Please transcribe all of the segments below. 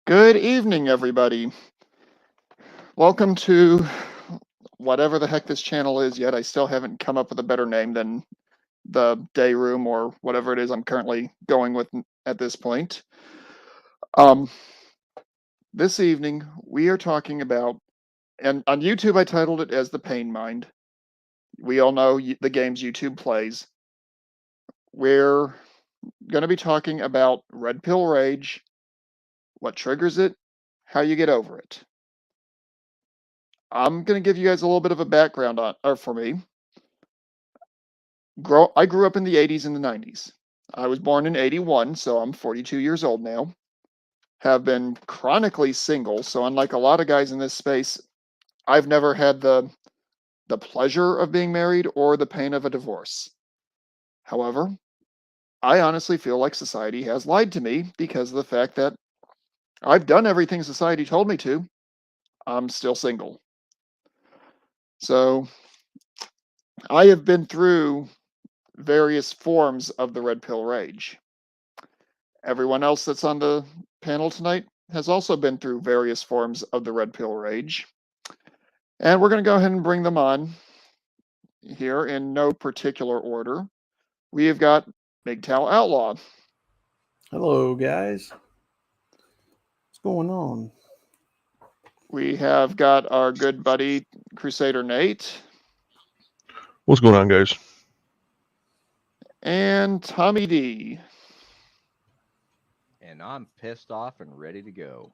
Good evening, everybody. Welcome to whatever the heck this channel is yet. I still haven't come up with a better name than the day room or whatever it is I'm currently going with at this point. Um, this evening, we are talking about, and on YouTube, I titled it as The Pain Mind. We all know the games YouTube plays. We're going to be talking about Red Pill Rage, what triggers it, how you get over it. I'm going to give you guys a little bit of a background on, or for me. I grew up in the 80s and the 90s. I was born in 81, so I'm 42 years old now. Have been chronically single, so unlike a lot of guys in this space, I've never had the pleasure of being married or the pain of a divorce. However, I honestly feel like society has lied to me because of the fact that I've done everything society told me to. I'm still single. So, I have been through various forms of the red pill rage. Everyone else that's on the panel tonight has also been through various forms of the red pill rage. And we're going to go ahead and bring them on here in no particular order. We have got MGTOW Outlaw. Hello, guys. What's going on? We have got our good buddy Crusader Nate. What's going on, guys? And Tommy D. And I'm pissed off and ready to go.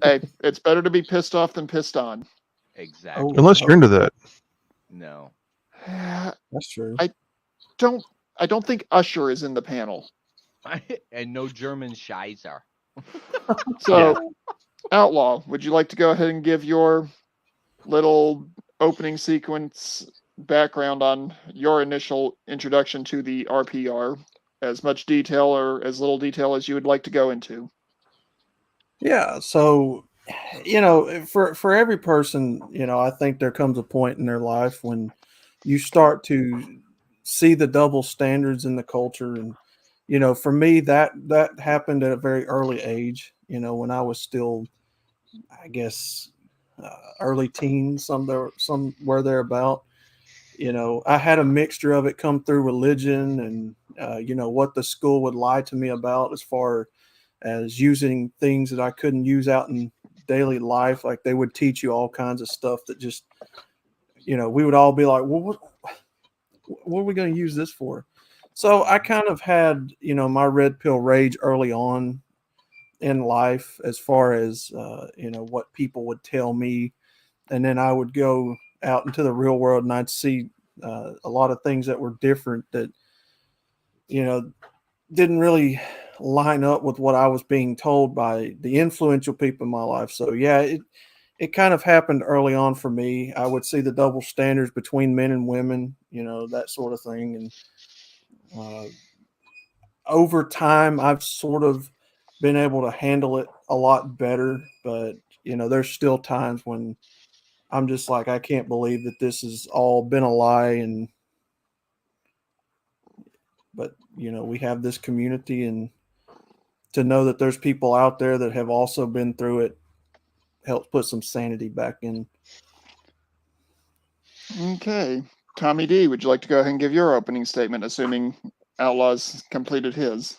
Hey, it's better to be pissed off than pissed on. Exactly. Unless you're into that. No. That's true. I don't think Usher is in the panel. And no German Scheißer. So, Outlaw, would you like to go ahead and give your little opening sequence background on your initial introduction to the RPR? As much detail or as little detail as you would like to go into. Yeah. So, for every person, I think there comes a point in their life when you start to see the double standards in the culture, and for me, that happened at a very early age. When I was still, I guess, early teens, somewhere thereabout. I had a mixture of it come through religion and, what the school would lie to me about as far as using things that I couldn't use out in daily life. Like they would teach you all kinds of stuff that just, we would all be like, well, what are we going to use this for? So I kind of had, my red pill rage early on in life as far as, what people would tell me. And then I would go out into the real world and I'd see a lot of things that were different that, didn't really line up with what I was being told by the influential people in my life. So yeah, it kind of happened early on for me. I would see the double standards between men and women, that sort of thing. And over time, I've sort of been able to handle it a lot better. But, there's still times when I'm just like, I can't believe that this has all been a lie. But, we have this community, and to know that there's people out there that have also been through it helps put some sanity back in. Okay. Tommy D, would you like to go ahead and give your opening statement, assuming Outlaw's completed his?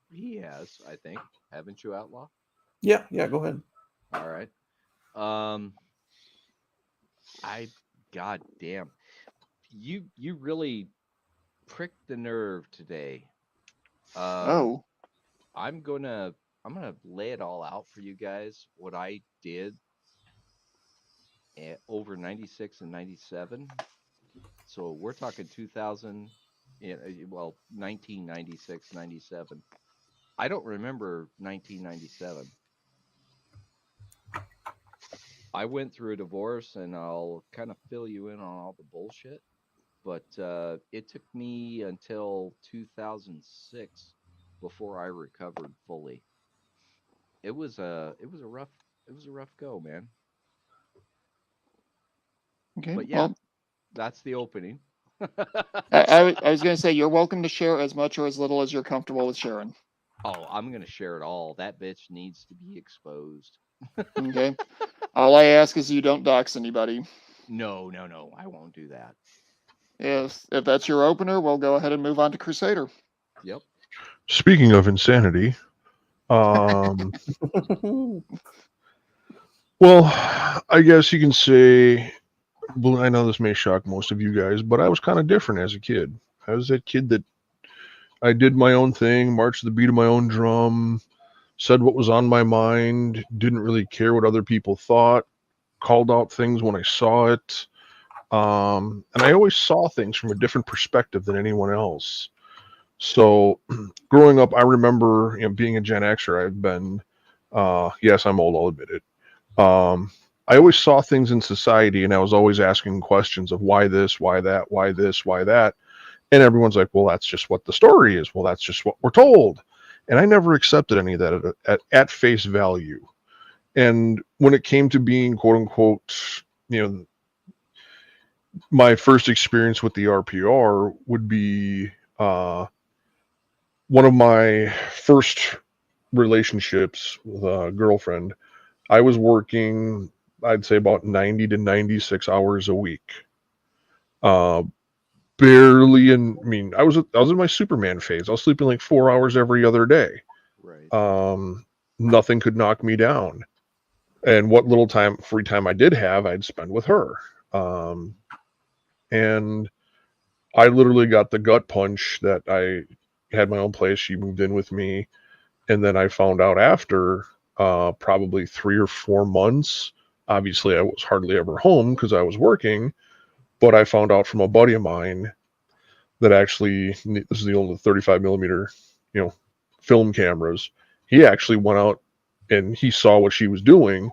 He has, I think. Haven't you, Outlaw? Yeah, go ahead. All right. God damn. You really pricked the nerve today. Oh. I'm gonna lay it all out for you guys. What I did over 96 and 97. So we're talking 2000, well, 1996, 97. I don't remember 1997. I went through a divorce, and I'll kind of fill you in on all the bullshit. But it took me until 2006 before I recovered fully. It was a rough go, man. Okay. But yeah, Well, that's the opening. I was going to say you're welcome to share as much or as little as you're comfortable with sharing. Oh, I'm gonna share it all. That bitch needs to be exposed. Okay. All I ask is you don't dox anybody. No, no, no. I won't do that. If that's your opener, we'll go ahead and move on to Crusader. Yep. Speaking of insanity, well, I guess you can say, well, I know this may shock most of you guys, but I was kind of different as a kid. I was that kid that I did my own thing, marched to the beat of my own drum, said what was on my mind, didn't really care what other people thought, called out things when I saw it. And I always saw things from a different perspective than anyone else. So growing up, I remember being a Gen Xer. I've been, yes, I'm old, I'll admit it. I always saw things in society and I was always asking questions of why this, why that, why this, why that. And everyone's like, well, that's just what the story is. Well, that's just what we're told. And I never accepted any of that at face value. And when it came to being quote unquote, you know, my first experience with the RPR would be one of my first relationships with a girlfriend. I was working, I'd say about 90 to 96 hours a week. Uh, barely in, I mean, I was in my Superman phase. I was sleeping like 4 hours every other day. Right. Nothing could knock me down. And what little free time I did have, I'd spend with her. And I literally got the gut punch that I had my own place. She moved in with me. And then I found out after probably 3 or 4 months. Obviously, I was hardly ever home because I was working. But I found out from a buddy of mine that actually, this is the old 35 millimeter, film cameras. He actually went out and he saw what she was doing.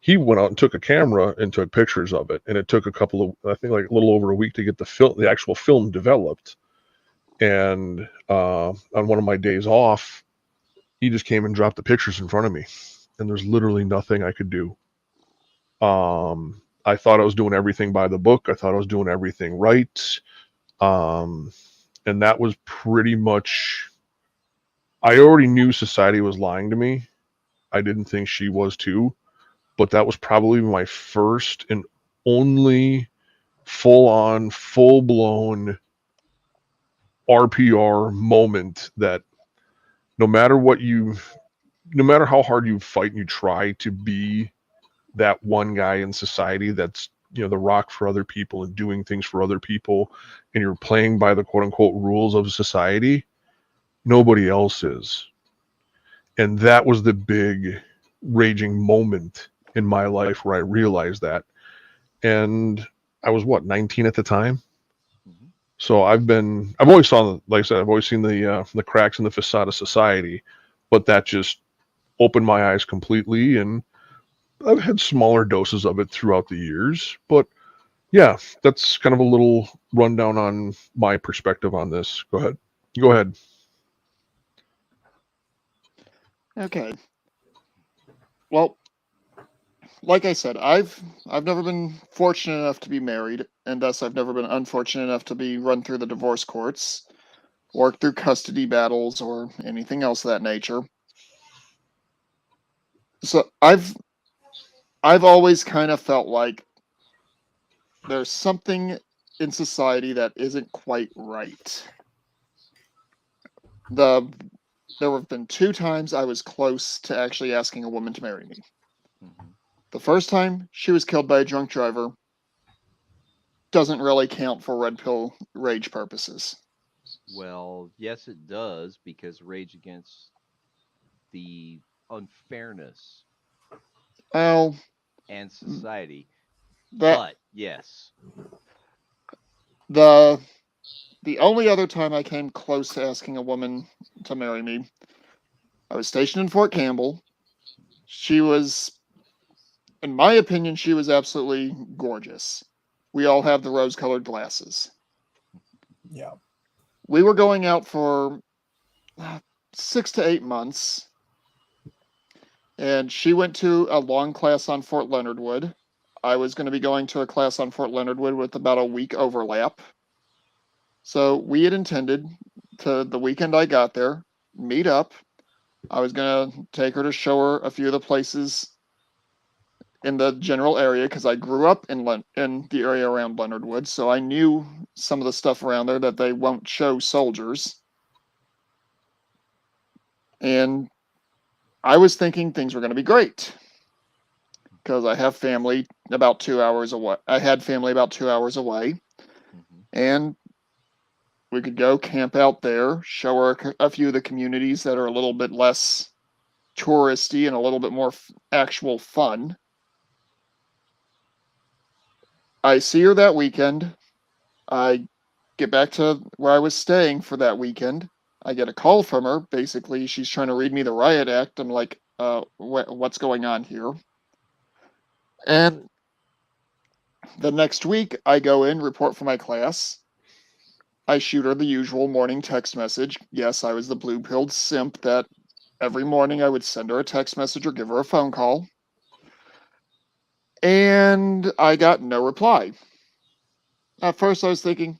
He went out and took a camera and took pictures of it. And it took I think like a little over a week to get the actual film developed. And on one of my days off, he just came and dropped the pictures in front of me. And there's literally nothing I could do. I thought I was doing everything by the book. I thought I was doing everything right. And that was pretty much, I already knew society was lying to me. I didn't think she was too, but that was probably my first and only full on, full blown RPR moment that no matter no matter how hard you fight and you try to be that one guy in society that's, the rock for other people and doing things for other people, and you're playing by the quote unquote rules of society, nobody else is. And that was the big raging moment in my life where I realized that. And I was 19 at the time. Mm-hmm. So I've always saw, like I said, I've always seen the cracks in the facade of society, but that just opened my eyes completely. And I've had smaller doses of it throughout the years, but yeah, that's kind of a little rundown on my perspective on this. Go ahead. Go ahead. Okay. Well, like I said, I've never been fortunate enough to be married, and thus I've never been unfortunate enough to be run through the divorce courts, work through custody battles, or anything else of that nature. So I've always kind of felt like there's something in society that isn't quite right. There have been 2 times I was close to actually asking a woman to marry me. Mm-hmm. The first time she was killed by a drunk driver doesn't really count for red pill rage purposes. Well, yes, it does, because rage against the unfairness Well, and society. that But yes. the the only other time I came close to asking a woman to marry me, I was stationed in Fort Campbell. She was, in my opinion, she was absolutely gorgeous. We all have the rose-colored glasses. Yeah. We were going out for 6 to 8 months, and she went to a long class on Fort Leonard Wood. I was going to be going to a class on Fort Leonard Wood with about a week overlap. So we had intended to, the weekend I got there, meet up. I was gonna take her to show her a few of the places in the general area because I grew up in the area around Leonard Woods, so I knew some of the stuff around there that they won't show soldiers. And I was thinking things were going to be great because I have family about 2 hours away. I had family about 2 hours away, and we could go camp out there, show her a few of the communities that are a little bit less touristy and a little bit more actual fun. I see her that weekend. I get back to where I was staying for that weekend. I get a call from her. Basically, she's trying to read me the riot act. I'm like, what's going on here? And the next week, I go in, report for my class. I shoot her the usual morning text message. Yes, I was the blue-pilled simp that every morning I would send her a text message or give her a phone call. And I got no reply. At first, I was thinking,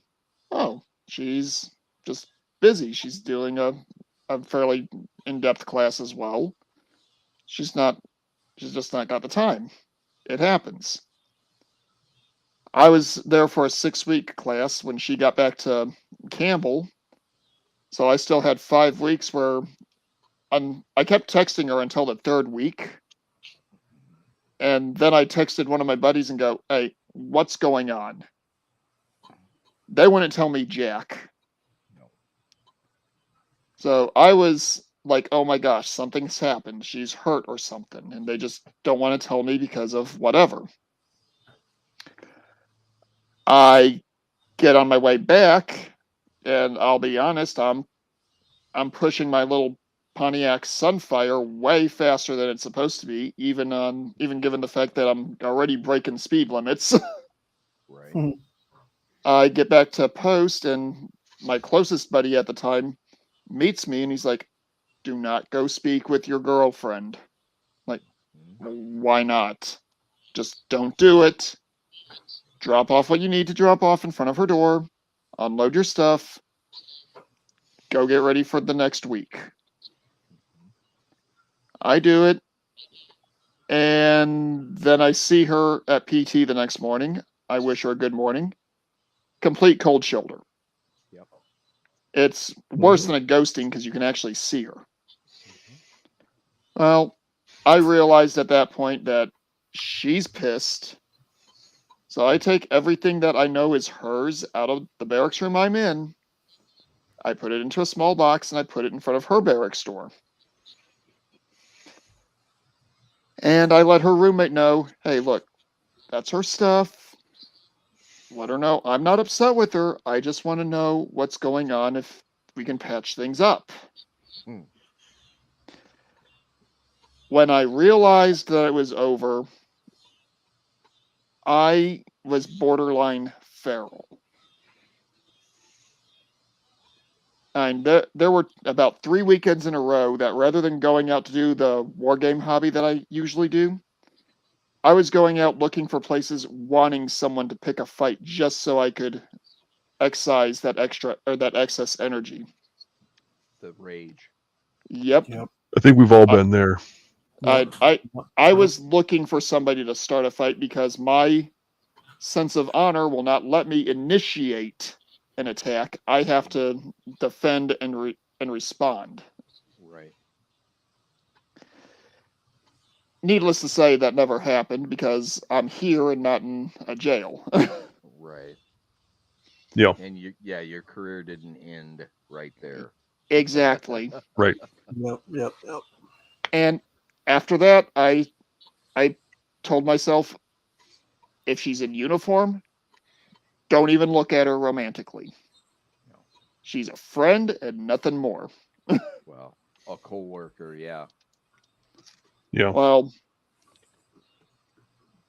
oh, she's just busy. She's doing a fairly in-depth class as well. She's just not got the time. It happens. I was there for a 6-week class when she got back to Campbell. So I still had 5 weeks where I kept texting her until the 3rd week. And then I texted one of my buddies and go, hey, what's going on? They wouldn't tell me jack. So I was like, oh my gosh, something's happened. She's hurt or something. And they just don't want to tell me because of whatever. I get on my way back, and I'll be honest, I'm pushing my little Pontiac Sunfire way faster than it's supposed to be, even given the fact that I'm already breaking speed limits. Right. I get back to post, and my closest buddy at the time meets me, and he's like, do not go speak with your girlfriend. Like, why not? Just don't do it. Drop off what you need to drop off in front of her door, unload your stuff, go get ready for the next week. I do it, and then I see her at PT the next morning. I wish her a good morning. Complete cold shoulder. Yep. It's worse than a ghosting because you can actually see her. Well, I realized at that point that she's pissed. So I take everything that I know is hers out of the barracks room I'm in. I put it into a small box and I put it in front of her barracks door. And I let her roommate know, hey, look, that's her stuff. Let her know I'm not upset with her. I just want to know what's going on if we can patch things up. When I realized that it was over, I was borderline feral. And there were about 3 weekends in a row that rather than going out to do the war game hobby that I usually do, I was going out looking for places wanting someone to pick a fight just so I could excise that excess energy. The rage. Yep. I think we've all been there. I was looking for somebody to start a fight because my sense of honor will not let me initiate an attack. I have to defend and respond. Right. Needless to say, that never happened because I'm here and not in a jail. Right. Yeah. And your career didn't end right there. Exactly. Right. Yep. And after that, I told myself, if she's in uniform, don't even look at her romantically. No. She's a friend and nothing more. Well, a co-worker, yeah. Yeah. Well,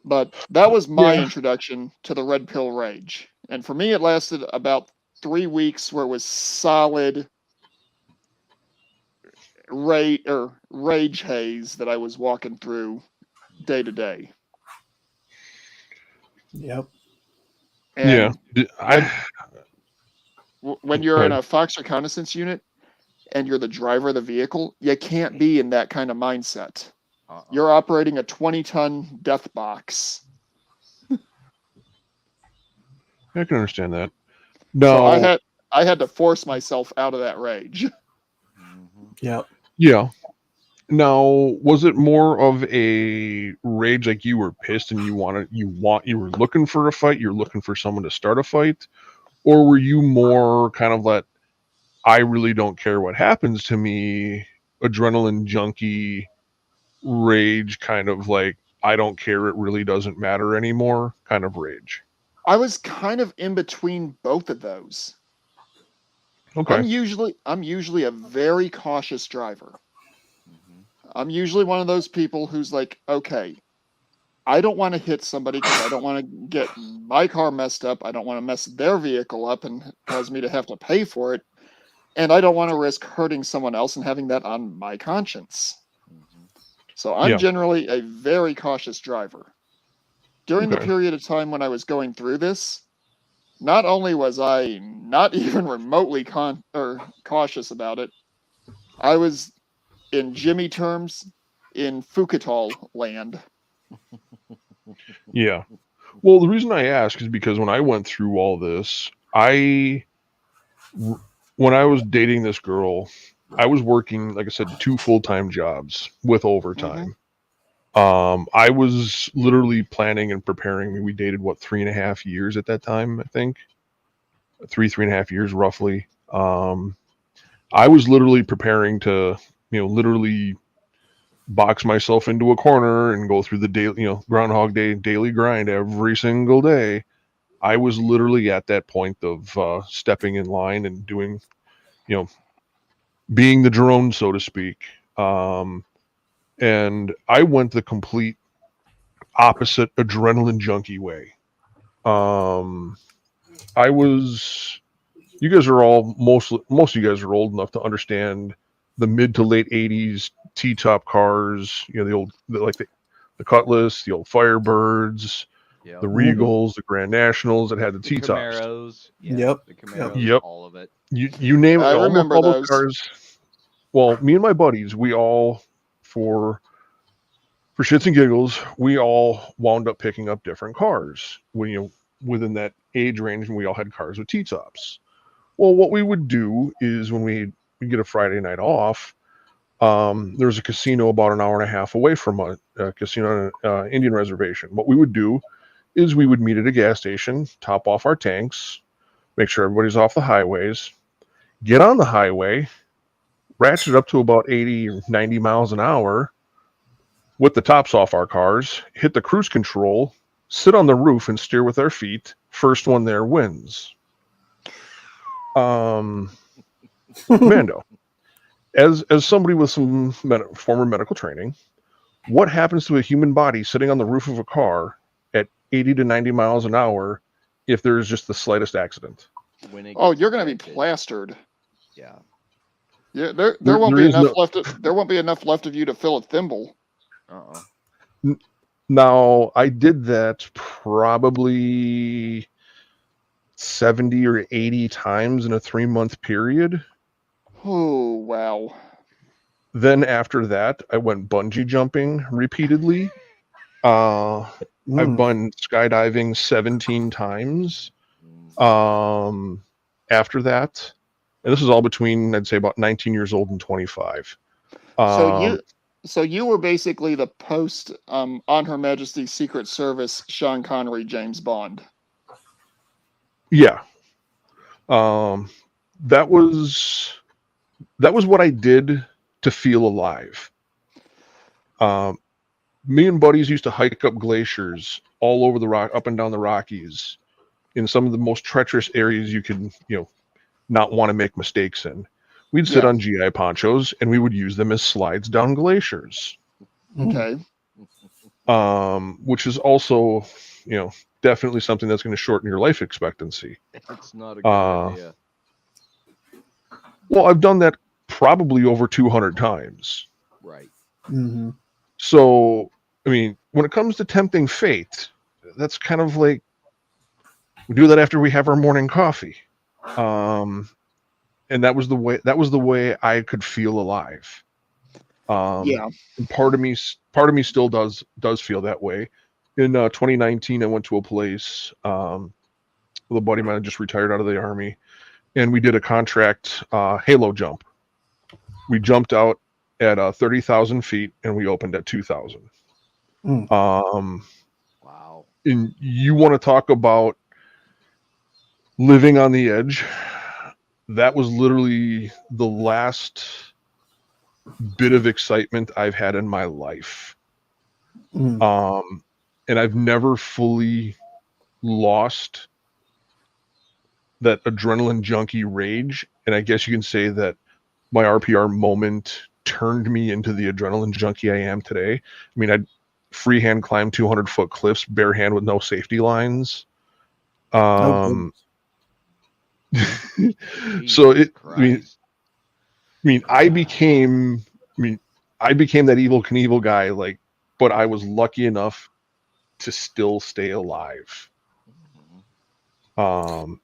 but that was my introduction to the red pill rage. And for me, it lasted about 3 weeks where it was solid rage haze that I was walking through day to day. Yep. And yeah. when you're in a Fox reconnaissance unit, and you're the driver of the vehicle, you can't be in that kind of mindset. Uh-uh. You're operating a 20-ton death box. I can understand that. So No, I had to force myself out of that rage. Mhm. Yep. yeah. Now, was it more of a rage, like you were pissed and you were looking for a fight, you're looking for someone to start a fight, or were you more kind of like, I really don't care what happens to me, adrenaline junkie rage, kind of like, I don't care, it really doesn't matter anymore kind of rage? I was kind of in between both of those. Okay. I'm usually a very cautious driver. Mhm. I'm usually one of those people who's like, okay, I don't want to hit somebody because I don't want to get my car messed up. I don't want to mess their vehicle up and cause me to have to pay for it. And I don't want to risk hurting someone else and having that on my conscience. Mhm. So I'm Yeah. generally a very cautious driver. During the Okay. period of time when I was going through this, not only was I not even remotely cautious about it, I was, in Jimmy terms, in Fukatal land. Yeah. Well, the reason I ask is because when I went through all this, when I was dating this girl, I was working, like I said, 2 full-time jobs with overtime. I was literally planning and preparing. We dated, what, 3.5 years at that time, I think. 3.5 years roughly. I was literally preparing to, literally box myself into a corner and go through the daily, Groundhog Day daily grind every single day. I was literally at that point of stepping in line and doing, you know, being the drone, so to speak. And I went the complete opposite adrenaline junkie way. Um, I was, you guys are all, most of you guys are old enough to understand the mid to late 80s T-top cars, the Cutlass, the old Firebirds, Yep. the Mhm. Regals, the Grand Nationals that had the The T-tops. Camaros. Yeah. Yep. The Yep. Camaros. Yep. All of it. You name it, I almost remember all those those. cars. Well, me and my buddies, we all, for shits and giggles, we all wound up picking up different cars within that age range, and we all had cars with T-tops. Well, what we would do is when we get a Friday night off, there's a casino about an hour and a half away from a casino on an Indian reservation. What we would do is we would meet at a gas station, top off our tanks, make sure everybody's off the highways, get on the highway, ratchet up to about 80 or 90 miles an hour with the tops off our cars, hit the cruise control, sit on the roof and steer with our feet. First one there wins. Mando, as somebody with some former medical training, what happens to a human body sitting on the roof of a car at 80 to 90 miles an hour if there's just the slightest accident? When it Oh, gets you're going to be dented. plastered. Yeah. Yeah, there won't There be is enough no. left. There won't be enough left of you to fill a thimble. Uh-uh. Now, I did that probably 70 or 80 times in a 3-month period. Oh wow. Then after that, I went bungee jumping repeatedly. I've Mm. done skydiving 17 times. Mhm. After that, and this is all between, I'd say, about 19 years old and 25. So Um, you were basically the post on Her Majesty's Secret Service Sean Connery James Bond. yeah, um, that was what I did to feel alive. Um, Me and buddies used to hike up glaciers all over the rock, up and down the Rockies, in some of the most treacherous areas you could, not want to make mistakes in. We'd sit Yeah. on GI ponchos and we would use them as slides down glaciers, Mm. Okay. which is also, definitely something that's going to shorten your life expectancy. It's not a good idea. Well, I've done that probably over 200 times. Right. Mhm. So, I mean, when it comes to tempting fate, that's kind of like we do that after we have our morning coffee. and that was the way I could feel alive. Yeah. And part of me still does feel that way. In 2019, I went to a place with a buddy of mine who just retired out of the Army, and we did a contract halo jump. We jumped out at 30,000 feet, and we opened at 2,000. Mm. Wow. And you want to talk about living on the edge? That was literally the last bit of excitement I've had in my life. Mm. And I've never fully lost that adrenaline junkie rage. And I guess you can say that my RPR moment turned me into the adrenaline junkie I am today. I mean, I'd freehand climb 200-foot cliffs, bare hand with no safety lines. Oh, So Jesus Christ. I became that Evel Knievel guy, like, but I was lucky enough to still stay alive. Mhm.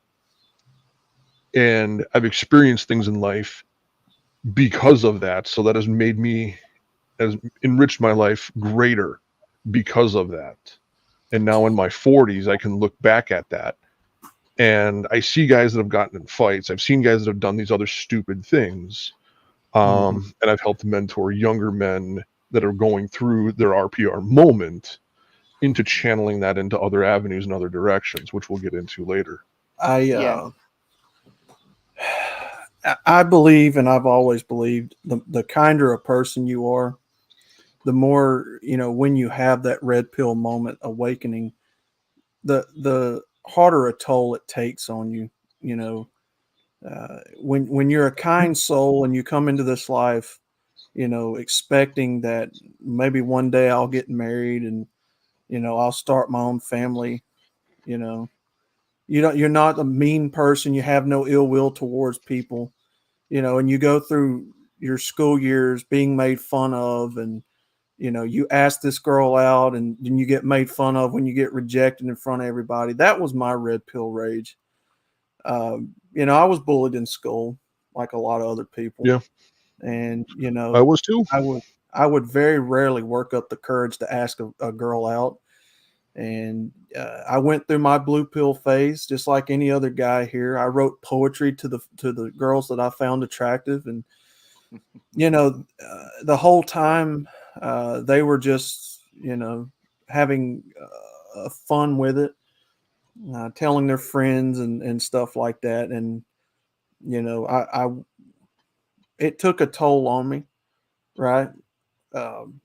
And I've experienced things in life because of that. So that has enriched my life greater because of that. And now in my 40s, I can look back at that. And I see guys that have gotten in fights. I've seen guys that have done these other stupid things. And I've helped mentor younger men that are going through their RPR moment into channeling that into other avenues and other directions, which we'll get into later. I I believe, and I've always believed, the kinder a person you are, the more, when you have that red pill moment awakening, the harder a toll it takes on you. You know, when you're a kind soul and you come into this life, expecting that maybe one day I'll get married and I'll start my own family. You know, you're not a mean person. You have no ill will towards people. And you go through your school years being made fun of, and you ask this girl out and then you get made fun of when you get rejected in front of everybody. That was my red pill rage. I was bullied in school like a lot of other people. Yeah, And I was too. I would very rarely work up the courage to ask a girl out. And I went through my blue pill phase just like any other guy here. I wrote poetry to the girls that I found attractive, and the whole time they were just having fun with it, telling their friends and stuff like that. And I it took a toll on me, right? Um,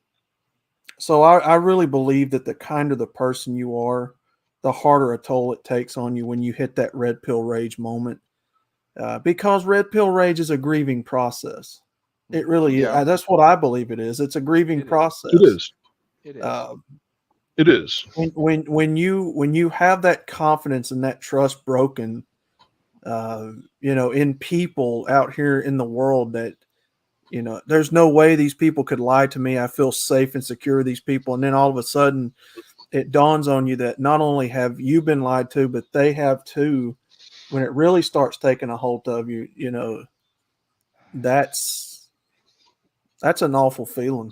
so I really believe that the kinder the person you are, the harder a toll it takes on you when you hit that red pill rage moment. Because red pill rage is a grieving process. It really is. Yeah. That's what I believe it is. It's a grieving It is. process. It is. It is. Uh, It is. when you have that confidence and that trust broken, in people out here in the world, that there's no way these people could lie to me. I feel safe and secure with these people, and then all of a sudden, it dawns on you that not only have you been lied to, but they have too. When it really starts taking a hold of you, that's an awful feeling.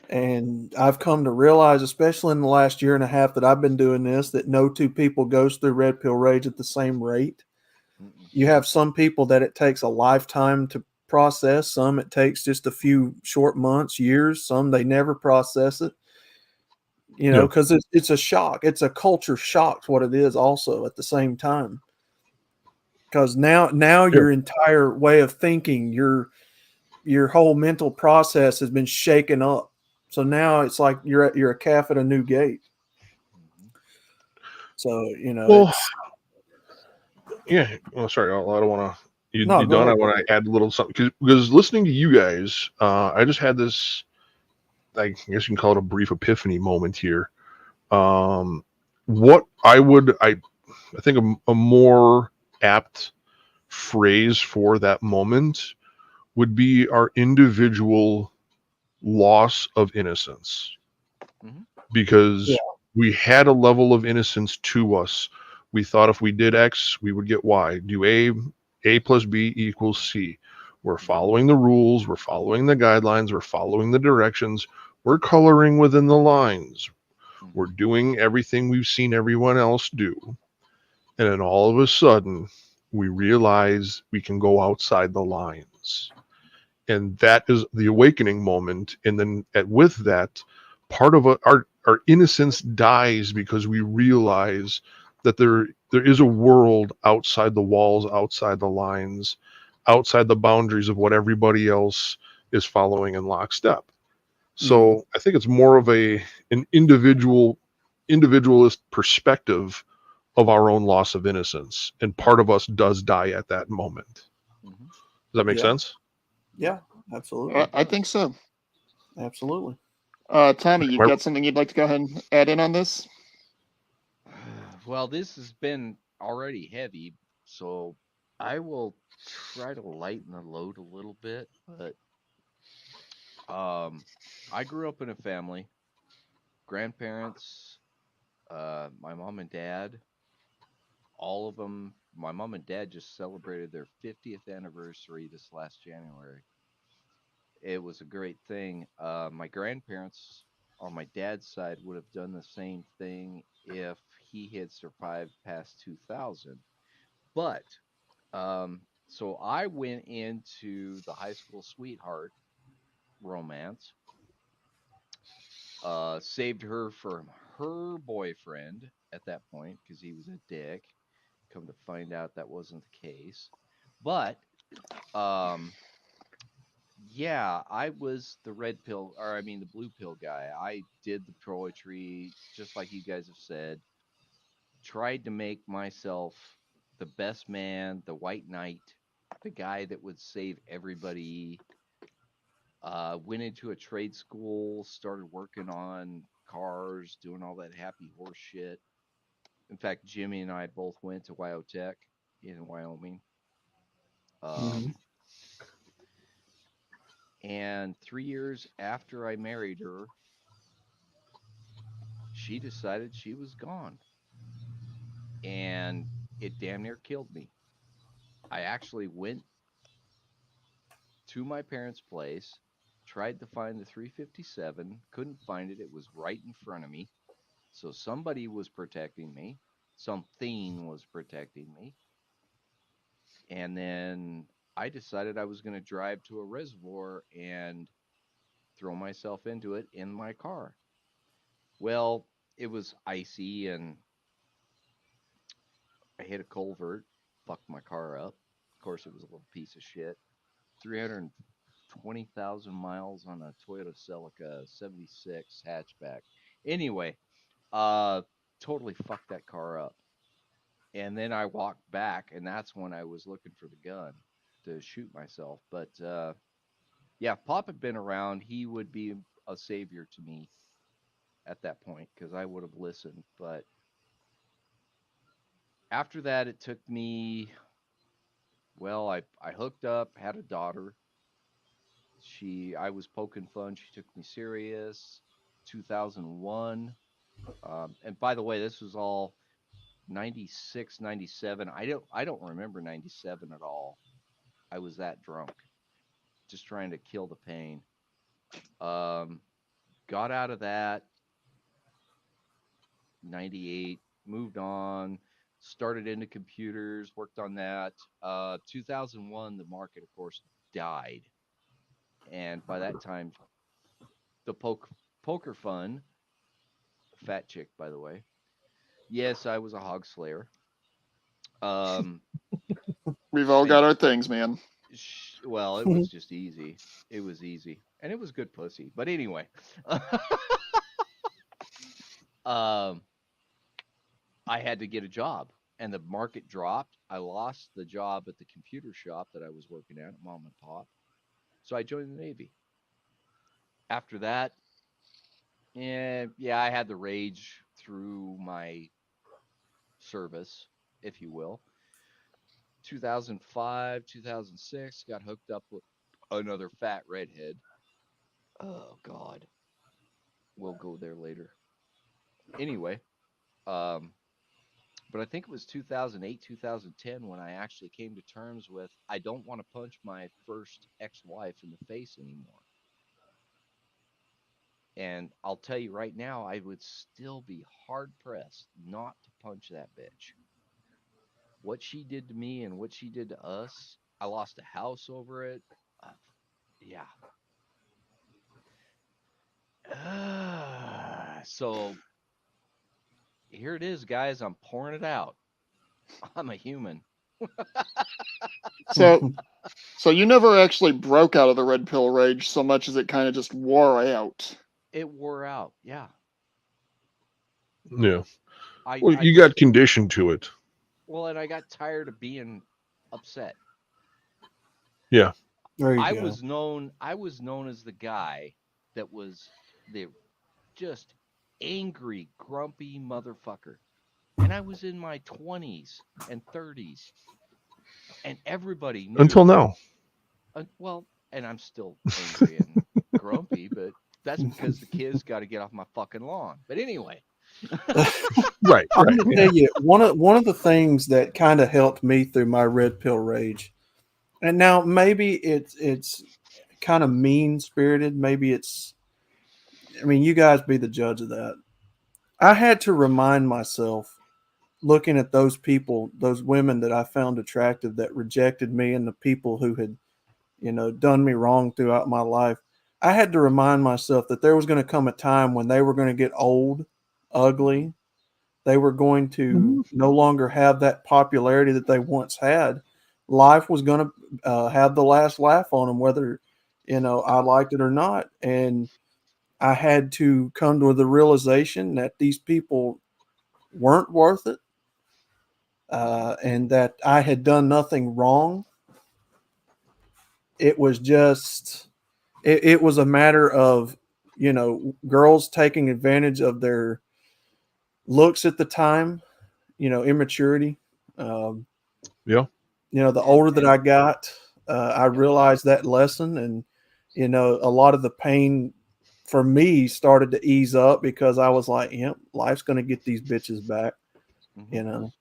And I've come to realize, especially in the last year and a half that I've been doing this, that no two people goes through red pill rage at the same rate. Mm-mm. You have some people that it takes a lifetime to process, some it takes just a few short months, years, some they never process it. Yeah. Because it's a shock. It's a culture shock, what it is also at the same time. Because now Yeah. your entire way of thinking, your whole mental process has been shaken up. So now it's like you're a calf at a new gate. Mhm. So Well, it's yeah. Oh, sorry. I don't want to. no, You go done? I ahead. want to add a little something because listening to you guys, I just had this. I guess you can call it a brief epiphany moment here. What I think a more apt phrase for that moment would be our individual loss of innocence, Mhm. Yeah. because we had a level of innocence to us. We thought if we did X, we would get Y. Do A, A plus B equals C. We're Mhm. following the rules, we're following the guidelines, we're following the directions, we're coloring within the lines, we're Mhm. doing everything we've seen everyone else do. And then all of a sudden, we realize we can go outside the lines. And that is the awakening moment. And then with that, part of our innocence dies because we realize that there is a world outside the walls, outside the lines, outside the boundaries of what everybody else is following in lockstep. Mhm. So I think it's more of an individualist perspective of our own loss of innocence, and part of us does die at that moment. Does Mhm. that make Yeah. sense? Yeah. Yeah. Absolutely. I think so. Absolutely. Tommy, you've Am got something you'd like to go ahead and add in on this? Well, this has been already heavy, so I will try to lighten the load a little bit. But um, I grew up in a family, grandparents, my mom and dad, all of them. My mom and dad just celebrated their 50th anniversary this last January. It was a great thing. My grandparents on my dad's side would have done the same thing if he had survived past 2000. But so I went into the high school sweetheart romance, saved her from her boyfriend at that point because he was a dick. Come to find out that wasn't the case. But um, yeah, I was the red pill, or I mean the blue pill guy. I did the poetry, just like you guys have said. Tried to make myself the best man, the white knight, the guy that would save everybody. Went into a trade school, started working on cars, doing all that happy horse shit. In fact, Jimmy and I both went to Wyotech in Wyoming. Mhm. Um, and 3 years after I married her, she decided she was gone. And it damn near killed me. I actually went to my parents' place, tried to find the 357, couldn't find it. It was right in front of me. So somebody was protecting me, something was protecting me. And then I decided I was going to drive to a reservoir and throw myself into it in my car. Well, it was icy and I hit a culvert, fucked my car up. Of course, it was a little piece of shit. 320,000 miles on a Toyota Celica 76 hatchback. Anyway, uh, totally fucked that car up. And then I walked back, and that's when I was looking for the gun to shoot myself. But yeah, if Pop had been around, he would be a savior to me at that point because I would have listened. But after that, it took me, well, I hooked up, had a daughter. I was poking fun. She took me serious. 2001. And by the way, this was all 96, 97. I don't remember 97 at all. I was that drunk, just trying to kill the pain. Um, got out of that 98, moved on, started into computers, worked on that. 2001, the market, of course, died. And by that time, the poker fun, fat chick, by the way. Yes, I was a hog slayer. Um, We've all and got our things, man. well, it was just easy. It was easy, and it was good pussy. But anyway, um, I had to get a job and the market dropped. I lost the job at the computer shop that I was working at, mom and pop. So I joined the Navy. After that, yeah, I had the rage through my service, if you will. 2005, 2006, got hooked up with another fat redhead. Oh, God. We'll go there later. Anyway, um, But I think it was 2008, 2010 when I actually came to terms with I don't want to punch my first ex-wife in the face anymore. And I'll tell you right now, I would still be hard pressed not to punch that bitch. What she did to me and what she did to us, I lost a house over it. Uh, yeah. So here it is, guys. I'm pouring it out. I'm a human. So, so you never actually broke out of the red pill rage so much as it kind of just wore out. It wore out. Yeah. Yeah. I, Well, I you just, got conditioned to it. well, and I got tired of being upset. Yeah. There you I go. was known as the guy that was the just angry, grumpy motherfucker. And I was in my 20s and 30s, and everybody Until knew. now. Well, and I'm still angry and grumpy, but that's because the kids got to get off my fucking lawn. But anyway, Right. I'm Right. gonna Yeah. tell you one of the things that kind of helped me through my red pill rage, and now maybe it's kind of mean spirited. Maybe it's, I mean, you guys be the judge of that. I had to remind myself, looking at those people, those women that I found attractive that rejected me, and the people who had, done me wrong throughout my life. I had to remind myself that there was going to come a time when they were going to get old, ugly. They were going to Mhm. no longer have that popularity that they once had. Life was going to have the last laugh on them, whether, I liked it or not. And I had to come to the realization that these people weren't worth it, and that I had done nothing wrong. It was just, it was a matter of, girls taking advantage of their looks at the time, immaturity. Um, Yeah. the and older that I got, I yep. realized that lesson, and a lot of the pain for me started to ease up because I was like, "Yep, life's going to get these bitches back," Mm-hmm. you know.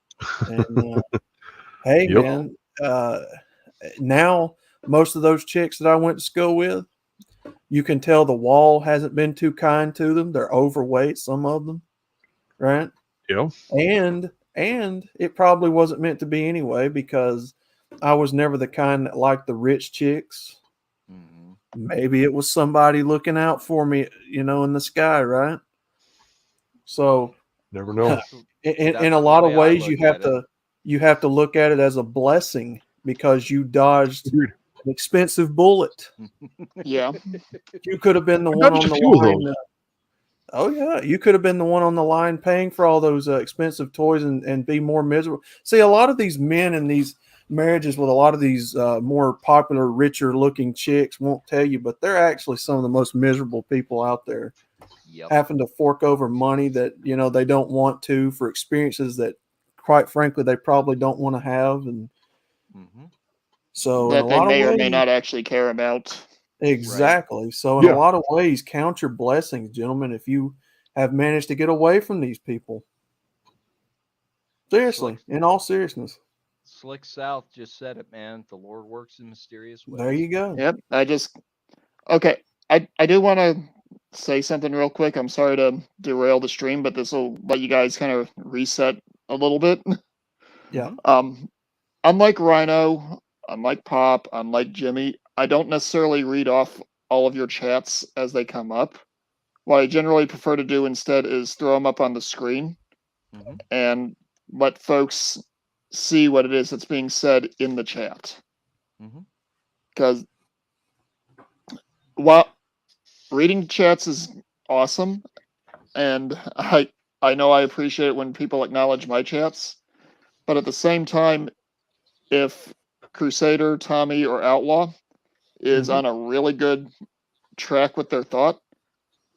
And hey, Yep. man, now most of those chicks that I went to school with, you can tell the wall hasn't been too kind to them. They're overweight, some of them, right? Yeah. And it probably wasn't meant to be anyway, because I was never the kind that liked the rich chicks. Mm-hmm. Maybe it was somebody looking out for me, in the sky, right? So Never know. in a That's the lot of way I ways look at it. you have to look at it as a blessing because you dodged Agreed. an expensive bullet. Yeah. You could have been the I one dodged on a the few of line. those. Oh yeah, you could have been the one on the line paying for all those expensive toys and be more miserable. See, a lot of these men in these marriages with a lot of these more popular, richer looking chicks won't tell you, but they're actually some of the most miserable people out there, Yep. having to fork over money that they don't want to, for experiences that, quite frankly, they probably don't want to have. And Mm-hmm. so, in a That they lot of may or may ways, not actually care about. Right. exactly. So, in a Yeah. lot of ways, count your blessings, gentlemen, if you have managed to get away from these people. Slick Seriously, in all seriousness. Slick South just said it, man. The Lord works in mysterious There ways. you go. Yep. Okay. I do want to say something real quick. I'm sorry to derail the stream, but this will let you guys kind of reset a little bit. Yeah. Mm-hmm. Um, unlike Rhino, unlike Pop, unlike Jimmy, I don't necessarily read off all of your chats as they come up. What I generally prefer to do instead is throw them up on the screen Mm-hmm. and let folks see what it is that's being said in the chat. Mm-hmm. Because while reading chats is awesome, and I know I appreciate it when people acknowledge my chats, but at the same time, if Crusader, Tommy, or Outlaw is Mm-hmm. on a really good track with their thought,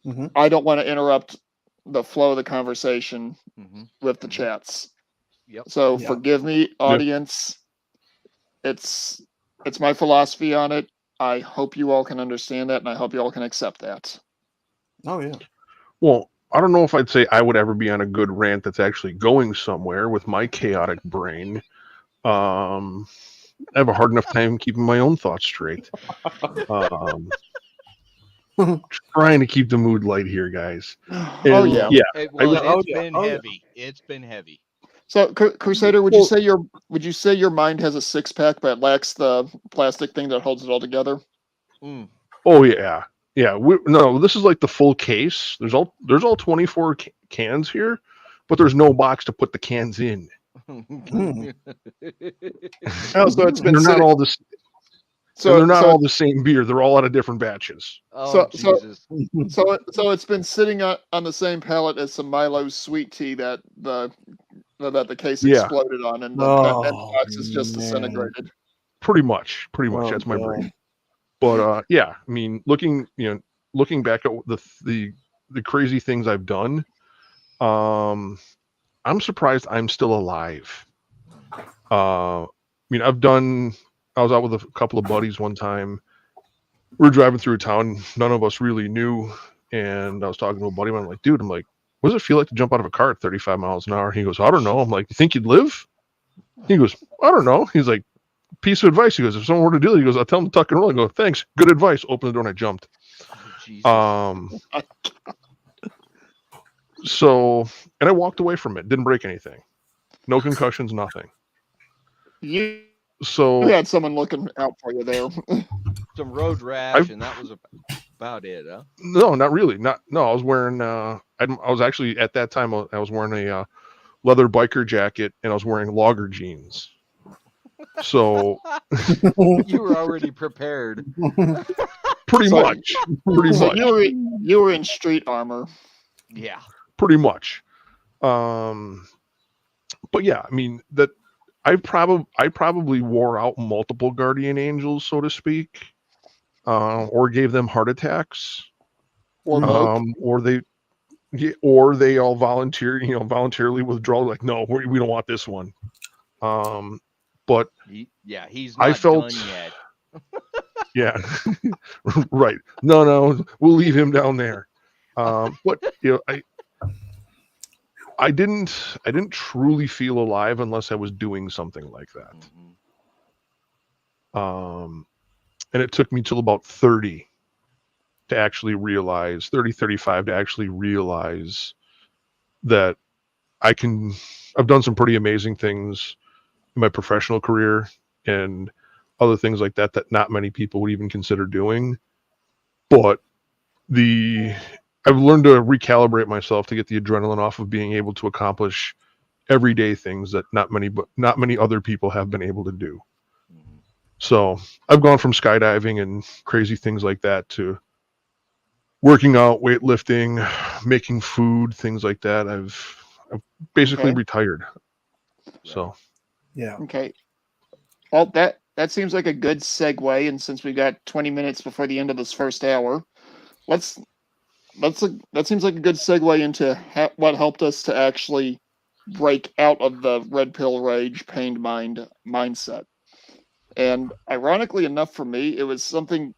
Mm-hmm. I don't want to interrupt the flow of the conversation Mm-hmm. with the Mm-hmm. chats. Yep. So Yeah. forgive me, Yeah. audience. It's it's my philosophy on it. I hope you all can understand that, and I hope you all can accept that. Oh yeah. Well, I don't know if I'd say I would ever be on a good rant that's actually going somewhere with my chaotic brain. I have a hard enough time keeping my own thoughts straight. Trying to keep the mood light here, guys. Oh And yeah. yeah, Well, was- and oh, it's yeah. been Oh, yeah. heavy. It's been heavy. So Crusader, Well- would you say your mind has a six pack but lacks the plastic thing that holds it all together? Mm. oh yeah, yeah. No, this is like the full case. There's all 24 cans here, but there's no box to put the cans in. Oh, so it's been They're not sitting. all this. So and they're not so all the same beer. They're all out of different batches. Oh, So- Jesus. so it's been sitting on the same pallet as some Milo's sweet tea that the case Yeah. exploded on, and the Oh, box is just man. disintegrated. Pretty much. Oh, That's my God. brain. But yeah, I mean, looking back at the crazy things I've done, I'm surprised I'm still alive. I mean, I was out with a couple of buddies one time. We were driving through a town none of us really knew, and I was talking to a buddy of mine. I'm like, dude, what does it feel like to jump out of a car at 35 miles an hour? He goes, I don't know. I'm like, you think you'd live? He goes, I don't know. He's like, piece of advice. He goes, if someone were to do it, he goes, I'll tell them to tuck and roll. I go, thanks, good advice. Open the door and I jumped. Oh, Jesus. So, and I walked away from it. Didn't break anything. No concussions, nothing. You So had someone looking out for you there. Some road rash, and that was about it, huh? no, not really. No, I was wearing. I was actually at that time. I was wearing a leather biker jacket and I was wearing logger jeans. So You were already prepared. pretty So- much. Pretty So much. you were in street armor. Yeah. Pretty much. But yeah, I mean that I probably wore out multiple guardian angels, so to speak, or gave them heart attacks, Or both. or they all voluntarily withdraw. Like, no, we don't want this one. But He's I not felt- done yet. yeah, right. No, we'll leave him down there. But I didn't truly feel alive unless I was doing something like that. Mhm. And it took me till about 30 to actually realize 35 to actually realize that I've done some pretty amazing things in my professional career and other things like that not many people would even consider doing. But I've learned to recalibrate myself to get the adrenaline off of being able to accomplish everyday things that not many other people have been able to do. Mhm. So I've gone from skydiving and crazy things like that to working out, weightlifting, making food, things like that. I've basically Okay. retired. So Yeah. Okay. Well, that seems like a good segue, and since we've got 20 minutes before the end of this first hour, that seems like a good segue into what helped us to actually break out of the red pill rage, pained mind mindset. And ironically enough, for me, it was something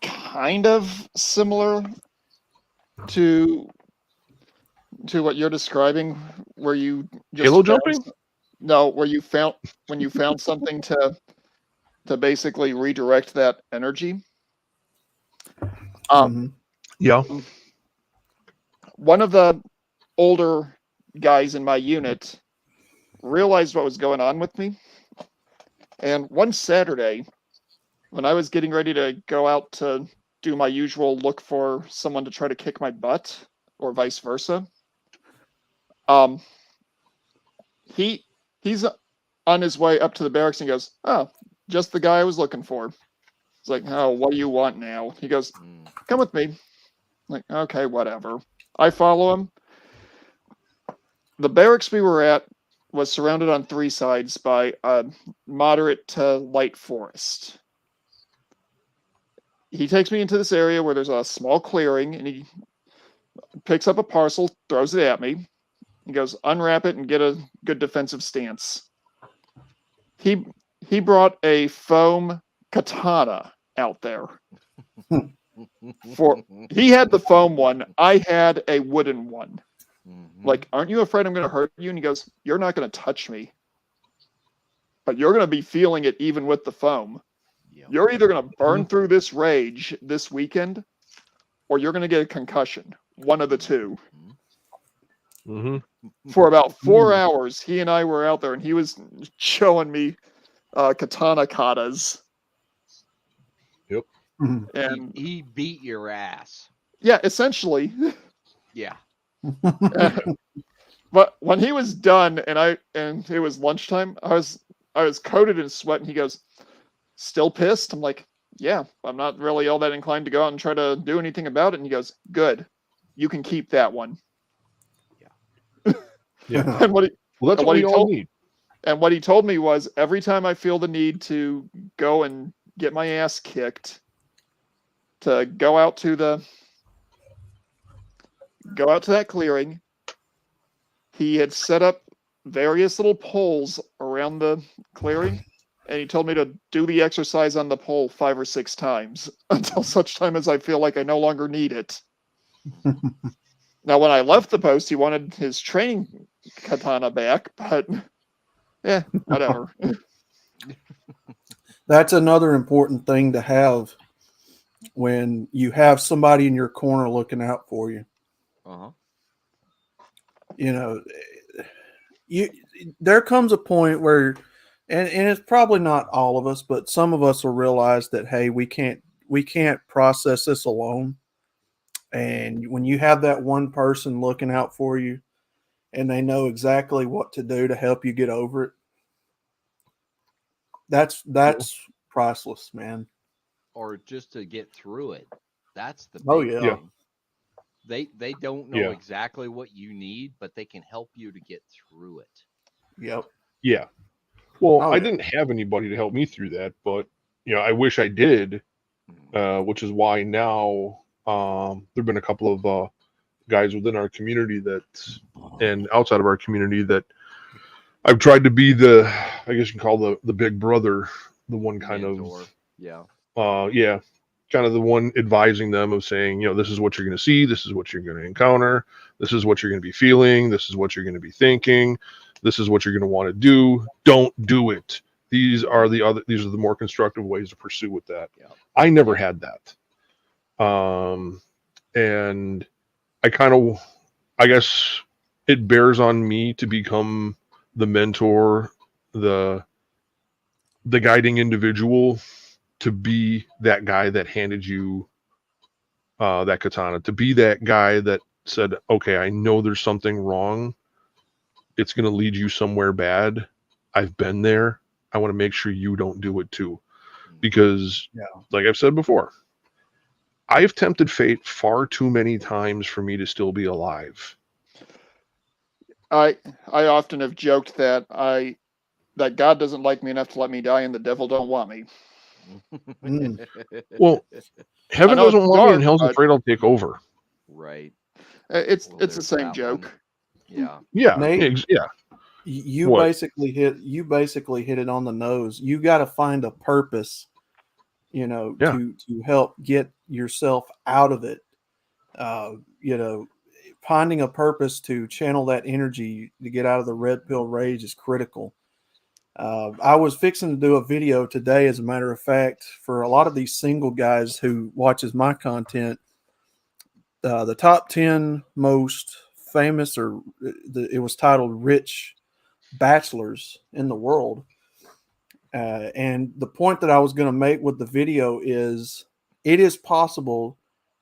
kind of similar to what you're describing, where you just Halo found jumping? No, where you found something to basically redirect that energy. Mhm. yeah, One of the older guys in my unit realized what was going on with me, and one Saturday, when I was getting ready to go out to do my usual look for someone to try to kick my butt, or vice versa, he's on his way up to the barracks and goes, "Oh, just the guy I was looking for." It's like, "Oh, what do you want now?" He goes, Mm. "Come with me." I'm like, okay, whatever. I follow him. The barracks we were at was surrounded on three sides by a moderate to light forest. He takes me into this area where there's a small clearing, and he picks up a parcel, throws it at me. He goes, "Unwrap it and get a good defensive stance." He brought a foam katana out there. He had the foam one. I had a wooden one. Like, aren't you afraid I'm going to hurt you? And he goes, you're not going to touch me, but you're going to be feeling it even with the foam. Yep. You're either going to burn through this rage this weekend, or you're going to get a concussion. One of the two. For about 4 hours, he and I were out there, and he was showing me katana katas. Yep. And he beat your ass. yeah, essentially. Yeah. But when he was done, and it was lunchtime, I was coated in sweat, and he goes, "Still pissed?" I'm like, "Yeah, I'm not really all that inclined to go out and try to do anything about it." And he goes, "Good, you can keep that one." Yeah. And what Well, that's what we all need. And what he told me was, every time I feel the need to go and get my ass kicked, to go out to that clearing, he had set up various little poles around the clearing, and he told me to do the exercise on the pole 5 or 6 times until such time as I feel like I no longer need it. Now, when I left the post, he wanted his training katana back, but yeah, whatever. That's another important thing to have when you have somebody in your corner looking out for you. You know, there comes a point where, and it's probably not all of us, but some of us will realize that, hey, we can't process this alone. And when you have that one person looking out for you, and they know exactly what to do to help you get over it, that's priceless, man. Or just to get through it. That's the Oh, big yeah. thing. They don't know exactly what you need, but they can help you to get through it. Yep. Yeah. Well, Oh, I yeah. didn't have anybody to help me through that, but I wish I did, which is why now there've been a couple of guys within our community and outside of our community that I've tried to be the, I guess you can call the big brother, the one kind Mentor. of Yeah. kind of the one advising them of saying, this is what you're going to see, this is what you're going to encounter, this is what you're going to be feeling, this is what you're going to be thinking, this is what you're going to want to do. Don't do it. These are the more constructive ways to pursue with that. Yeah. I never had that. And I guess it bears on me to become the mentor, the guiding individual, to be that guy that handed you that katana, to be that guy that said, okay, I know there's something wrong. It's going to lead you somewhere bad. I've been there. I want to make sure you don't do it too. Because like I've said before, I've tempted fate far too many times for me to still be alive. I often have joked that God doesn't like me enough to let me die, and the devil don't want me. Well, heaven doesn't want me, and hell's but afraid I'll take over. Right. It's Well, the there's same that joke. one. Yeah. Yeah. Nate, yeah. You What? basically hit it on the nose. You got to find a purpose, to help get yourself out of it. Finding a purpose to channel that energy to get out of the red pill rage is critical. I was fixing to do a video today, as a matter of fact, for a lot of these single guys who watches my content. The top 10 most famous, it was titled "Rich Bachelors in the World." And the point that I was going to make with the video is, it is possible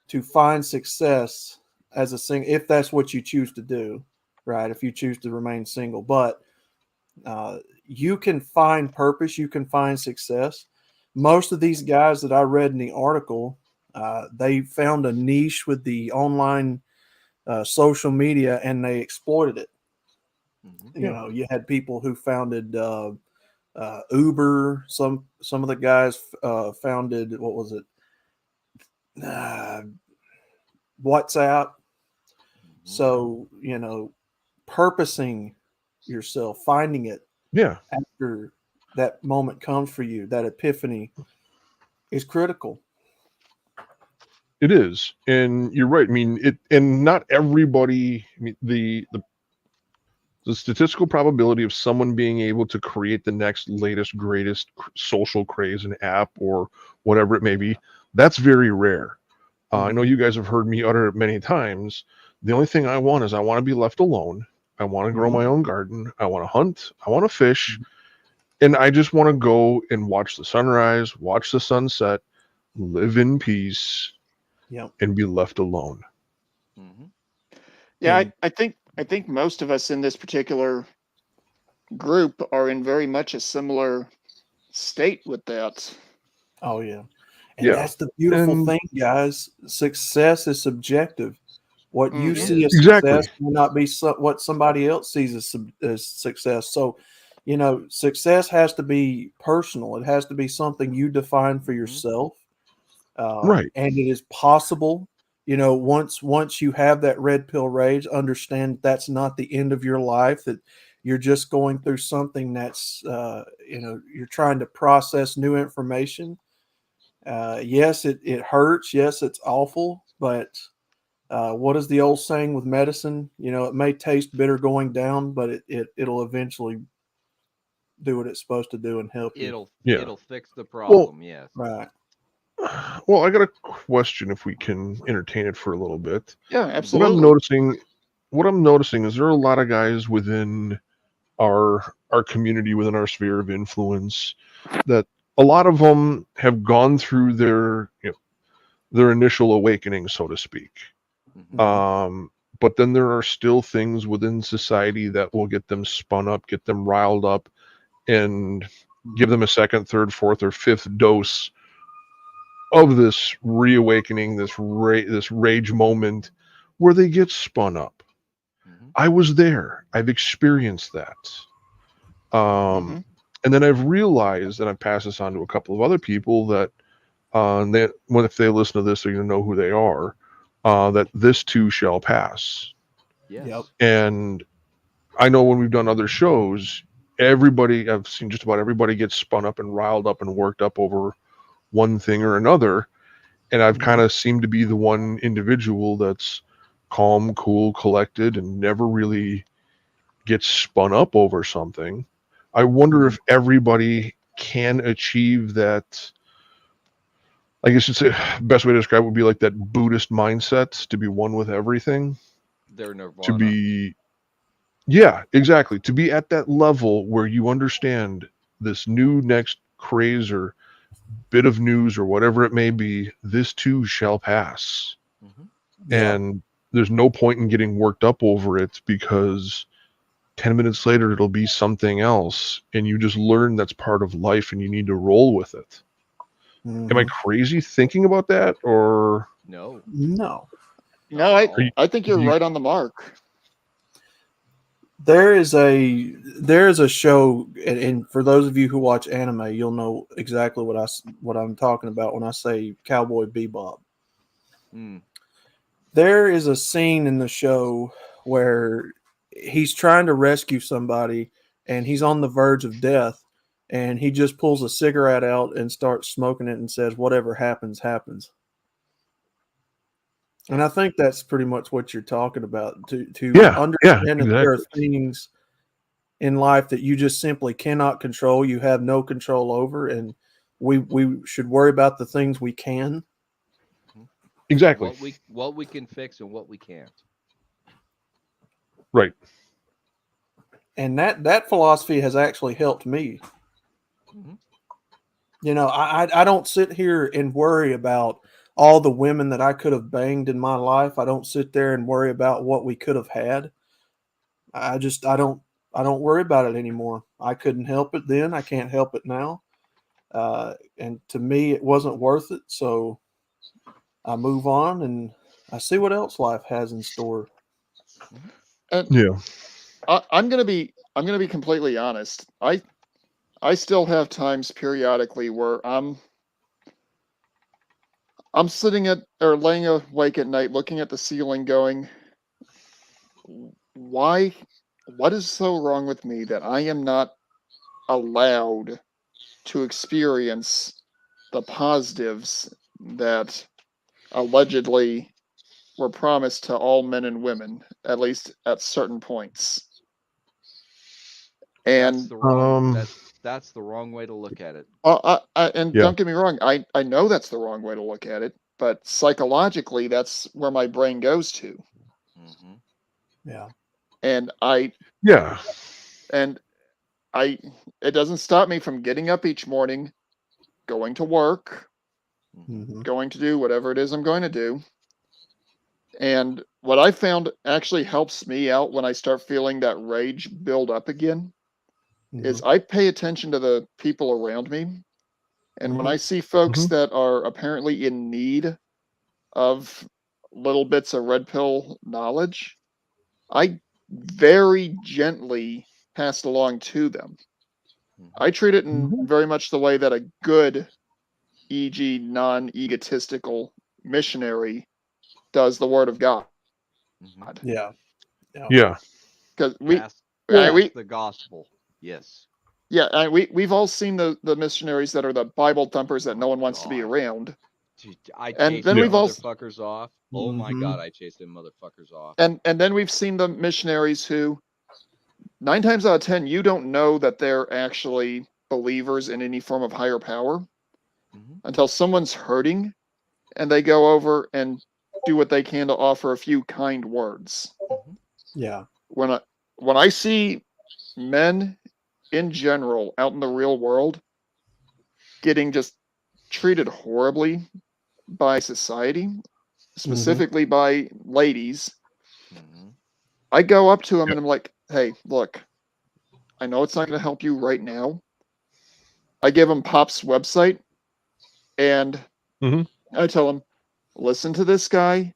to find success as a single, if that's what you choose to do, right? If you choose to remain single, but you can find purpose, you can find success. Most of these guys that I read in the article, they found a niche with the online social media, and they exploited it. You had people who founded Uber. Some of the guys founded, what was it? WhatsApp. So, purposing yourself, finding it. Yeah. After that moment comes for you, that epiphany is critical. It is, and you're right. I mean, and not everybody. I mean, the statistical probability of someone being able to create the next latest greatest social craze, an app or whatever it may be, that's very rare. I know you guys have heard me utter it many times. The only thing I want is I want to be left alone. I want to grow my own garden. I want to hunt. I want to fish. And I just want to go and watch the sunrise, watch the sunset, live in peace, Yep. and be left alone. Mm-hmm. Yeah, And- I think most of us in this particular group are in very much a similar state with that. Oh yeah. And Yeah. that's the beautiful And thing, guys. Success is subjective. What you Mhm. see as Exactly. success will not be what somebody else sees as success. So, success has to be personal. It has to be something you define for yourself, Right. and it is possible. Once you have that red pill rage, understand that's not the end of your life. That you're just going through something that's you're trying to process new information. Yes, it hurts. Yes, it's awful, but what is the old saying with medicine? It may taste bitter going down, but it'll eventually do what it's supposed to do and help you. Yeah. It'll fix the Well, problem. Yes. Right. well, I got a question if we can entertain it for a little bit. Yeah, What absolutely. I'm noticing is there are a lot of guys within our community, within our sphere of influence, that a lot of them have gone through their initial awakening, so to speak. Mhm. But then there are still things within society that will get them spun up, get them riled up, and give them a second, third, fourth, or fifth dose of this reawakening, this rage moment where they get spun up. Mhm. I was there. I've experienced that. Mhm. And then I've realized, and I've passed this on to a couple of other people that, if they listen to this, they're going to know who they are. That this too shall pass. Yes. Yep. And I know when we've done other shows, I've seen just about everybody get spun up and riled up and worked up over one thing or another. And I've kind of seemed to be the one individual that's calm, cool, collected, and never really gets spun up over something. I wonder if everybody can achieve that. I guess it's the best way to describe it would be like that Buddhist mindset, to be one with everything, Their nirvana. to be, yeah, exactly, to be at that level where you understand this new next craze or bit of news or whatever it may be, this too shall pass. Mhm. And there's no point in getting worked up over it, because 10 minutes later it'll be something else, and you just learn that's part of life and you need to roll with it. Am I crazy thinking about that, or No. No. No, Not at all. I think you're you- right on the mark. There is a show, and for those of you who watch anime, you'll know exactly what I'm talking about when I say Cowboy Bebop. Mm. There is a scene in the show where he's trying to rescue somebody and he's on the verge of death, and he just pulls a cigarette out and starts smoking it and says, "Whatever happens, happens." And I think that's pretty much what you're talking about. To yeah, understand that there are exactly. things in life that you just simply cannot control, you have no control over, and we should worry about the things we can. Exactly. What we can fix and what we can't. Right. And that philosophy has actually helped me. Mhm. I don't sit here and worry about all the women that I could have banged in my life. I don't sit there and worry about what we could have had. I don't worry about it anymore. I couldn't help it then. I can't help it now. And to me, it wasn't worth it. So I move on and I see what else life has in store. Mhm. And Yeah. I'm gonna be completely honest. I still have times periodically where I'm sitting at or laying awake at night looking at the ceiling going, why what is so wrong with me that I am not allowed to experience the positives that allegedly were promised to all men and women, at least at certain points. That's And the wrong Um, that's the wrong way to look at it. and Yeah. don't get me wrong, I know that's the wrong way to look at it, but psychologically, that's where my brain goes to. Hmm. Yeah. And yeah, I it doesn't stop me from getting up each morning, going to work, Hmm. Hmm. going to do whatever it is I'm going to do. And what I found actually helps me out when I start feeling that rage build up again is Hmm. I pay attention to the people around me. And when Hmm. I see folks Mhm. that are apparently in need of little bits of red pill knowledge, I very gently pass it along to them. Hmm. I treat it in Mhm. very much the way that a good, e.g., non egotistical missionary does the Word of God. Hmm. Yeah. Yeah. Yeah. Because Pass Well, we, the gospel. Yes. yeah, we've all seen the missionaries that are the Bible thumpers that no Oh one wants to be God. around, Dude, I and chase then yeah. them we've all motherfuckers off. Oh my Hmm. God, I chase them motherfuckers off. and then we've seen the missionaries who 9 times out of 10 you don't know that they're actually believers in any form of higher power Hmm. until someone's hurting and they go over and do what they can to offer a few kind words. Hmm. Yeah. When I when I see men in general out in the real world getting just treated horribly by society, Hmm. specifically by ladies, Hmm. I go up to them Yeah. and I'm like, "Hey, look, I know it's not going to help you right now." I give them Pop's website and Mhm. I tell them, "Listen to this guy,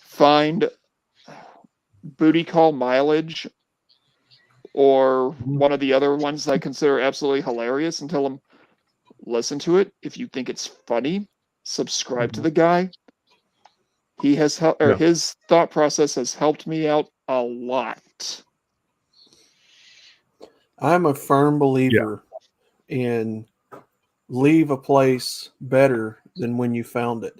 find booty call mileage or Mhm. one of the other ones I consider absolutely hilarious and tell them, listen to it. If you think it's funny, subscribe to Hmm. the guy. He has helped, or Yeah. his thought process has helped me out a lot." I'm a firm Yeah. believer in leave a place better than when you found it.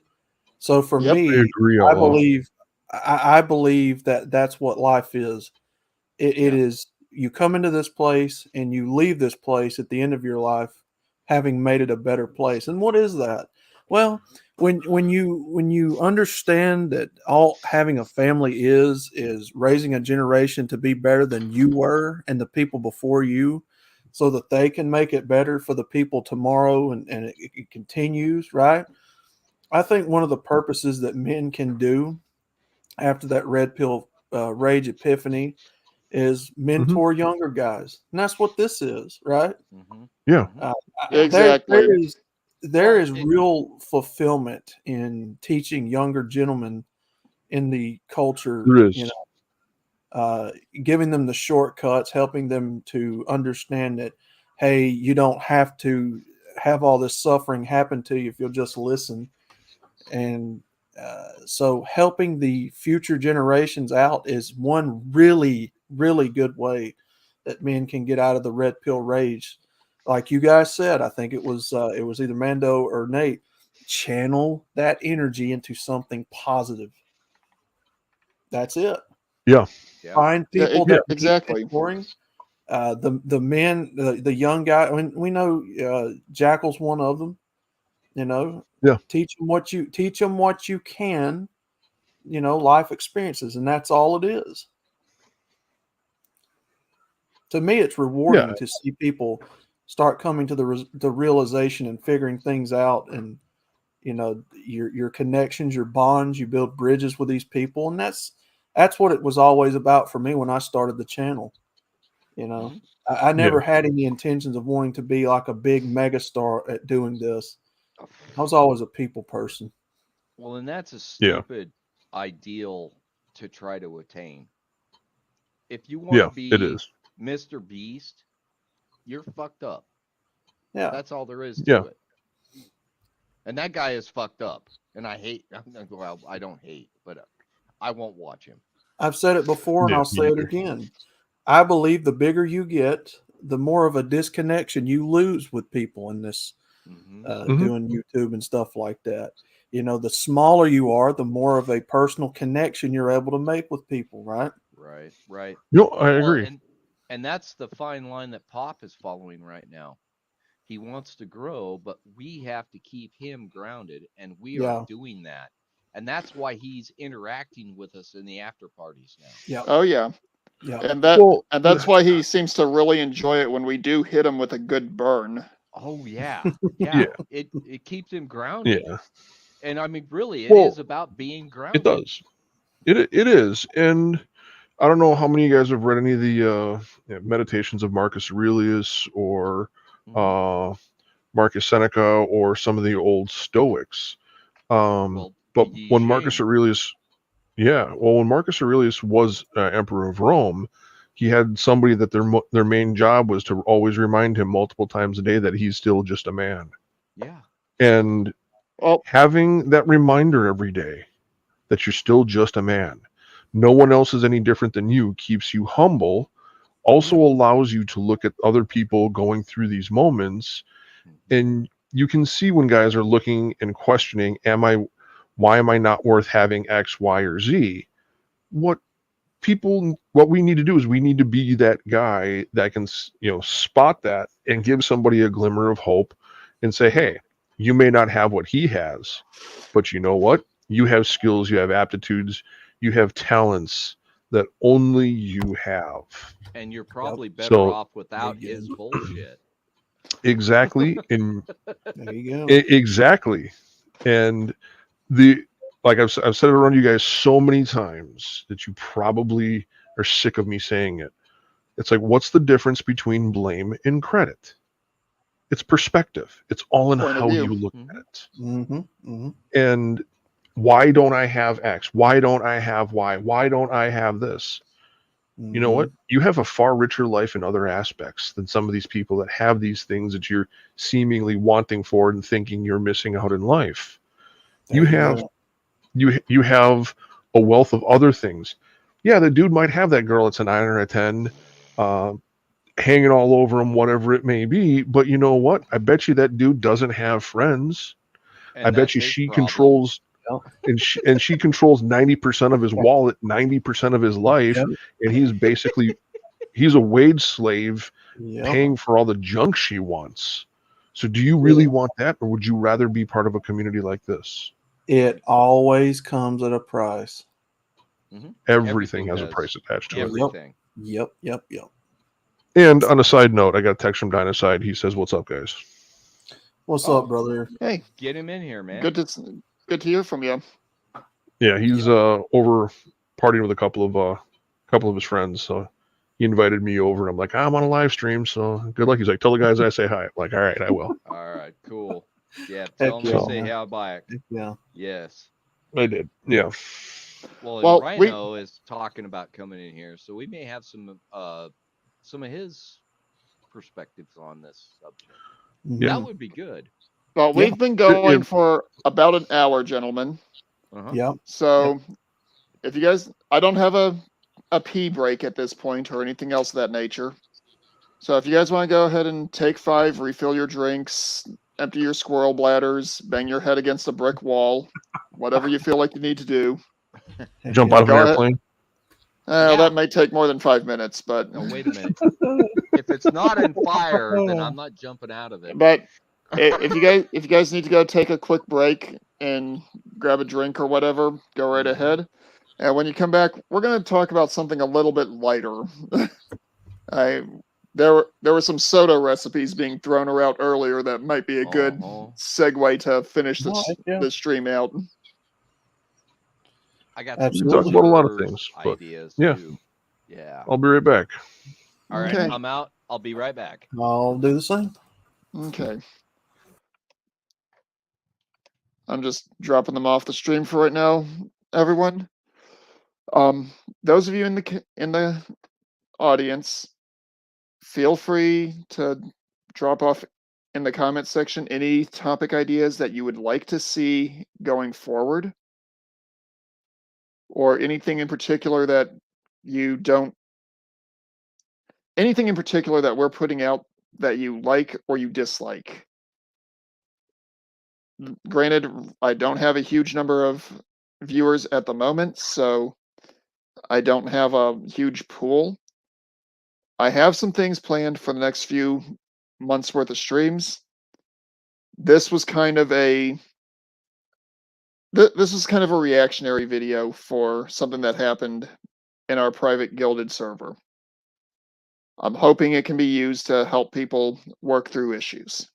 So for Yep. I me, agree I a lot. believe I believe that that's what life is. It Yeah. is you come into this place and you leave this place at the end of your life having made it a better place. And what is that? Well, when you understand that all having a family is raising a generation to be better than you were and the people before you so that they can make it better for the people tomorrow and it continues, right? I think one of the purposes that men can do after that red pill rage epiphany is Mhm. mentor younger guys, and that's what this is, right? Hmm. Yeah. Hmm. Uh, there, Exactly. there is there Well, is real fulfillment in teaching younger gentlemen in the culture, There you is. know, giving them the shortcuts, helping them to understand that, hey, you don't have to have all this suffering happen to you if you'll just listen and so helping the future generations out is one really really good way that men can get out of the red pill rage. Like you guys said, I think it was either Mando or Nate, channel that energy into something positive. That's it. Yeah. yeah. Find Yeah, people Yeah. that need exactly. mentoring. The men, the young guy, I mean, we know Jackal's one of them. You know, Yeah. teach them what you can, life experiences, and that's all it is. To me, it's Yeah. rewarding to see people start coming to the realization and figuring things out, and your connections, your bonds, you build bridges with these people, and that's what it was always about for me when I started the channel. You know, Hmm. I Yeah. never had any intentions of wanting to be like a big megastar at doing this. I was always a people person. Well, and that's a Yeah. stupid ideal to try to attain. If you want to Yeah. It be is. Mr. Beast, you're fucked up. Yeah, That's all there is Yeah. to it. And that guy is fucked up. And I hate, well, I don't hate, but I won't watch him. I've said it before, and Yeah. I'll Me say it either. again. I believe the bigger you get, the more of a disconnection you lose with people in this Hmm. Mhm. doing YouTube and stuff like that. You know, the smaller you are, the more of a personal connection you're able to make with people, right? Right, right. You know, I Well, agree. and that's the fine line that Pop is following right now. He wants to grow, but we have to keep him grounded, and we are Yeah. doing that. And that's why he's interacting with us in the after parties now. Yeah. Oh yeah, Yeah. and Well, that's why he seems to really enjoy it when we do hit him with a good burn. Oh yeah, yeah. Yeah. It keeps him grounded. Yeah. And I mean, really, it Well, is about being it grounded. does. It is. And I don't know how many of you guys have read any of the meditations of Marcus Aurelius or Mhm. Marcus Seneca or some of the old Stoics. Well, But Yi when Marcus Jing. Aurelius, yeah, well, when Marcus Aurelius was emperor of Rome, he had somebody that their main job was to always remind him multiple times a day that he's still just a man. Yeah. And Oh, having that reminder every day that you're still just a man, no one else is any different than you, keeps you humble, also allows you to look at other people going through these moments, Mhm. and you can see when guys are looking and questioning, why am I not worth having X, Y, or Z? What we need to do is we need to be that guy that can spot that and give somebody a glimmer of hope and say, hey, you may not have what he has, but you know what, you have skills, you have aptitudes, you have talents that only you have. And you're probably better So off without his bullshit. exactly, and There you go. exactly, and the like I've said it around you guys so many times that you probably are sick of me saying it. It's like, what's the difference between blame and credit? It's perspective. It's all in point of how view. you look at Mhm. it. Mm-hmm. Mm-hmm. And why don't I have X? Why don't I have Y? Why don't I have this? You know what? You have a far richer life in other aspects than some of these people that have these things that you're seemingly wanting for and thinking you're missing out in life. There You you have go. you have a wealth of other things. Yeah, the dude might have that girl that's a 9 or a 10, uh, hanging all over him, whatever it may be. But you know what? I bet you that dude doesn't have friends. I And bet that's you his she problem. controls and she controls 90% of his wallet, 90% of his life, Yep. and he's a wage slave Yep. paying for all the junk she wants. So do you really Yeah. want that, or would you rather be part of a community like this? It always comes at a price. Mhm. Everything Everything has a does. price attached to it. Everything. Yep. Yep. Yep. And on a side note, I got a text from Dynaside. He says, "What's up, guys?" What's Oh, up, brother? Hey, get him in here, man. good to hear from you. Yeah, he's over partying with a couple of his friends. So he invited me over, and I'm like, I'm on a live stream, so good luck. He's like, tell the guys I say hi. I'm like, all right, I will. All right, cool. Yeah, Heck tell him yeah, I say man. hi back. Heck yeah. Yes. I did. Yeah. Well, and Well, we Rhino is talking about coming in here, so we may have some of his perspectives on this subject. Mhm. Yeah. That would be good. well Yeah. we've been going for about an hour, gentlemen. Uh-huh. Yep. So if you guys, I don't have a pee break at this point or anything else of that nature. So if you guys want to go ahead and take 5, refill your drinks, empty your squirrel bladders, bang your head against a brick wall, whatever you feel like you need to do, Heck Jump yeah. out of an go ahead. airplane. Well, Yeah. that may take more than 5 minutes, but Oh, wait a minute. If it's not in fire, then I'm not jumping out of it. but if you guys need to go take a quick break and grab a drink or whatever, go right Mhm. ahead. And when you come back, we're going to talk about something a little bit lighter. I there were some soda recipes being thrown around earlier that might be a good Uh-huh. segue to finish Oh, heck yeah. the stream out. I got We can talk Absolutely. about a lot of some things, but ideas yeah, too. Yeah. I'll be right back. All right, Okay. I'm out. I'll be right back. I'll do the same. Okay. I'm just dropping them off the stream for right now, everyone. Those of you in the audience, feel free to drop off in the comment section any topic ideas that you would like to see going forward, or anything in particular that you don't, anything in particular that we're putting out that you like or you dislike. Granted, I don't have a huge number of viewers at the moment, so I don't have a huge pool. I have some things planned for the next few months worth of streams. This was kind of a this was kind of a reactionary video for something that happened in our private gilded server. I'm hoping it can be used to help people work through issues.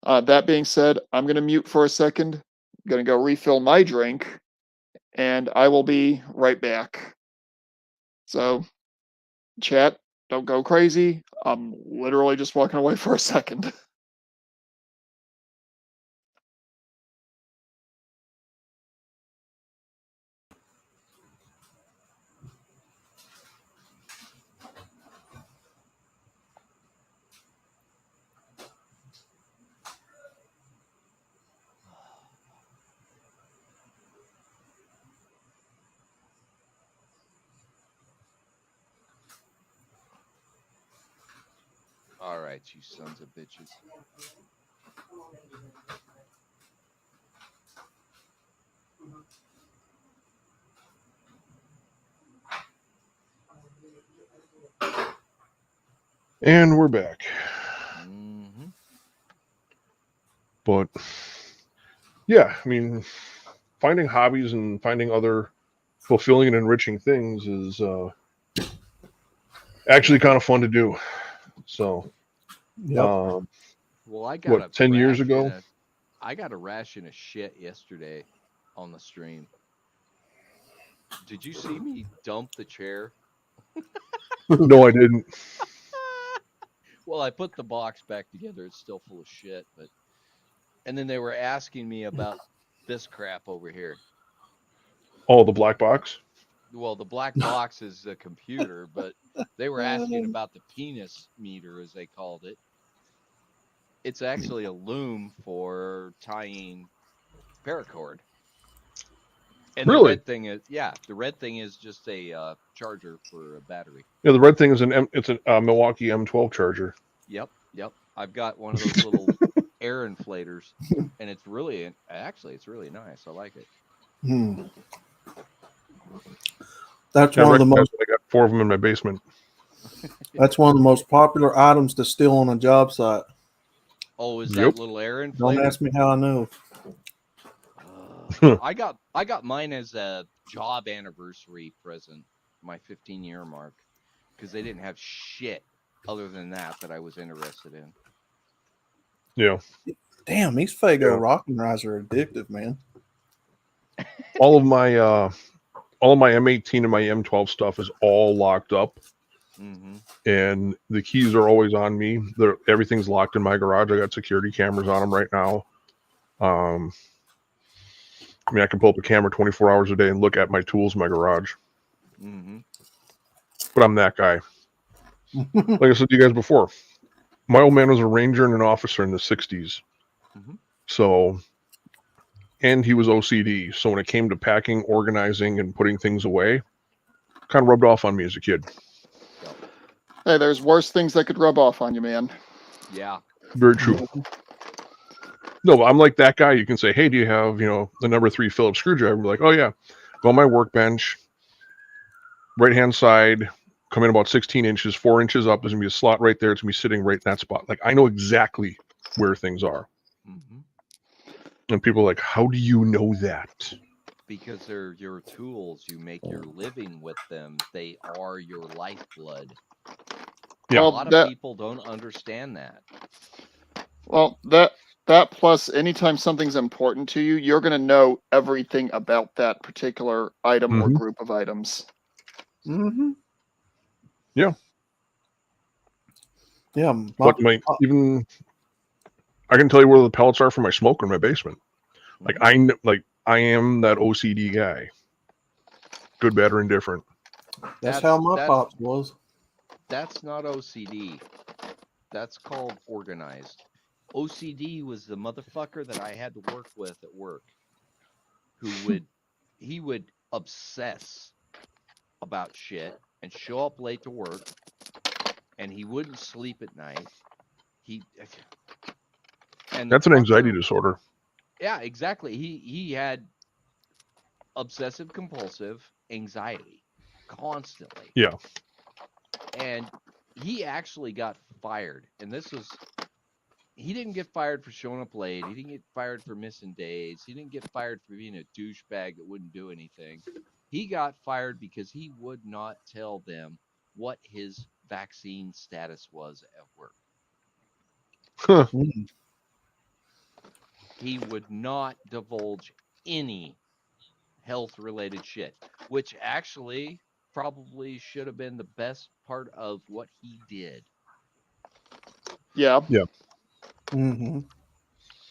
That being said, I'm going to mute for a second. I'm going to go refill my drink, and I will be right back. So, chat, don't go crazy. I'm literally just walking away for a second. All right, you sons of bitches. And we're back. Mm-hmm. But yeah, I mean, finding hobbies and finding other fulfilling and enriching things is actually kind of fun to do. So, Yep. Well, I got what, 10 years ago? I got a ration of shit yesterday on the stream. Did you see me dump the chair? No, I didn't. Well, I put the box back together. It's still full of shit, but and then they were asking me about this crap over here. Oh, the black box? Well, the black box is the computer, but they were asking about the penis meter, as they called it. It's actually a loom for tying paracord. And Really? the red thing is, the red thing is just a charger for a battery. Yeah, the red thing is it's a Milwaukee M12 charger. Yep. I've got one of those little air inflators, and it's really nice. I like it. Hmm. That's Yeah, one of the most. I got 4 of them in my basement. That's one of the most popular items to steal on a job site. Oh, is Yep. that little air inflator? Don't ask me how I know. I got mine as a job anniversary present, my 15-year mark, because they didn't have shit other than that I was interested in. Yeah. Damn, these Fago rocking rides are addictive, man. All of my M18 and my M12 stuff is all locked up. Mm-hmm. And the keys are always on me. Everything's locked in my garage. I got security cameras on them right now. I mean, I can pull up a camera 24 hours a day and look at my tools in my garage. Mm-hmm. But I'm that guy. Like I said to you guys before, my old man was a ranger and an officer in the 60s. Mm-hmm. So, and he was OCD. So when it came to packing, organizing, and putting things away, kind of rubbed off on me as a kid. Yep. Hey, there's worse things that could rub off on you, man. Yeah. Very true. No, but I'm like that guy. You can say, hey, do you have, the number 3 Phillips screwdriver? Like, oh, yeah. Go on my workbench, right-hand side, come in about 16 inches, 4 inches up. There's going to be a slot right there. It's going to be sitting right in that spot. Like, I know exactly where things are. Mm-hmm. And people are like, how do you know that? Because they're your tools. You make your living with them. They are your lifeblood. Yeah. A lot of people don't understand that. Well, that plus anytime something's important to you, you're going to know everything about that particular item or group of items. Mm-hmm. Yeah. Yeah. But I can tell you where the pellets are for my smoker in my basement. Like I am that OCD guy. Good, bad, or indifferent. That's how my pops was. That's not OCD. That's called organized. OCD was the motherfucker that I had to work with at work, he would obsess about shit and show up late to work, and he wouldn't sleep at night. And That's an anxiety fucker- disorder. Yeah, exactly. He had obsessive compulsive anxiety constantly. Yeah. And he actually got fired. And he didn't get fired for showing up late. He didn't get fired for missing days. He didn't get fired for being a douchebag that wouldn't do anything. He got fired because he would not tell them what his vaccine status was at work. Huh. Mm. He would not divulge any health related shit, which actually probably should have been the best part of what he did. Yeah. Mm-hmm.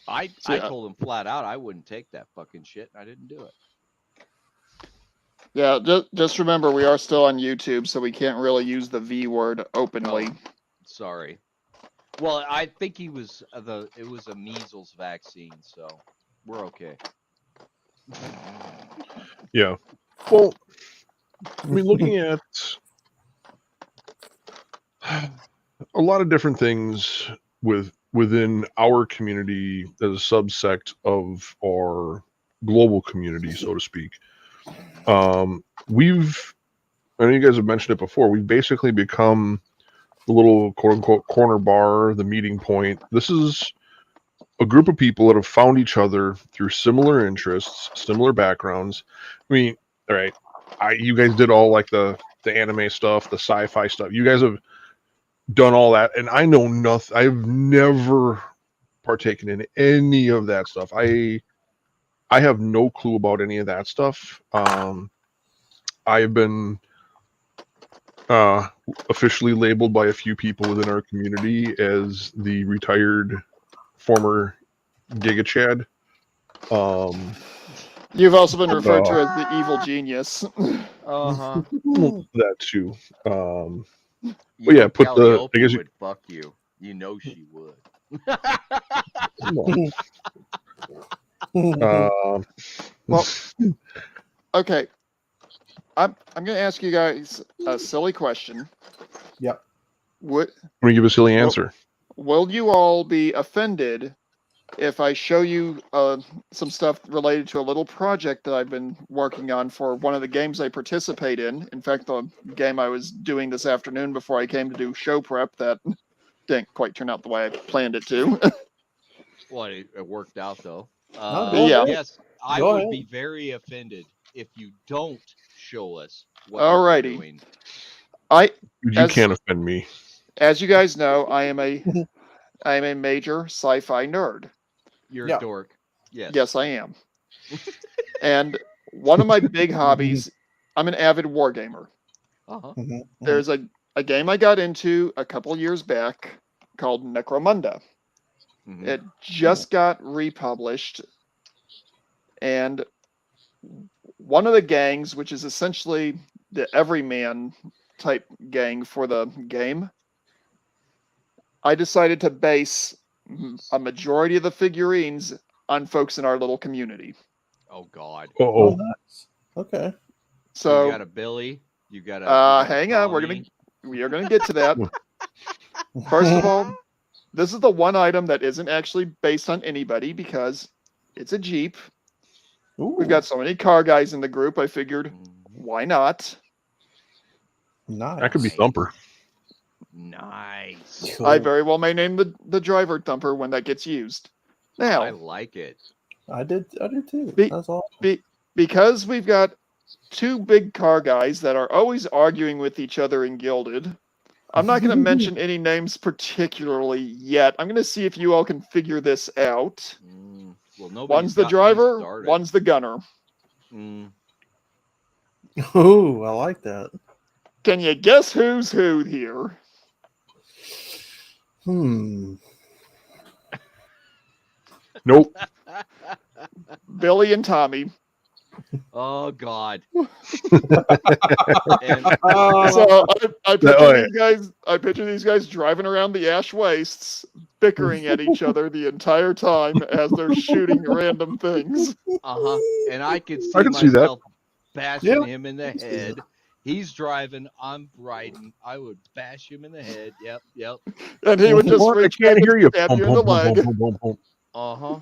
I Yeah. told him flat out I wouldn't take that fucking shit, and I didn't do it. Yeah, just remember we are still on YouTube, so we can't really use the V word openly. Oh, sorry. Well, I think it was a measles vaccine, so we're okay. Yeah. Well, I mean, looking at a lot of different things within our community as a subsect of our global community, so to speak. I know you guys have mentioned it before. We've basically become the little quote unquote corner bar, the meeting point. This is a group of people that have found each other through similar interests, similar backgrounds. I mean, all right, you guys did all like the anime stuff, the sci-fi stuff. You guys have done all that, and I know nothing. I've never partaken in any of that stuff. I have no clue about any of that stuff. I've been officially labeled by a few people within our community as the retired former Giga Chad. You've also been referred to as the evil genius. Uh-huh. That too. But You yeah, know, put the. Calliope I guess you, would fuck you. You know she would. Well, okay. I'm going to ask you guys a silly question. Yep. Would let me give a silly answer. will you all be offended if I show you some stuff related to a little project that I've been working on for one of the games I participate in? In fact, the game I was doing this afternoon before I came to do show prep that didn't quite turn out the way I planned it to. Well, it worked out though. go Yeah. Yes, I Go would ahead. be very offended if you don't show us what Alrighty. you're doing. You can't offend me. As you guys know, I am a major sci-fi nerd. You're Yeah. a dork. Yes. Yes, I am. And one of my big hobbies, I'm an avid wargamer. Uh-huh. There's a game I got into a couple years back called Necromunda. Mhm. It just got republished, and one of the gangs, which is essentially the everyman type gang for the game, I decided to base a majority of the figurines on folks in our little community. Oh God. Oh, Uh-oh. nice. Okay. So you got a Billy. You got a. hang on, Tommy. we are gonna get to that. First of all, this is the one item that isn't actually based on anybody because it's a Jeep. Ooh, We've got so many car guys in the group, I figured, Mhm. why not? nice. That could be Thumper. Nice. Cool. I very well may name the driver Thumper when that gets used. Now, I like it. I did too. Be- That's awesome. because we've got two big car guys that are always arguing with each other in Gilded, I'm not going to mention any names particularly yet. I'm going to see if you all can figure this out. Well, nobody's One's the got me driver, started. one's the gunner. Ooh, I like that. Can you guess who's who here? Nope. Billy and Tommy. Oh God. So I picture these guys driving around the ash wastes, bickering at each other the entire time as they're shooting random things. And I could see I can see that. myself bashing Yeah. him in the head. He's driving, I'm riding. I would bash him in the head. Yep. And he would just I reach can't back hear and you. stab Boom, you in the boom, boom, leg. boom, boom, boom, boom. Uh-huh.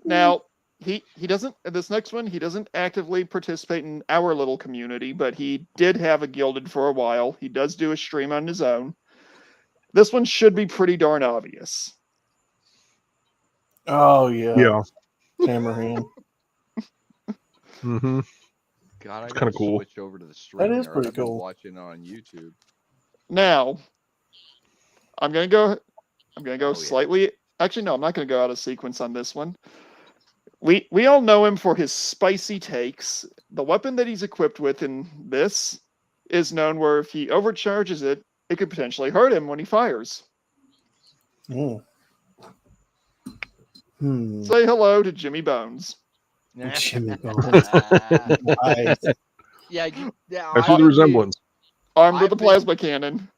Now, he doesn't, this next one, he doesn't actively participate in our little community, but he did have a Gilded for a while. He does do a stream on his own. This one should be pretty darn obvious. Oh yeah, Yeah. Hammerhand. Mm-hmm. God, I It's gotta kinda cool. switch over to the stream is there. pretty I've been cool. watching on YouTube. Now, I'm gonna go Oh, yeah. slightly. Actually, no, I'm not gonna go out of sequence on this one. We all know him for his spicy takes. The weapon that he's equipped with in this is known where if he overcharges it, it could potentially hurt him when he fires. Mm. Hmm. Say hello to Jimmy Bones. Jimmy Bones. Nice. Yeah, I see the resemblance. Armed with a I've been- plasma cannon.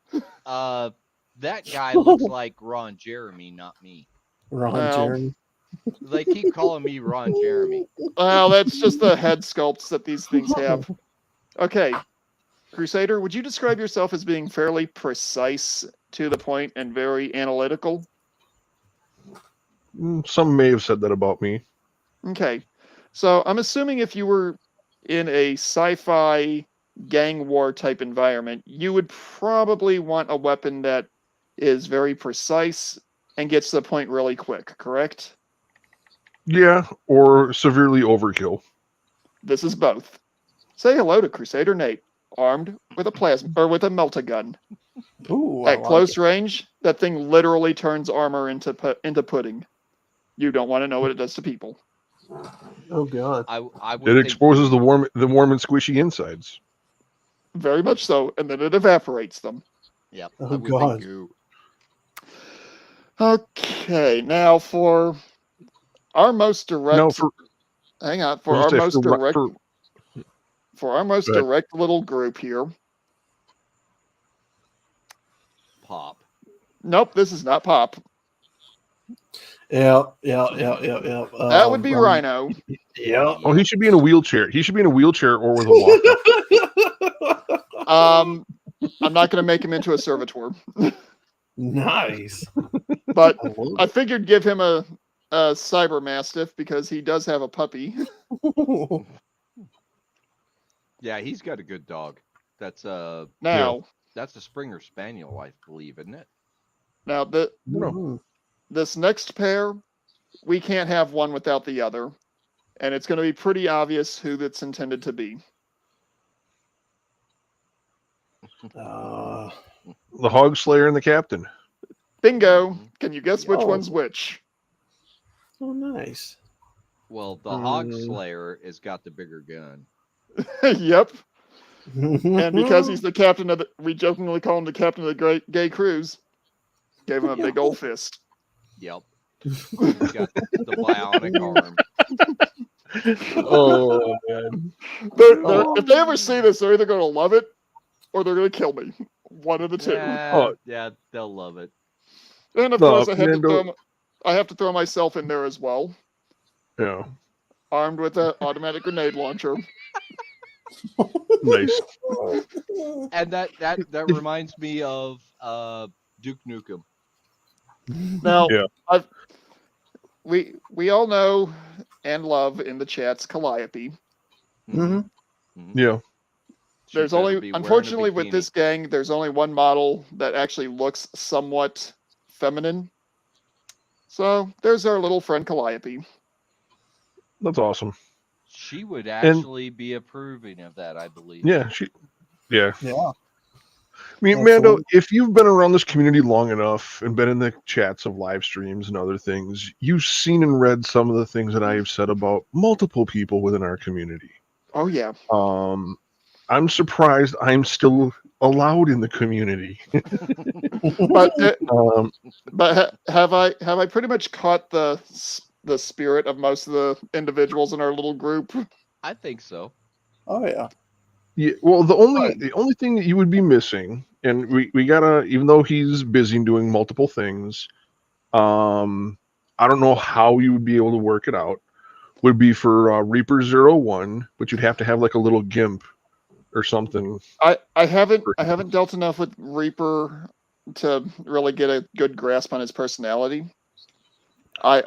That guy looks like Ron Jeremy, not me. Ron Well, Jeremy. They keep calling me Ron Jeremy. Well, that's just the head sculpts that these things have. Okay. Crusader, would you describe yourself as being fairly precise, to the point, and very analytical? Some may have said that about me. Okay. So I'm assuming if you were in a sci-fi gang war type environment, you would probably want a weapon that is very precise and gets to the point really quick, correct? Yeah, or severely overkill. This is both. Say hello to Crusader Nate, armed with a plasma or with a melt-a-gun. Ooh, I At like close it. range, that thing literally turns armor into pudding. You don't want to know what it does to people. Oh god. I It would think exposes the warm and squishy insides. Very much so, and then it evaporates them. Yep. Oh, I would God. think goo. Okay, now for our most direct. No, for Hang on, I for was our gonna say, most direct, for for our most Go ahead. direct little group here. Pop. Nope, this is not Pop. Yeah. That would be Rhino. Yeah. Oh, he should be in a wheelchair. He should be in a wheelchair or with a walker. I'm not going to make him into a servitor, Nice. but I love I figured give him a cyber mastiff because he does have a puppy. it. Yeah, he's got a good dog. That's a Now, Springer Spaniel, I believe, isn't it? now Mhm. this next pair, we can't have one without the other, and it's going to be pretty obvious who that's intended to be. Uh, The Hog Slayer and the Captain. Bingo! Can you guess which Yo. one's which? oh, nice. Well, the Hog Mm. Slayer has got the bigger gun. Yep. Mm-hmm. And because he's the captain of the, we jokingly call him the captain of the great gay cruise. Gave him a big old fist. Yep. He's got the bionic arm. Oh man. If they ever see this, they're either going to love it or they're going to kill me. One of the two. Yeah, they'll love it. And of No, course, I Fernando- have to throw myself in there as well, Yeah. armed with an automatic grenade launcher. Nice. And that reminds me of Duke Nukem. Now, Yeah. we all know and love in the chats Calliope. Mm-hmm. Yeah. She There's better only, be wearing a unfortunately, with bikini. this gang, there's only one model that actually looks somewhat feminine. So there's our little friend Calliope. That's awesome. She would actually be approving of that, I believe. Yeah. Yeah. Yeah. I mean, Absolutely. Mando, if you've been around this community long enough and been in the chats of live streams and other things, you've seen and read some of the things that I have said about multiple people within our community. Oh yeah. I'm surprised I'm still allowed in the community. But have I pretty much caught the spirit of most of the individuals in our little group? I think so. Oh yeah. Yeah, well, the only thing that you would be missing, and we gotta, even though he's busy doing multiple things, I don't know how you would be able to work it out. Would be for Reaper 01, but you'd have to have like a little gimp or something. I haven't dealt enough with Reaper to really get a good grasp on his personality. There's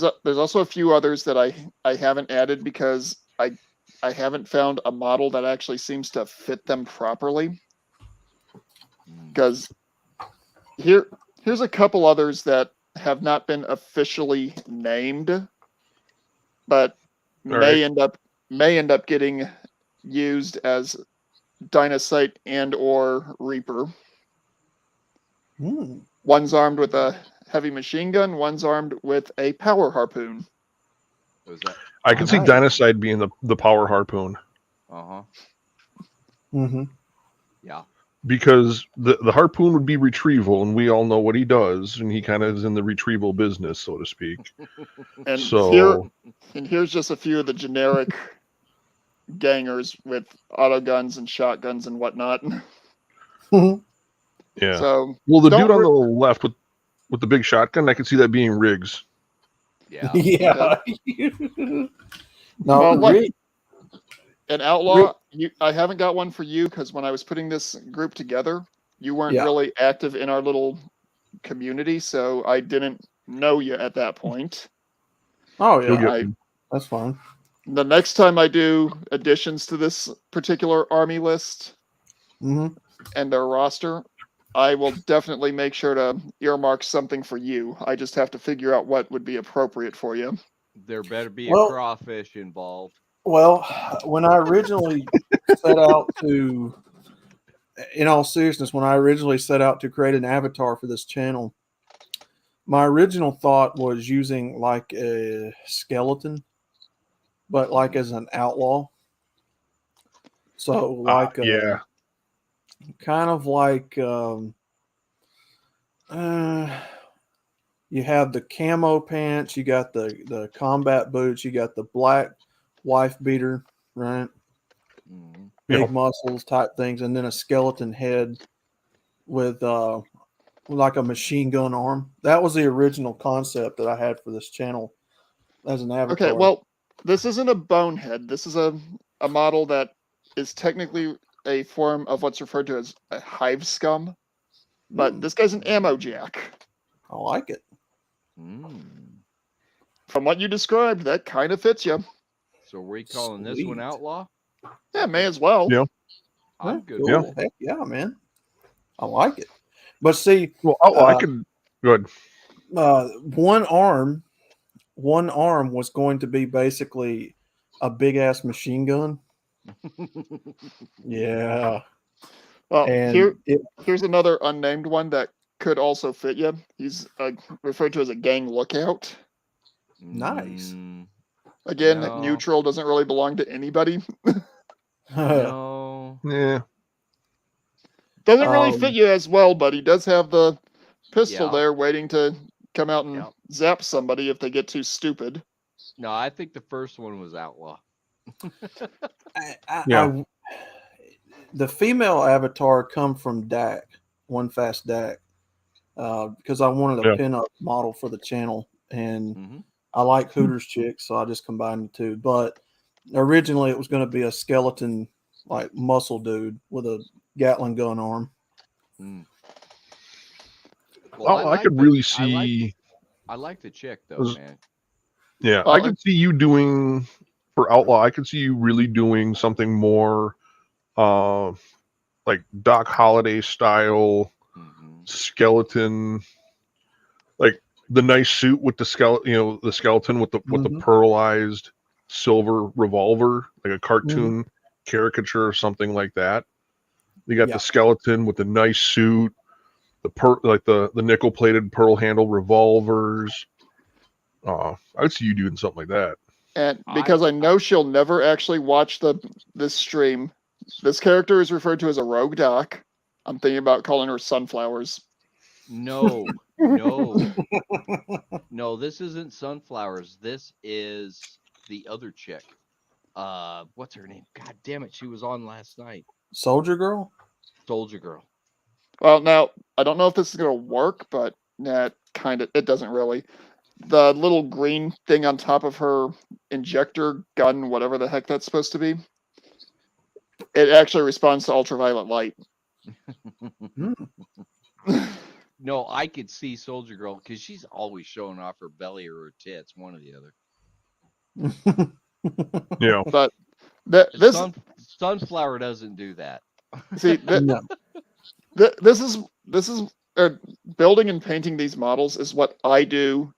also a few others that I haven't added because I haven't found a model that actually seems to fit them properly. Because here's a couple others that have not been officially named, but may end up getting used as Dinocyte and or Reaper. One's armed with a heavy machine gun, one's armed with a power harpoon. I can see Dinocyte being the power harpoon. Uh-huh. Mm-hmm. Yeah. Because the harpoon would be retrieval, and we all know what he does, and he kind of is in the retrieval business, so to speak. And so here's just a few of the generic gangers with auto guns and shotguns and whatnot. Yeah. So well, the dude on the left with the big shotgun, I can see that being Riggs. Yeah. Yeah. Okay. No, well, Rick, an outlaw. I haven't got one for you because when I was putting this group together, you weren't really active in our little community, so I didn't know you at that point. Oh yeah, that's fine. The next time I do additions to this particular army list and their roster, I will definitely make sure to earmark something for you. I just have to figure out what would be appropriate for you. There better be a crawfish involved. Well, when I originally set out to, in all seriousness, when I originally set out to create an avatar for this channel, my original thought was using like a skeleton, but like as an outlaw. So like kind of like you have the camo pants, you got the combat boots, you got the black wife beater, right? Big muscles type things, and then a skeleton head with like a machine gun arm. That was the original concept that I had for this channel as an avatar. Okay, well, this isn't a bonehead. This is a model that is technically a form of what's referred to as a hive scum. But this guy's an ammo jack. I like it. From what you described, that kind of fits you. So are we calling this one outlaw? Yeah, may as well. Yeah. I'm good. Cool. Yeah. Heck yeah, man. I like it. But see, I could go ahead. One arm was going to be basically a big ass machine gun. Yeah. Well, here's another unnamed one that could also fit you. He's referred to as a gang lookout. Nice. Again, neutral doesn't really belong to anybody. No. Yeah. Doesn't really fit you as well, but he does have the pistol there waiting to come out and zap somebody if they get too stupid. No, I think the first one was outlaw. The female avatar come from Dak, One Fast Dak, because I wanted a pinup model for the channel, and I like Hooters chicks, so I just combined the two. But originally, it was going to be a skeleton, like muscle dude with a Gatling gun arm. Well, I could really see. I like the chick though, man. Yeah, I could see you doing for outlaw. I could see you really doing something more, like Doc Holliday style skeleton, like the nice suit with the skeleton. The skeleton with the pearlized silver revolver, like a cartoon caricature or something like that. You got the skeleton with the nice suit, the nickel plated pearl handle revolvers. I would see you doing something like that. And because I know she'll never actually watch this stream, this character is referred to as a rogue doc. I'm thinking about calling her Sunflowers. No, this isn't Sunflowers. This is the other chick. What's her name? God damn it, she was on last night. Soldier Girl? Soldier Girl. Well, now, I don't know if this is going to work, but it doesn't really. The little green thing on top of her injector gun, whatever the heck that's supposed to be, it actually responds to ultraviolet light. No, I could see Soldier Girl because she's always showing off her belly or her tits, one or the other. Yeah. But this Sunflower doesn't do that. see that No. this is building and painting these models is what I do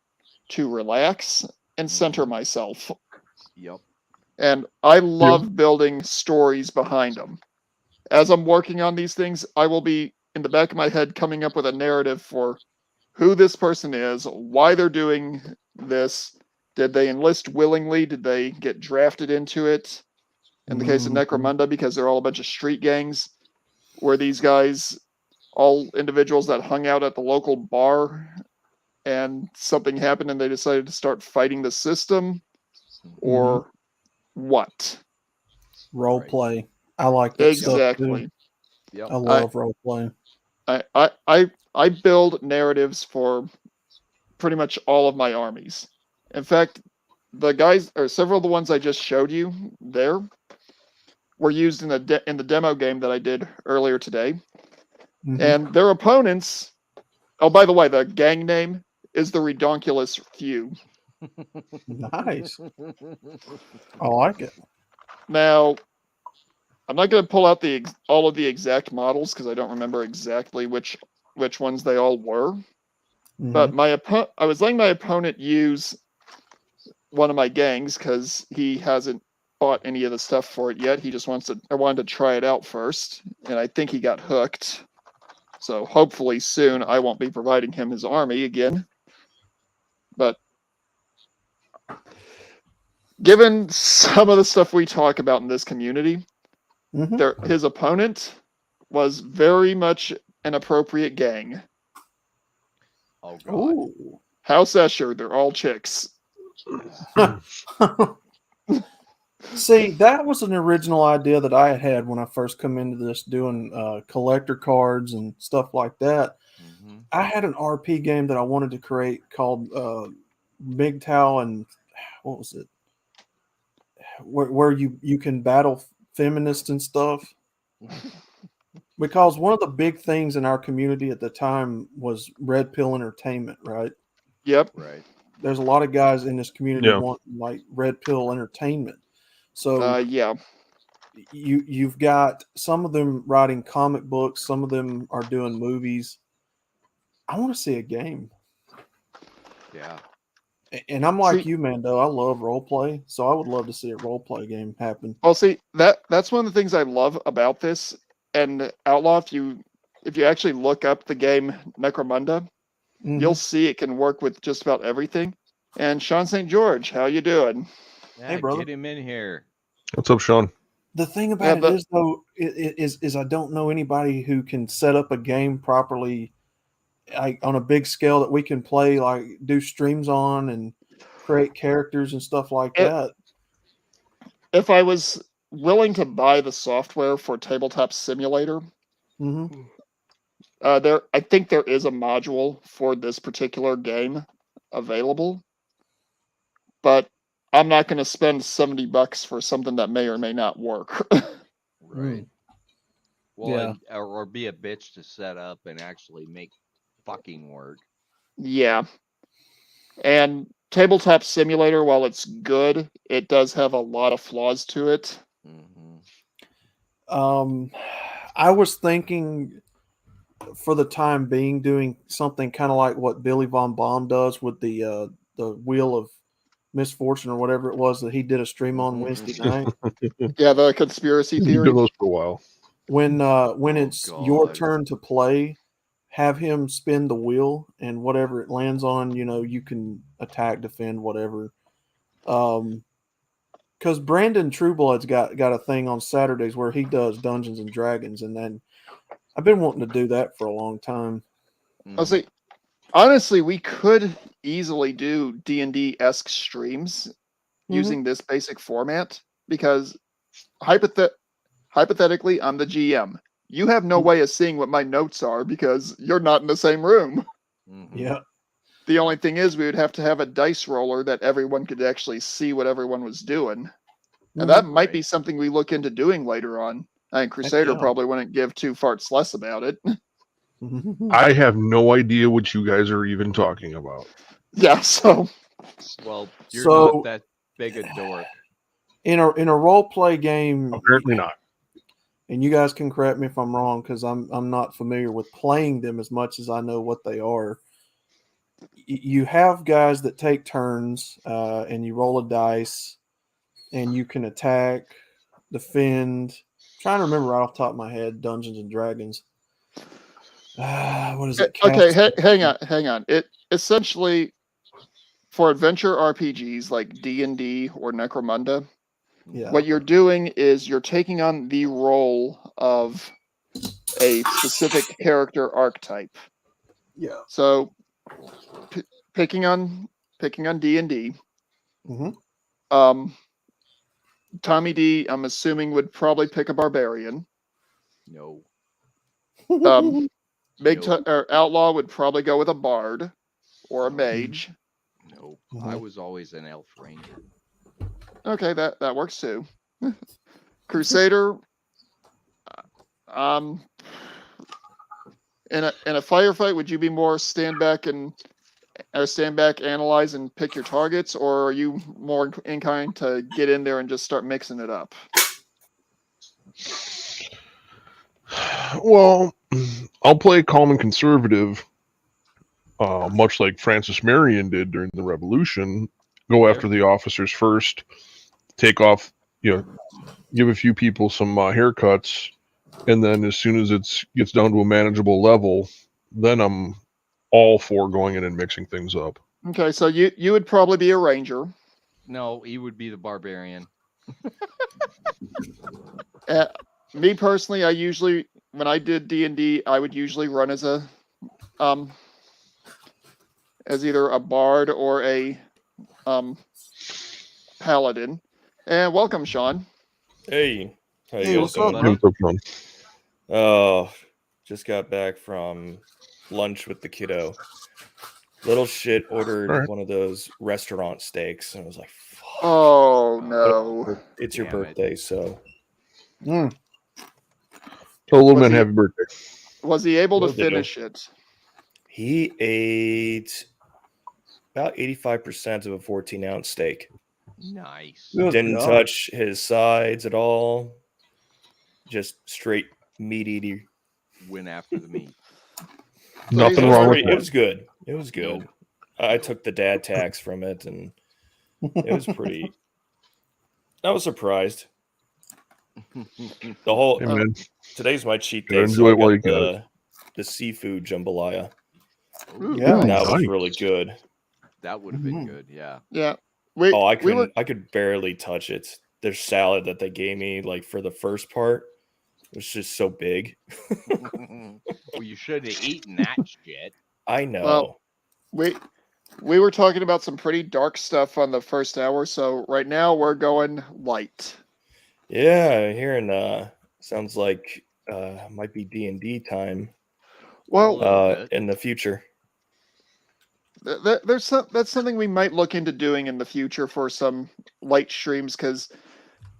to relax and center Mhm. myself. Yep. And I Yeah. love building stories behind them. As I'm working on these things, I will be in the back of my head coming up with a narrative for who this person is, why they're doing this. Did they enlist willingly? Did they get drafted into it? In the case of Mhm. Necromunda, because they're all a bunch of street gangs, were these guys all individuals that hung out at the local bar and something happened and they decided to start fighting the system? Mhm. Or what? Role Right. play. I like that stuff too. Exactly. Yep. I I, love role play. I build narratives for pretty much all of my armies. In fact, the guys or several of the ones I just showed you there were used in the demo game that I did earlier today. Mhm. And their opponents. Oh, by the way, the gang name is the Redonkulous Few. Nice. I like it. Now, I'm not going to pull out all of the exact models because I don't remember exactly which ones they all were. But Mhm. I was letting my opponent use one of my gangs because he hasn't bought any of the stuff for it yet. He just wanted to try it out first, and I think he got hooked. So hopefully soon I won't be providing him his army again. But given some of the stuff we talk about in this community, Mhm. his opponent was very much an appropriate gang. Oh God. Ooh. House Escher, they're all chicks. See, that was an original idea that I had when I first come into this, doing collector cards and stuff like that. Mm-hmm. I had an RP game that I wanted to create called MGTOW, and what was it? Where you can battle feminists and stuff. Because one of the big things in our community at the time was red pill entertainment, right? Yep. Right. There's a lot of guys in this community Yeah. want like red pill entertainment. So Yeah. you've got some of them writing comic books, some of them are doing movies. I want to see a game. Yeah. And I'm like See, you, Mando. I love role play, so I would love to see a role play game happen. well, see that's one of the things I love about this. And Outlaw, if you actually look up the game Necromunda, you'll Hmm. see it can work with just about everything. And Sean St. George, how you doing? Hey, Yeah. brother. Get him in here. What's up, Sean? The thing Yeah, about it is, though, is I don't know anybody who can set up a game properly, like on a big scale that we can play, like do streams on and create characters and stuff like it, that. if I was willing to buy the software for Tabletop Simulator, Hmm. I think there is a module for this particular game available, but I'm not going to spend $70 for something that may or may not work. Right. Well, Yeah. and or be a bitch to set up and actually make fucking work. Yeah, and Tabletop Simulator, while it's good, it does have a lot of flaws to it. Mm-hmm. Um, I was thinking for the time being doing something kind of like what Billy Von Baum does with the Wheel of Misfortune or whatever it was that he did a stream on Wednesday night. Yeah, the conspiracy You've theory. done those for a while. When Oh it's your God. turn to play, have him spin the wheel, and whatever it lands on, you can attack, defend, whatever. Because Brandon Trueblood's got a thing on Saturdays where he does Dungeons and Dragons, and then I've been wanting to do that for a long time. I'll Mm-hmm. say, honestly, we could easily do D&D esque streams Mm-hmm. using this basic format because hypothetically, I'm the GM. You have no way of seeing what my notes are because you're not in the same room. Mm-hmm. Yeah. The only thing is, we would have to have a dice roller that everyone could actually see what everyone was doing. And that Mm-hmm. might be Right. something we look into doing later on. I think Heck Crusader yeah. probably wouldn't give two farts less about it. I have no idea what you guys are even talking about. Yeah, so Well, you're So- not that big a dork. in a role play game, Apparently not. and you guys can correct me if I'm wrong because I'm not familiar with playing them as much as I know what they are. You have guys that take turns, and you roll a dice, and you can attack, defend. Trying to remember right off the top of my head, Dungeons and Dragons. What is it? okay, Cast- hang on. It essentially for adventure RPGs like D&D or Necromunda, Yeah. what you're doing is you're taking on the role of a specific character archetype. Yeah. So picking on D&D, Mhm. Tommy D, I'm assuming would probably pick a barbarian. No. Or outlaw would probably go with a bard or a No. mage. Nope. Mhm. I was always an elf ranger. Okay, that works too. Crusader, in a firefight, would you be more stand back, analyze, and pick your targets, or are you more inclined to get in there and just start mixing it up? Well, I'll play calm and conservative, much like Francis Marion did during the Revolution. Go after the officers first, take off, give a few people some haircuts, and then as soon as it gets down to a manageable level, then I'm all for going in and mixing things up. Okay, so you would probably be a ranger. No, he would be the barbarian. Me personally, I usually, when I did D&D, I would usually run as a as either a bard or a paladin. And welcome, Sean. Hey, how you Hey, guys what's doing? up, What's up, Sean? Oh, just got back from lunch with the kiddo. Little shit ordered All right. one of those restaurant steaks, and I was like, "Fuck, Oh no. it's your Damn it. birthday, so Mm. Tell little Was man he- happy birthday. Was he able to Will do. finish it? he ate about 85% of a 14-ounce steak. Nice. Good Didn't God. touch his sides at all. Just straight meat eating. Went after the meat. Nothing he's wrong already- with It that. was good. It was good. Nope. I Nope. took the dad tax from it, and it was pretty. I was surprised. The whole Hey, man. today's my cheat Gotta day, enjoy so I it while got you got the seafood jambalaya. Ooh, Yeah. That was nice. really good. That would have been Mhm. good. Yeah. Yeah. We Oh, I we couldn't. were I could barely touch it. Their salad that they gave me, like for the first part, was just so big. Well, you should have eaten that shit. I know. Well, we were talking about some pretty dark stuff on the first hour, so right now we're going light. Yeah, hearing sounds like might be D&D time Well, little bit. in the future. that's something we might look into doing in the future for some light streams, because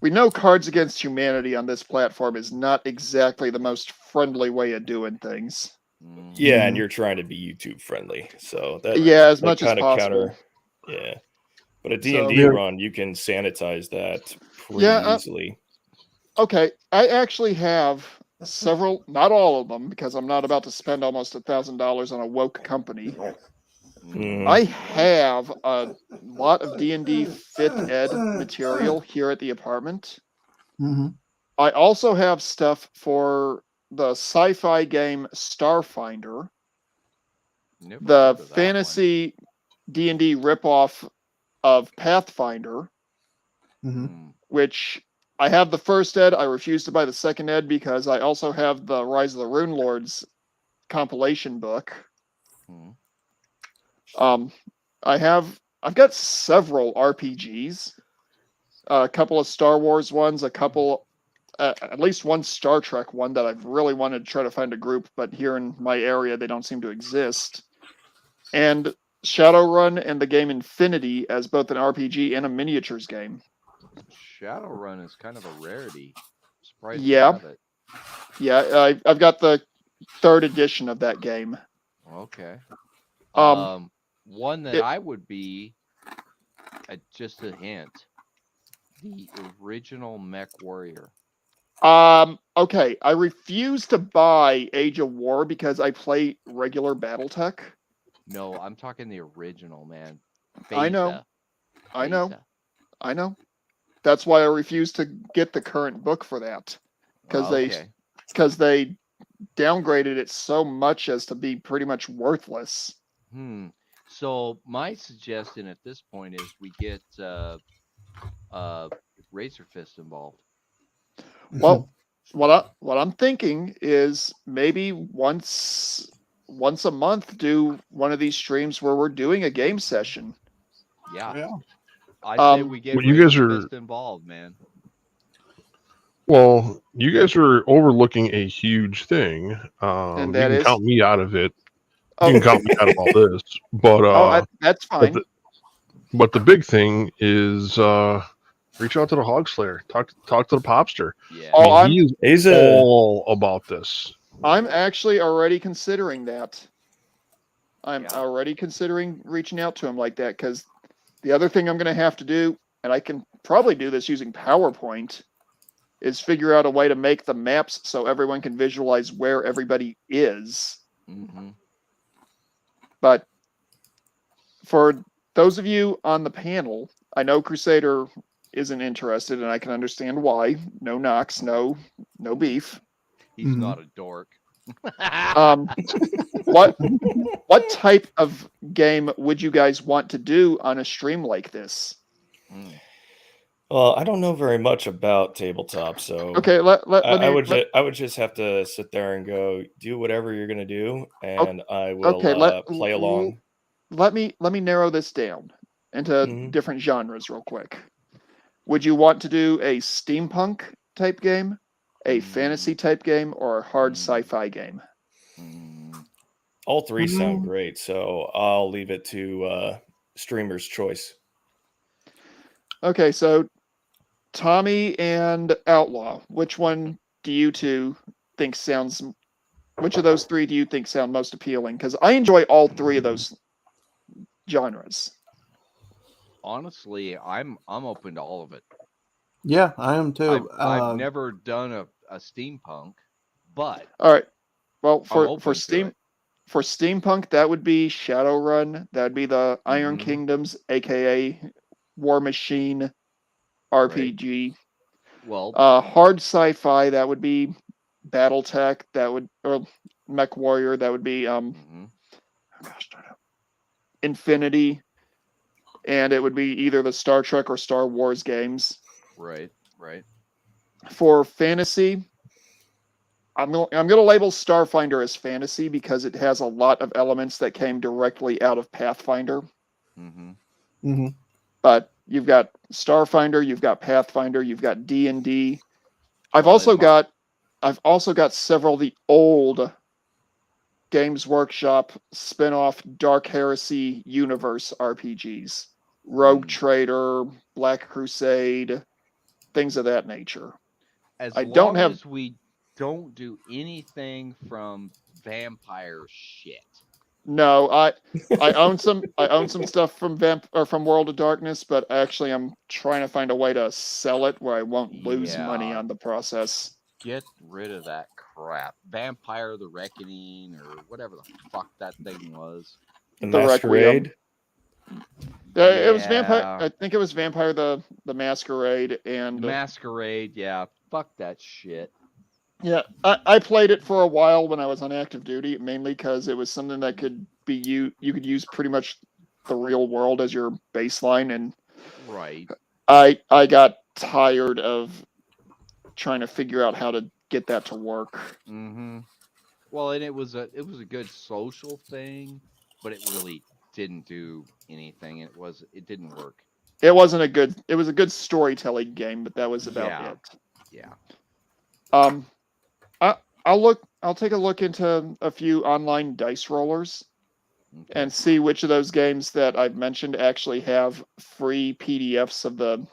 we know Cards Against Humanity on this platform is not exactly the most friendly way of doing things. Mm. Yeah, and Mhm. you're trying to be YouTube friendly, so that Yeah, as that much as kinda possible. Yeah, but a So- D&D Yeah. run, you can sanitize that pretty Yeah, easily. Okay, I actually have several, not all of them, because I'm not about to spend almost $1,000 on a woke company. Mhm. I have a lot of D&D 5th ed material here at the apartment. Mhm. I also have stuff for the sci-fi game Starfinder, Never the heard of that one. fantasy D&D ripoff of Pathfinder, Mhm. Mm. which I have the first ed. I refuse to buy the second ed because I also have the Rise of the Rune Lords compilation book. Mm. I've got several RPGs, a couple of Star Wars ones, a couple, at least one Star Trek one that I've really wanted to try to find a group, but here in my area they don't seem to exist. And Shadowrun and the game Infinity as both an RPG and a miniatures game. Shadowrun is kind of a rarity. Surprised Yeah. you have it. Yeah, I've got the third edition of that game. Okay. Um, One that it- I would be, just a hint, the original Mech Warrior. Okay, I refuse to buy Age of War because I play regular BattleTech. No, I'm talking the original, man. I know. Beta. I know. Beta. I know. That's why I refuse to get the current book for that. Because Okay. they downgraded it so much as to be pretty much worthless. So my suggestion at this point is we get Razor Fist involved. Well, what I'm thinking is maybe once a month do one of these streams where we're doing a game session. Yeah. Yeah. I say we get Well, you guys Razor are- Fist involved, man. Well, you guys are overlooking a huge thing. And You that can is- count me out of it. Oh, You can count me out of all this. But that's fine. but the big thing is reach out to the Hog Slayer. Talk to the Popster. Yeah. Oh, I mean, he is He's a all about this. I'm actually already considering that. I'm Yeah. already considering reaching out to him like that because the other thing I'm going to have to do, and I can probably do this using PowerPoint, is figure out a way to make the maps so everyone can visualize where everybody is. Mm-hmm. But for those of you on the panel, I know Crusader isn't interested, and I can understand why. No knocks, no beef. He's Mhm. not a dork. What type of game would you guys want to do on a stream like this? Well, I don't know very much about tabletop, so Okay, I would just have to sit there and go do whatever you're gonna do, and I will play along. Let me narrow this down into Mhm. different genres real quick. Would you want to do a steampunk type game, a fantasy type game, or a hard sci-fi game? All three sound Mhm. great, so I'll leave it to streamer's choice. Okay, so Tommy and Outlaw, which one do you two think sounds? Which of those three do you think sound most appealing? Because I enjoy all three of those genres. Honestly, I'm open to all of it. Yeah, I am too. I've never done a steampunk, but All right. Well, I'm open for to steampunk, that would be Shadowrun. That would be the Iron Mhm. Kingdoms, aka War Machine RPG. well, Hard sci-fi, that would be BattleTech. That would or Mech Warrior. That would be mhm. Infinity, and it would be either the Star Trek or Star Wars games. Right. For fantasy, I'm gonna label Starfinder as fantasy because it has a lot of elements that came directly out of Pathfinder. Mm-hmm. Mm-hmm. But you've got Starfinder, you've got Pathfinder, you've got D&D. I've Well, also got several of the old Games Workshop spin-off Dark Heresy universe RPGs. Rogue Trader, Black Crusade, things of that nature. As I long don't have- as we don't do anything from vampire shit. No, I own some stuff from from World of Darkness, but actually I'm trying to find a way to sell it where I won't lose money Yeah. on the process. Get rid of that crap. Vampire the Reckoning or whatever the fuck that thing was. The The Masquerade. It was Vampire. Yeah. I think it was Vampire the Masquerade and Masquerade, yeah. Fuck that shit. yeah. I played it for a while when I was on active duty, mainly because it was something that could be you could use pretty much the real world as your baseline, and Right. I got tired of trying to figure out how to get that to work. Mm-hmm. Well, and it was a good social thing, but it really didn't do anything. It didn't work. It was a good storytelling game, but that was about it. Yeah. I'll take a look into a few online dice rollers Okay. and see which of those games that I've mentioned actually have free PDFs of the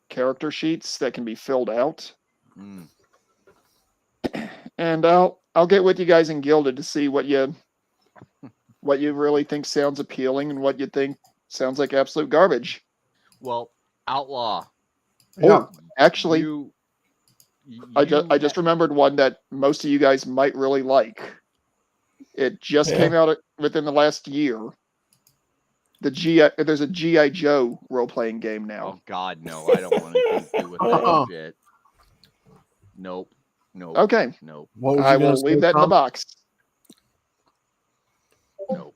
character sheets that can be filled out. Mm. And I'll get with you guys in Gilded to see what you really think sounds appealing and what you think sounds like absolute garbage. Well, Outlaw, Yeah. Actually, you I just remembered one that most of you guys might really like. It just came out within the last year. There's a G.I. Joe role-playing game now. Oh God, no! I don't want anything to do with that shit. Nope. Nope. Okay. Nope. What was I you going will to leave say, that in the Tom? box. Nope.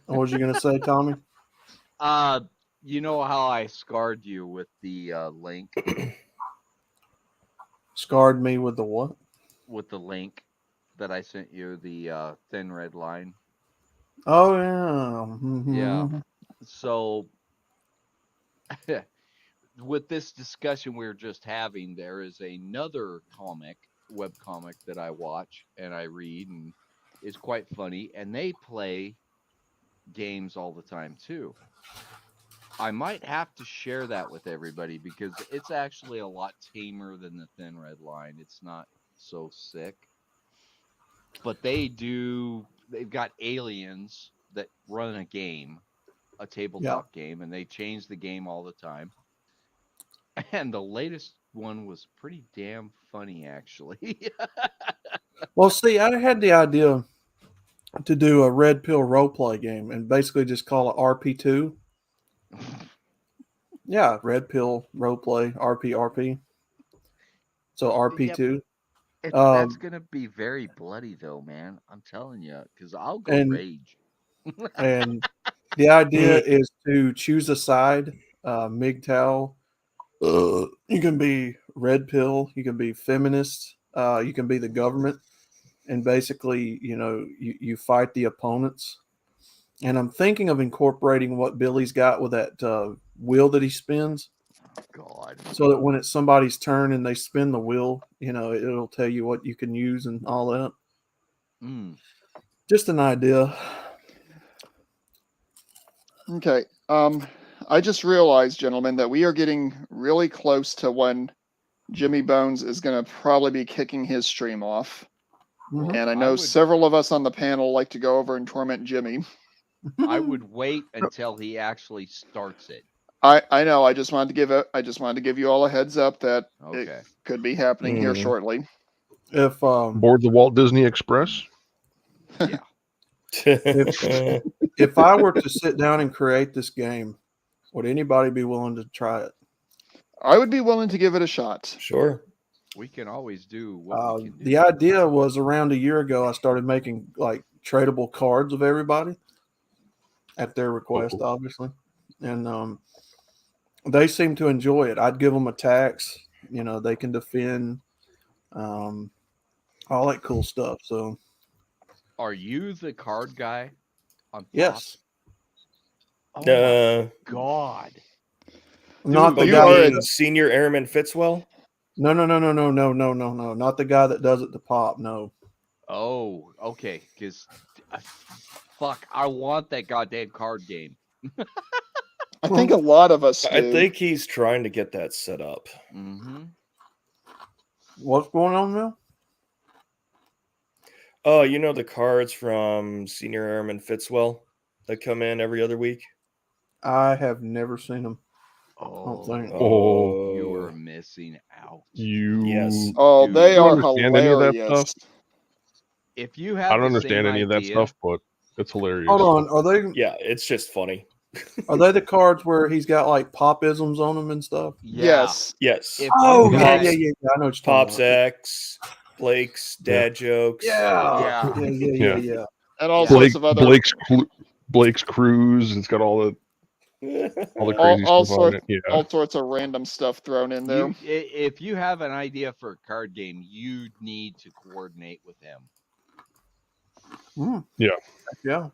What was you going to say, Tommy? You know how I scarred you with the link? Scarred me with the what? With the link that I sent you, the thin red line. Oh, yeah. Mhm. Yeah. So, with this discussion we are just having, there is another web comic that I watch and I read, and is quite funny. And they play games all the time too. I might have to share that with everybody because it's actually a lot tamer than the thin red line. It's not so sick. But they've got aliens that run a game, a tabletop game, and they change the game all the time. And the latest one was pretty damn funny, actually. Well, see, I had the idea to do a red pill role play game and basically just call it RP2. Yeah, red pill role play RP. So RP2. That's going to be very bloody, though, man. I'm telling you, because I'll go And- rage. And the idea is to choose a side. MGTOW. You can be red pill. You can be feminist. You can be the government. And basically, you fight the opponents. And I'm thinking of incorporating what Billy's got with that wheel that he spins. God. So that when it's somebody's turn and they spin the wheel, it'll tell you what you can use and all that. Just an idea. Okay. I just realized, gentlemen, that we are getting really close to when Jimmy Bones is going to probably be kicking his stream off. Mhm. And I know several of us on the panel like to go over and torment Jimmy. I would wait until he actually starts it. I know. I just wanted to give you all a heads up that Okay. it could be happening here shortly. If Board the Walt Disney Express. Yeah. if I were to sit down and create this game, would anybody be willing to try it? I would be willing to give it a shot. Sure. We can always do what we can do. The idea was around a year ago, I started making like tradable cards of everybody at their request, obviously. And they seem to enjoy it. I'd give them attacks, they can defend, all that cool stuff. So, are you the card guy on Pop? Yes. Oh my God. Not the you guy. mean Senior Airman Fitzwell? No. Not the guy that does it to Pop. No. Oh, okay. Because, fuck, I want that goddamn card game. I think a lot of us do. I think he's trying to get that set up. Mm-hmm. What's going on now? Oh, the cards from Senior Airman Fitzwell that come in every other week? I have never seen them. You were missing out. Yes. Oh, Dude, they I are don't understand any of that hilarious. stuff. If you have I don't the understand same any of that idea- stuff, but it's hilarious. Hold on. Are they Yeah, it's just funny. are they the cards where he's got like popisms on them and stuff? Yeah. Yes. Yes. If Oh you yeah. guys- I know what you're Pop's talking about. X, Blake's dad jokes. Yeah. And all Yeah. sorts of other Blake's cruise. It's got all the crazy all stuff on it. Yeah. all sorts of random stuff thrown in there. If you have an idea for a card game, you need to coordinate with him. Yeah.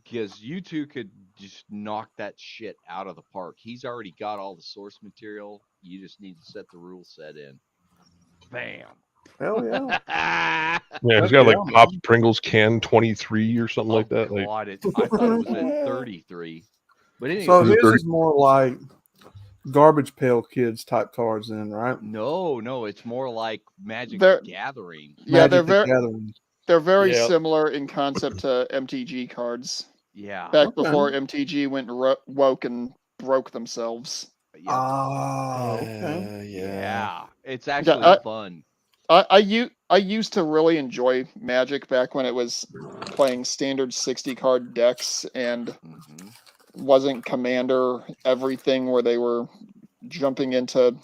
Because you two could just knock that shit out of the park. He's already got all the source material. You just need to set the rule set in. Bam. Hell yeah. Yeah, he's got like Pops Pringles can 23 or something like that. God, I thought it was at 33. But anyway, So Is it his 30? is more like Garbage Pail Kids type cards, then, right? No, it's more like Magic They're- the Gathering. Yeah, Magic the Gathering. they're very Yep. similar in concept to MTG cards. Yeah, Back Okay. before MTG went woke and broke themselves. yeah, Ah, okay. yeah. It's Yeah, actually fun. I used to really enjoy Magic back when it was playing standard 60 card decks and Hmm. wasn't Commander everything where they were jumping into.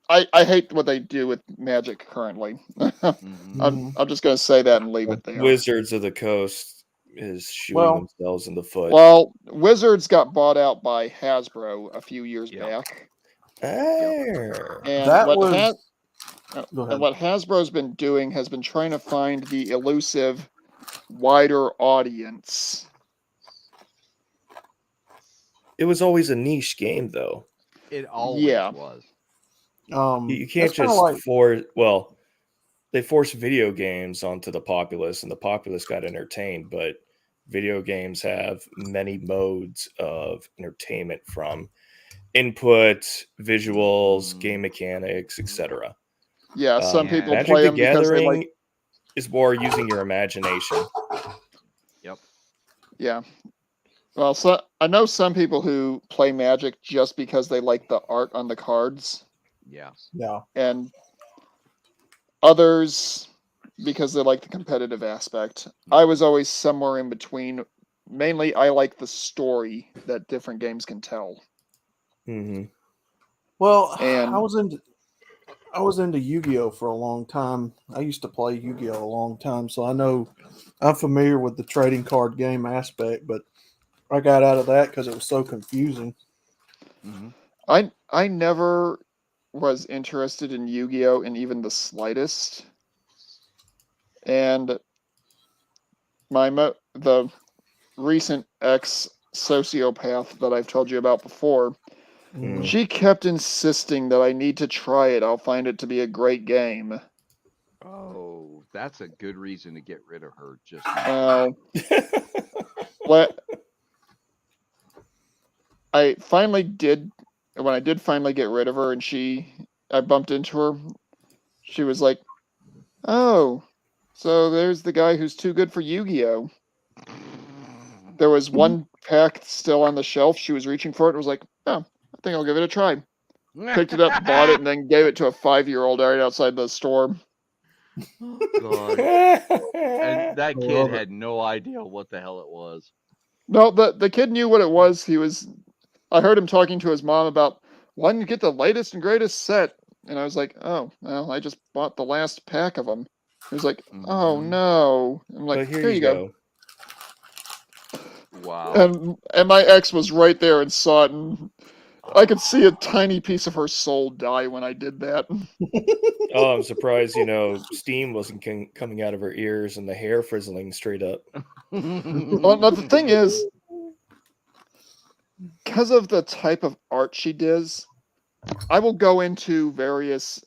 I hate what they do with Magic currently. Hmm. I'm just gonna say that and leave it there. Wizards of the Coast is shooting Well- themselves in the foot. Well, Wizards got bought out by Hasbro a few years Yep. back, Arr. and That what was. Go and ahead. what Hasbro's been doing has been trying to find the elusive wider audience. It was always a niche game, though. It always Yeah. was. You can't that's kinda just like, they forced video games onto the populace, and the populace got entertained, but video games have many modes of entertainment, from input, visuals, game mechanics, etc. Yeah, some Yeah. people Magic play the them because they Gathering like. is more using your imagination. Yep. Yeah. Well, so I know some people who play Magic just because they like the art on the cards, Yeah. yeah. and others because they like the competitive aspect. I was always somewhere in between. Mainly, I like the story that different games can tell. Hmm. Well, And- I was into Yu-Gi-Oh for a long time. I used to play Yu-Gi-Oh a long time, so I'm familiar with the trading card game aspect, but I got out of that because it was so confusing. Hmm. I never was interested in Yu-Gi-Oh in even the slightest. And the recent ex sociopath that I've told you about before, Mm. she kept insisting that I need to try it. I'll find it to be a great game. Oh, that's a good reason to get rid of her. Just What I finally did, when I did finally get rid of her, and I bumped into her. She was like, "Oh, so there's the guy who's too good for Yu-Gi-Oh." There was one pack still on the shelf. She was reaching for it and was like, "Oh, I think I'll give it a try." Picked it up, bought it, and then gave it to a 5-year-old right outside the store. God. And that I kid love it. had no idea what the hell it was. No, the kid knew what it was. I heard him talking to his mom about, why didn't you get the latest and greatest set? And I was like, oh, well, I just bought the last pack of them. He was like, oh Mhm. no. I'm like, But here you go. Wow. And my ex was right there and saw it, and I could see a tiny piece of her soul die when I did that. Oh, I'm surprised, steam wasn't coming out of her ears and the hair frizzling straight up. Well, now the thing is, because of the type of art she does, I will go into various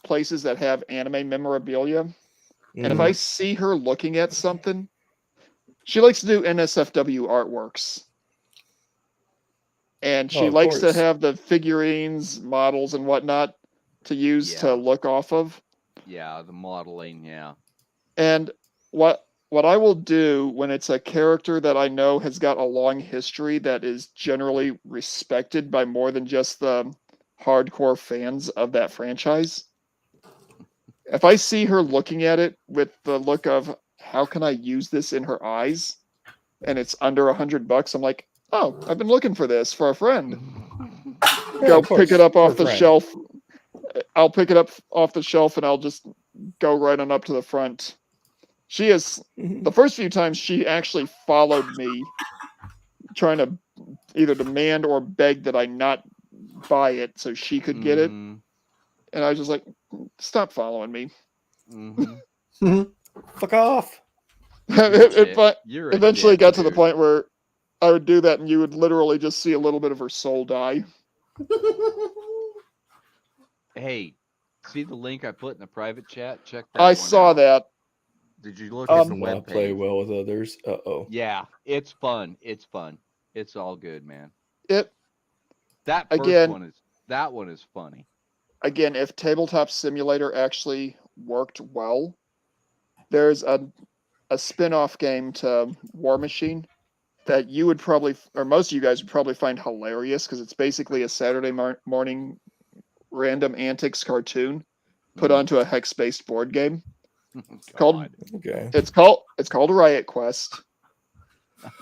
places that have anime memorabilia, and if I see her looking at something, she likes to do NSFW artworks. And she of likes to course. have the figurines, models, and whatnot to use to Yeah. look off of. Yeah, the modeling, yeah. And what I will do when it's a character that I know has got a long history that is generally respected by more than just the hardcore fans of that franchise, if I see her looking at it with the look of, how can I use this in her eyes, and it's under $100, I'm like, oh, I've been looking for this for a friend. Yeah, Go of pick it course, up for a off the friend. shelf. I'll pick it up off the shelf and I'll just go right on up to the front. She is, the first few times she actually followed me, trying to either demand or beg that I not buy it so she could get it. Mhm. And I was just like, stop following me. Mhm. Fuck off. You're a Eventually dick, got to the dude. point where I would do that and you would literally just see a little bit of her soul die. Hey, see the link I put in the private chat? Check that I one saw out. that. Did you look at the Not play webpage? well with others. Uh-oh. Yeah, it's fun. It's fun. It's all good, man. It That first Again- one is funny. Again, if Tabletop Simulator actually worked well, there's a spin-off game to War Machine that you would probably, or most of you guys would probably find hilarious because it's basically a Saturday morning random antics cartoon put Mhm. onto a hex-based board game. God. Okay. It's called Riot Quest.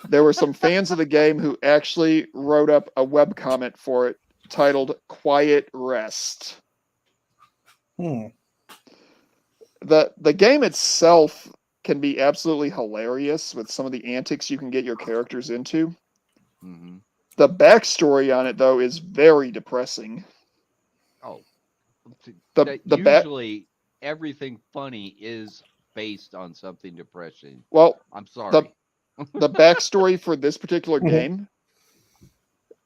There were some fans of the game who actually wrote up a web comment for it titled "Quiet Rest." Hmm. The game itself can be absolutely hilarious with some of the antics you can get your characters into. Mhm. The backstory on it, though, is very depressing. Oh, The back usually everything funny is based on something depressing. well, I'm sorry. the backstory for this particular Mhm. game,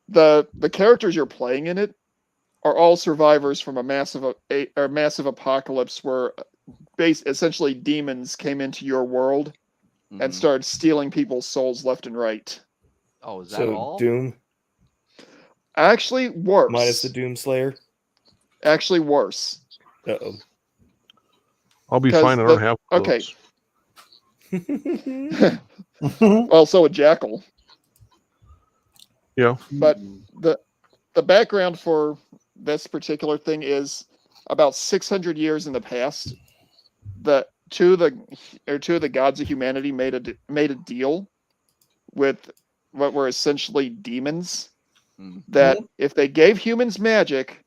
the characters you're playing in it are all survivors from a massive apocalypse where essentially demons came into your world and Mhm. started stealing people's souls left and right. Oh, is that So all? Doom Actually, worse. minus the Doom Slayer. Actually, worse. Uh-oh. I'll be 'Cause fine. I don't have okay. clothes. Well, so would Jackal. Yeah. But the background for this particular thing is about 600 years in the past. Two of the gods of humanity made a deal with what were essentially demons. Mhm. That if they gave humans magic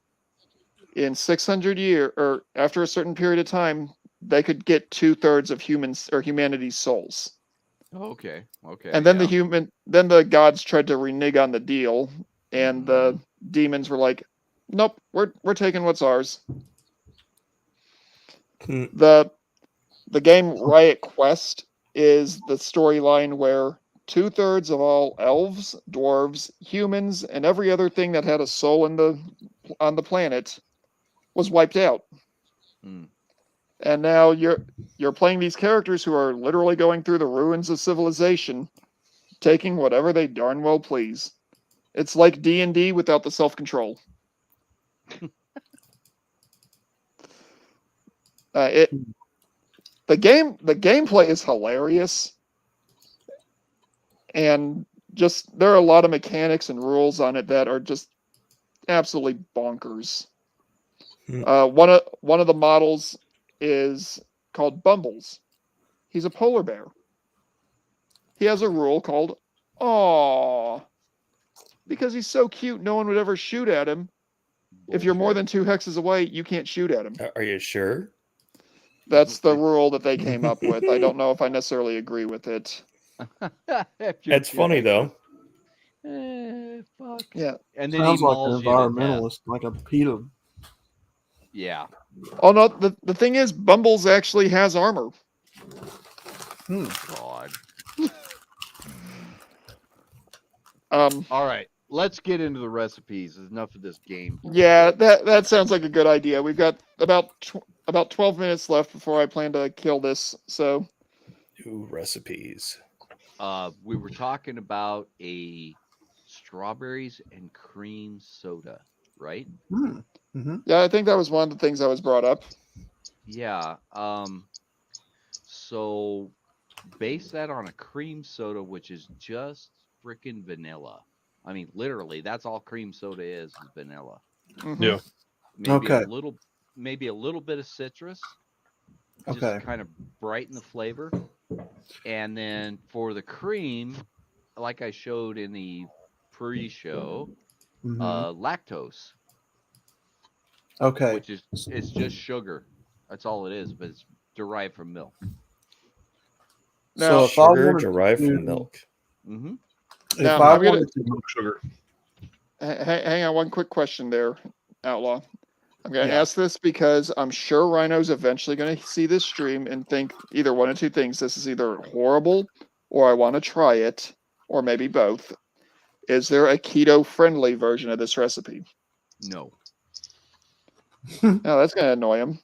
in 600 years or after a certain period of time, they could get 2/3 of humans or humanity's souls. Okay. Okay. And then yeah. the gods tried to renege on the deal, and the Mhm. demons were like, "Nope, we're taking what's ours." Hmm. The game Riot Quest is the storyline where 2/3 of all elves, dwarves, humans, and every other thing that had a soul on the planet was wiped out. Mm. And now you're playing these characters who are literally going through the ruins of civilization, taking whatever they darn well please. It's like D&D without the self-control. The gameplay is hilarious, and just there are a lot of mechanics and rules on it that are just absolutely bonkers. Hmm. One of the models is called Bumbles. He's a polar bear. He has a rule called "Aww." Because he's so cute, no one would ever shoot at him. If you're more than Bullshit. 2 hexes away, you can't shoot at him. Are you sure? That's the rule that they came up with. I don't know if I necessarily agree with it. If you're It's funny good. though. Fuck. Yeah. And then he Sounds like an mauls you to death. environmentalist, like a PETA. Yeah. Oh no, the thing is, Bumbles actually has armor. God. All right. Let's get into the recipes. There's enough of this game. Yeah, that sounds like a good idea. We've got about 12 minutes left before I plan to kill this. So New recipes. We were talking about a strawberries and cream soda, right? Mm-hmm. yeah, I think that was one of the things that was brought up. Yeah. So base that on a cream soda, which is just freaking vanilla. I mean, literally, that's all cream soda is vanilla. Mhm. Yeah. Maybe a little bit of citrus, just Okay. kind of brighten the flavor. And then for the cream, like I showed in the pre-show, Mhm. Lactose, Okay. which is it's just sugar. That's all it is, but it's derived from milk. Now, So if I Sugar wanted derived to, from milk. Mm-hmm. if Now, I I'm gonna- wanted to, Milk sugar. hang on, one quick question there, Outlaw. I'm going to Yeah. ask this because I'm sure Rhino's eventually going to see this stream and think either one of two things. This is either horrible or I want to try it, or maybe both. Is there a keto-friendly version of this recipe? No. No, that's going to annoy him.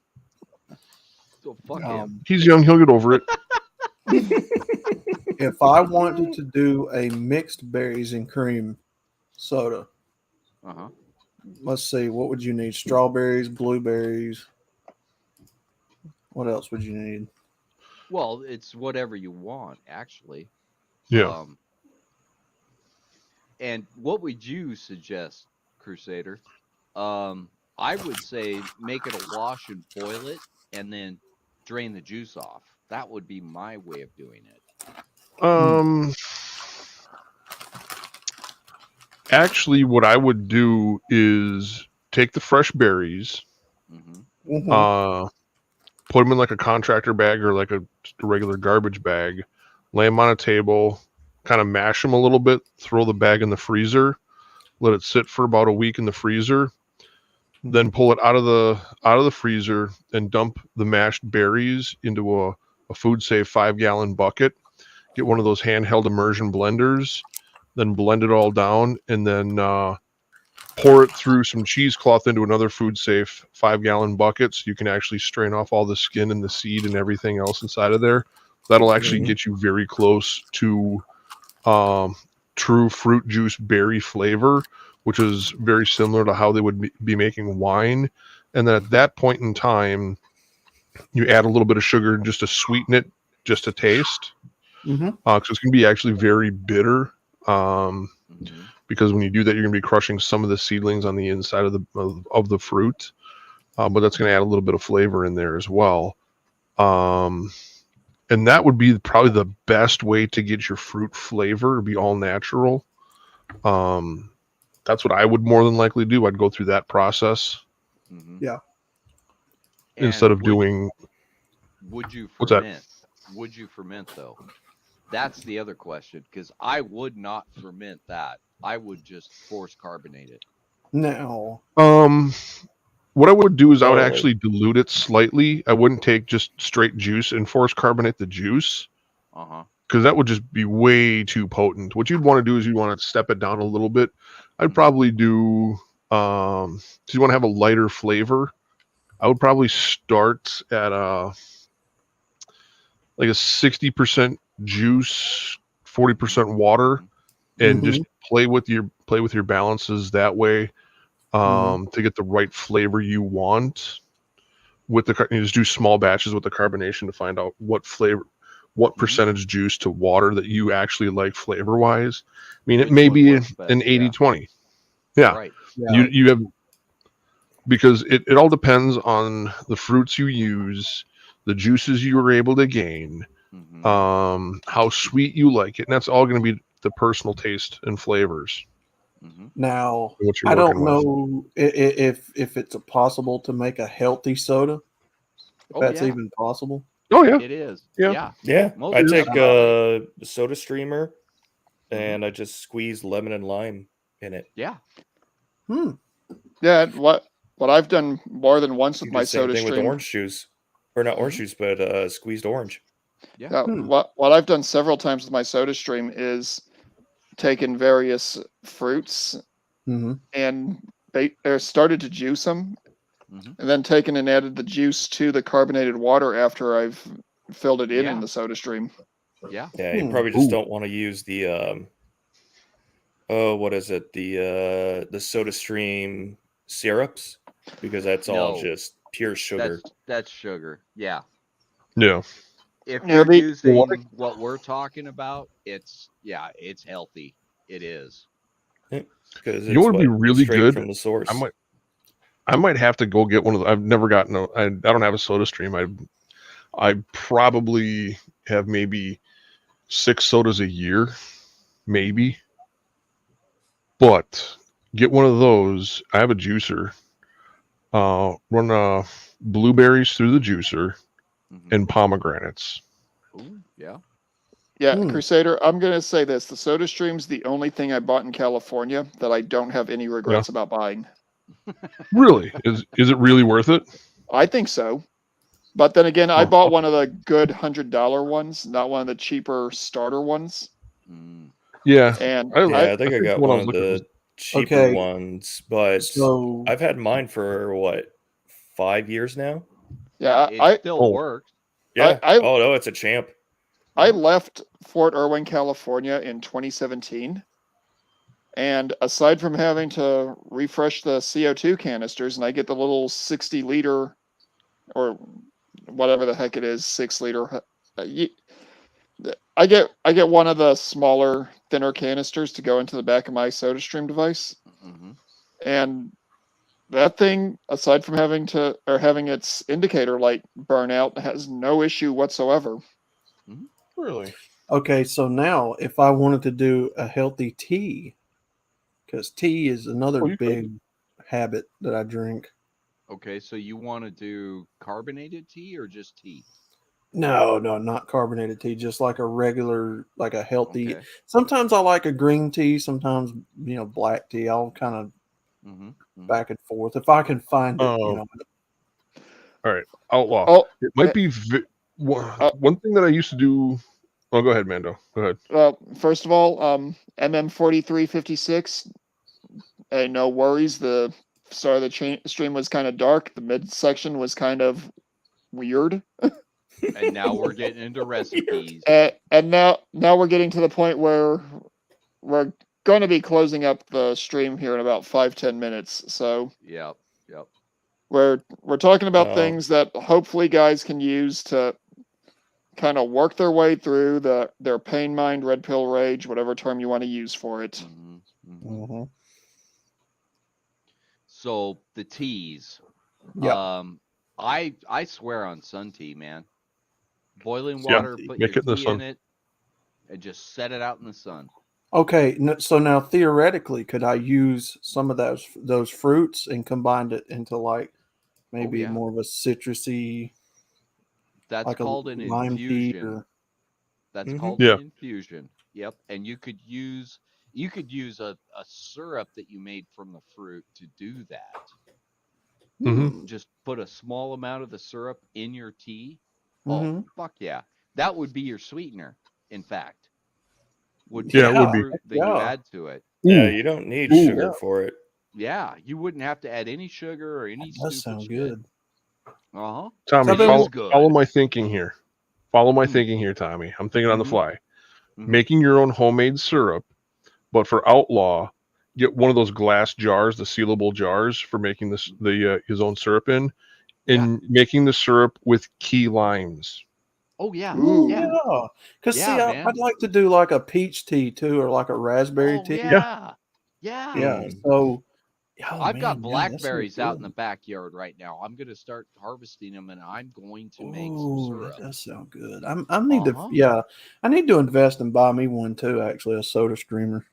So fuck him. He's young. He'll get over it. if I wanted to do a mixed berries and cream soda, Uh-huh. Let's see. What would you need? Strawberries, blueberries. What else would you need? Well, it's whatever you want, actually. Yeah. And what would you suggest, Crusader? I would say make it a wash and boil it, and then drain the juice off. That would be my way of doing it. Actually, what I would do is take the fresh berries, Mm-hmm. put them in like a contractor bag or like just a regular garbage bag, lay them on a table, kind of mash them a little bit, throw the bag in the freezer, let it sit for about a week in the freezer, then pull it out of the freezer and dump the mashed berries into a food safe 5-gallon bucket. Get one of those handheld immersion blenders, then blend it all down, and then pour it through some cheesecloth into another food safe 5-gallon bucket so you can actually strain off all the skin and the seed and everything else inside of there. That'll actually get you very close to true fruit juice berry flavor, which is very similar to how they would be making wine. And then at that point in time, you add a little bit of sugar just to sweeten it, just to taste. Mm-hmm. Because it's going to be actually very bitter. Mm-hmm. Because when you do that, you're going to be crushing some of the seedlings on the inside of the fruit, but that's going to add a little bit of flavor in there as well. And that would be probably the best way to get your fruit flavor to be all natural. That's what I would more than likely do. I'd go through that process Mm-hmm. Yeah. instead of doing. Would you What's that? ferment? Would you ferment though? That's the other question, because I would not ferment that. I would just force carbonate it. Now, What I would do is I would Oh. actually dilute it slightly. I wouldn't take just straight juice and force carbonate the juice. Uh-huh. Because that would just be way too potent. What you'd want to do is you'd want to step it down a little bit. I'd probably do, so you want to have a lighter flavor. I would probably start at like a 60% juice, 40% water, and just play with your balances that way to get the right flavor you want. With you just do small batches with the carbonation to find out what percentage juice to water that you actually like flavor wise. I mean, it may be an 80-20. Yeah. Right. yeah. You have, because it all depends on the fruits you use, the juices you were able to gain, Mm-hmm. how sweet you like it, and that's all going to be the personal taste and flavors. Mm-hmm. Now, What you're I don't working with. know if it's possible to make a healthy soda. If Oh, that's yeah. even possible. Oh yeah. It is. Yeah. Yeah, Most I take definitely. a soda streamer and I just squeeze lemon and lime in it. Yeah. Yeah, what I've done more than once You with do my the same soda thing with stream. orange juice, or not orange juice, but squeezed orange. Yeah. What I've done several times with my soda stream is taken various fruits and started to juice them, Mm-hmm. and then taken and added the juice to the carbonated water after I've filled it in Yeah. the soda stream. Yeah. Yeah, you probably just don't want to use the what is it? The soda stream syrups, because that's all No. just pure sugar. That's sugar. Yeah. Yeah. If Yeah, you're the- using what we're talking about, it's healthy. It is. Because You know what would be what, really straight good? from the source. I might have to go get one of the, I've never gotten I don't have a soda stream. I probably have maybe 6 sodas a year, maybe. But get one of those. I have a juicer. Run blueberries through the juicer Mm-hmm. and pomegranates. Ooh, yeah. Yeah, Crusader, I'm going to say this. The soda stream's the only thing I bought in California that I don't have any regrets about buying. Really? Is it really worth it? I think so. But then again, I bought one of the good $100 ones, not one of the cheaper starter ones. Mm. Yeah. And I think I got what I one was of looking the cheaper ones, but So I've had mine for what, 5 years now? yeah, It still works. Yeah. I Oh no, it's a champ. I left Fort Irwin, California in 2017. And aside from having to refresh the CO2 canisters, and I get the little 60 liter or whatever the heck it is, 6 liter. I get one of the smaller, thinner canisters to go into the back of my SodaStream device, Mm-hmm. and that thing, aside from having its indicator light burn out, has no issue whatsoever. Really? Okay, so now if I wanted to do a healthy tea, because tea is another Oh, you could. big habit that I drink. Okay, so you want to do carbonated tea or just tea? No, not carbonated tea, just like a regular, like a healthy. Okay. Sometimes I like a green tea, sometimes black tea. I'll kind of Mm-hmm. back and forth if I can find it. Oh. All right, Outlaw. Oh, It might be one thing that I used to do. Oh, go ahead, Mando. Go ahead. well, first of all, MM4356. Hey, no worries. The start of the stream was kind of dark. The midsection was kind of weird. And now we're getting into recipes. And now we're getting to the point where we're going to be closing up the stream here in about 5-10 minutes. So Yep. we're talking about Oh. things that hopefully guys can use to kind of work their way through their pain mind, red pill rage, whatever term you want to use for it. Mm-hmm. So the teas. Yeah. I swear on sun tea, man. Boiling Yeah, water, put make your it in the tea sun. in it, and just set it out in the sun. Okay, so now theoretically, could I use some of those fruits and combine it into like maybe yeah. more of a citrusy, That's like a called an lime tea? infusion. That's Mhm. called Yeah. an infusion. Yep. And you could use a syrup that you made from the fruit to do that. Mhm. Just put a small amount of the syrup in your tea. Mm-hmm. Oh, fuck yeah. That would be your sweetener, in fact. Would be Yeah, it the would be. fruit that you Yeah. add to it. Yeah, Ooh, you don't need Ooh. sugar Yeah. for it. Yeah, you wouldn't have to add any sugar or any That does stupid sound shit. good. Uh-huh. Tommy, So I've been- It is follow good. my thinking here. Follow my Mm. thinking here, Tommy. I'm thinking on the Mhm. fly. Mhm. Making your own homemade syrup, but for Outlaw, get one of those glass jars, the sealable jars for making his own syrup in, and making the syrup with key limes. Oh yeah. Ooh. Yeah. Yeah. Because Yeah, man. I'd like to do like a peach tea too, or like a raspberry Oh tea. yeah. Yeah. Yeah. Mm. So, I've got that sounds blackberries out in the good. backyard right now. I'm going to start harvesting them and I'm going to make some Ooh, that syrup. does sound good. I need Uh-huh. I need to invest and buy me one too. Actually, a soda streamer.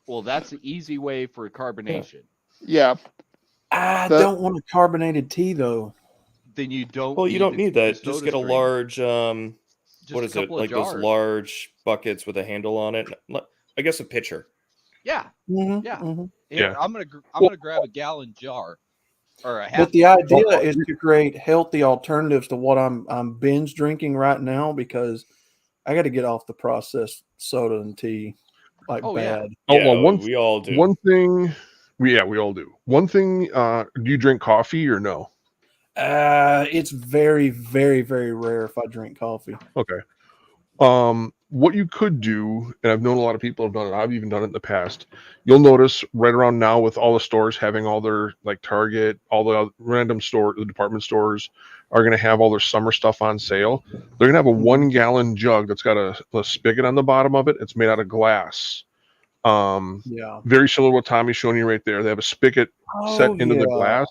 Well, that's the easy way for carbonation. Yeah. I The- don't want a carbonated tea though. Then you don't Well, need you don't the, need the that. Just soda get a stream. large Just what a is it? couple of Like those jars. large buckets with a handle on it. I guess a pitcher. Yeah. Mm-hmm, Yeah. mm-hmm. Here, Yeah. I'm gonna grab a gallon jar or a half. But the gallon idea jar. is to create healthy alternatives to what I'm binge drinking right now because I got to get off the processed soda and tea like Oh, yeah. bad. Outlaw, Yeah, we all do. one thing. We all do. One thing. Do you drink coffee or no? It's very, very, very rare if I drink coffee. Okay. What you could do, and I've known a lot of people have done it. I've even done it in the past. You'll notice right around now with all the stores having all their like Target, all the random the department stores are going to have all their summer stuff on sale. They're going to have a 1 gallon jug that's got a spigot on the bottom of it. It's made out of glass. Yeah. Very similar to what Tommy's showing you right there. They have a spigot set Oh, into the yeah. glass.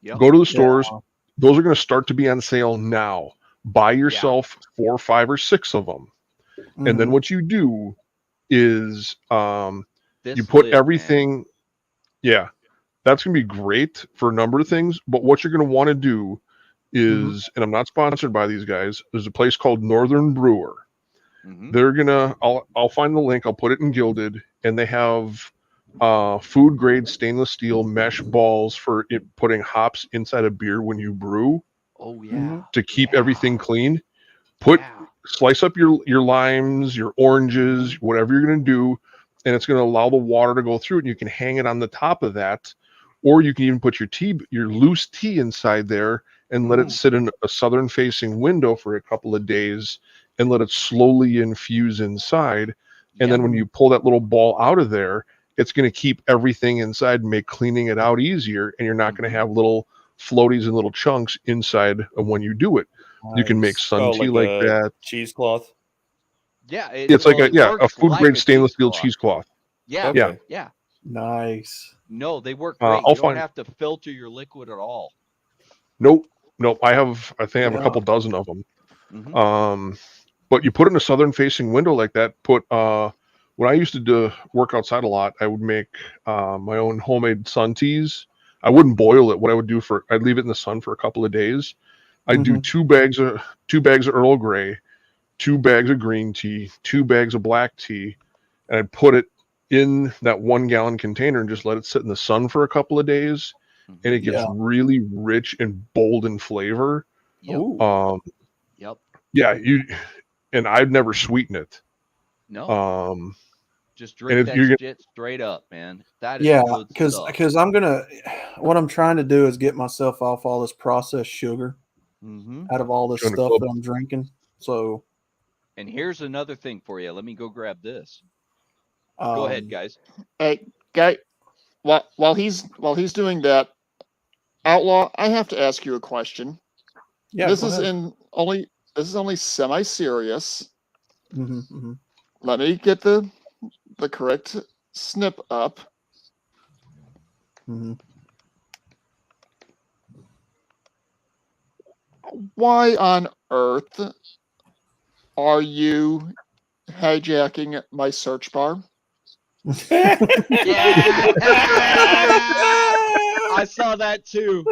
Yep. Go to the stores. Yeah. Those are going to start to be on sale now. Buy yourself 4, 5, or 6 of them. And then Mhm. what you do is This you put lid, everything. Yeah, that's going to be great for a number of things. But what you're going to want to do is, and I'm not sponsored by these guys, there's a place called Northern Brewer. man. They're gonna. I'll find the link. I'll put it in Gilded, and they have food grade stainless steel mesh balls for putting hops inside a beer when you brew Oh yeah. to keep Yeah. everything clean. Yeah. Slice up your limes, your oranges, whatever you're going to do, and it's going to allow the water to go through it, and you can hang it on the top of that, or you can even put your loose tea inside there and let it sit in a southern facing window for a couple of days and let it slowly infuse inside. And then when you pull that little ball out of there, it's going to keep everything inside and make cleaning it out easier. And you're not going to have little floaties and little chunks inside of when you do it. You can make Nice. sun tea like a that. cheesecloth. Yeah, It's like it a works food like grade a stainless steel cheesecloth. cheesecloth. Yeah, Okay. yeah. Nice. No, they work great. I'll You don't find. have to filter your liquid at all. Nope. I think I have a Yeah. couple dozen of them. Mhm. But you put it in a southern facing window like that. When I used to work outside a lot, I would make my own homemade sun teas. I wouldn't boil it. What I would do I'd leave it in the sun for a couple of days. I'd do Mhm. 2 bags of Earl Grey, 2 bags of green tea, 2 bags of black tea, and I'd put it in that 1 gallon container and just let it sit in the sun for a couple of days. And it gets Yeah. really rich and bold in flavor. Yep. Ooh. Yep. Yeah, and I'd never sweeten it. No. Um, Just and drink if that you're shit straight up, man. That is Yeah, good because stuff. what I'm trying to do is get myself off all this processed sugar Mm-hmm. out of all this Join the stuff club. that I'm drinking. So And here's another thing for you. Let me go grab this. Go ahead, guys. Hey, guy, while he's doing that, Outlaw, I have to ask you a question. yeah, This go is ahead. only semi-serious. Mm-hmm. Let me get the correct snip up. Mm-hmm. Why on earth are you hijacking my search bar? Yeah. I saw that too.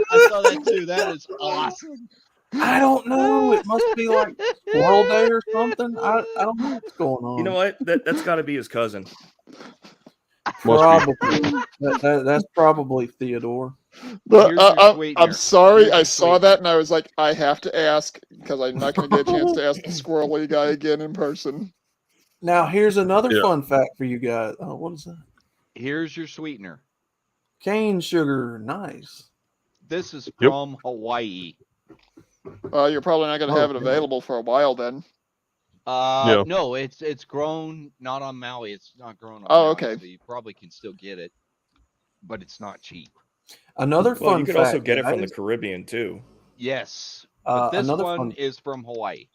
That is awesome. I don't know. It must be like Squirrel Day or something. I don't know what's going on. You know what? That's got to be his cousin. Must be. Probably. That's probably Theodore. But Here's your I'm sweetener. sorry, Here's I your saw sweetener. that and I was like, I have to ask because I'm not going to get a chance to ask the squirrely guy again in person. Now here's another Yeah. fun fact for you guys. Oh, what is that? Here's your sweetener. Cane sugar. Nice. This is Yep. from Hawaii. You're probably not going to have it Okay. available for a while then. Yeah. No, it's grown not on Maui. It's not grown on Oh, Maui, okay. so you probably can still get it, but it's not cheap. Another Well, fun you could fact. also get it from the guys. Caribbean too. Yes, but this Another one fun. is from Hawaii.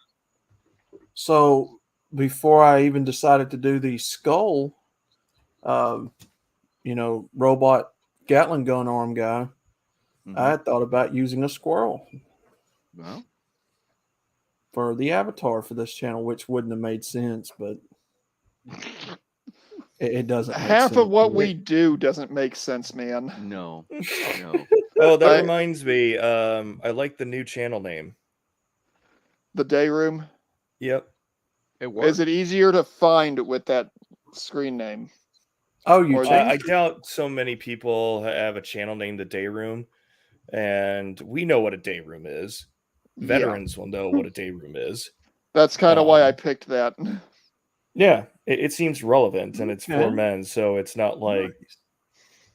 So before I even decided to do the skull, um, robot Gatling gun arm guy, I had thought about using a squirrel Well, for the avatar for this channel, which wouldn't have made sense, but it doesn't make Half sense. of what we do doesn't make sense, man. no. Oh, that I- reminds me. I like the new channel name. The day room. Yep. It works. Is it easier to find with that screen name? Oh, you Or changed I it? doubt so many people have a channel named the Day Room, and we know what a day room is. Yeah, Veterans will know what a day room is. that's kind of why I picked that. Yeah, it seems relevant, and it's Okay. for men, so it's not like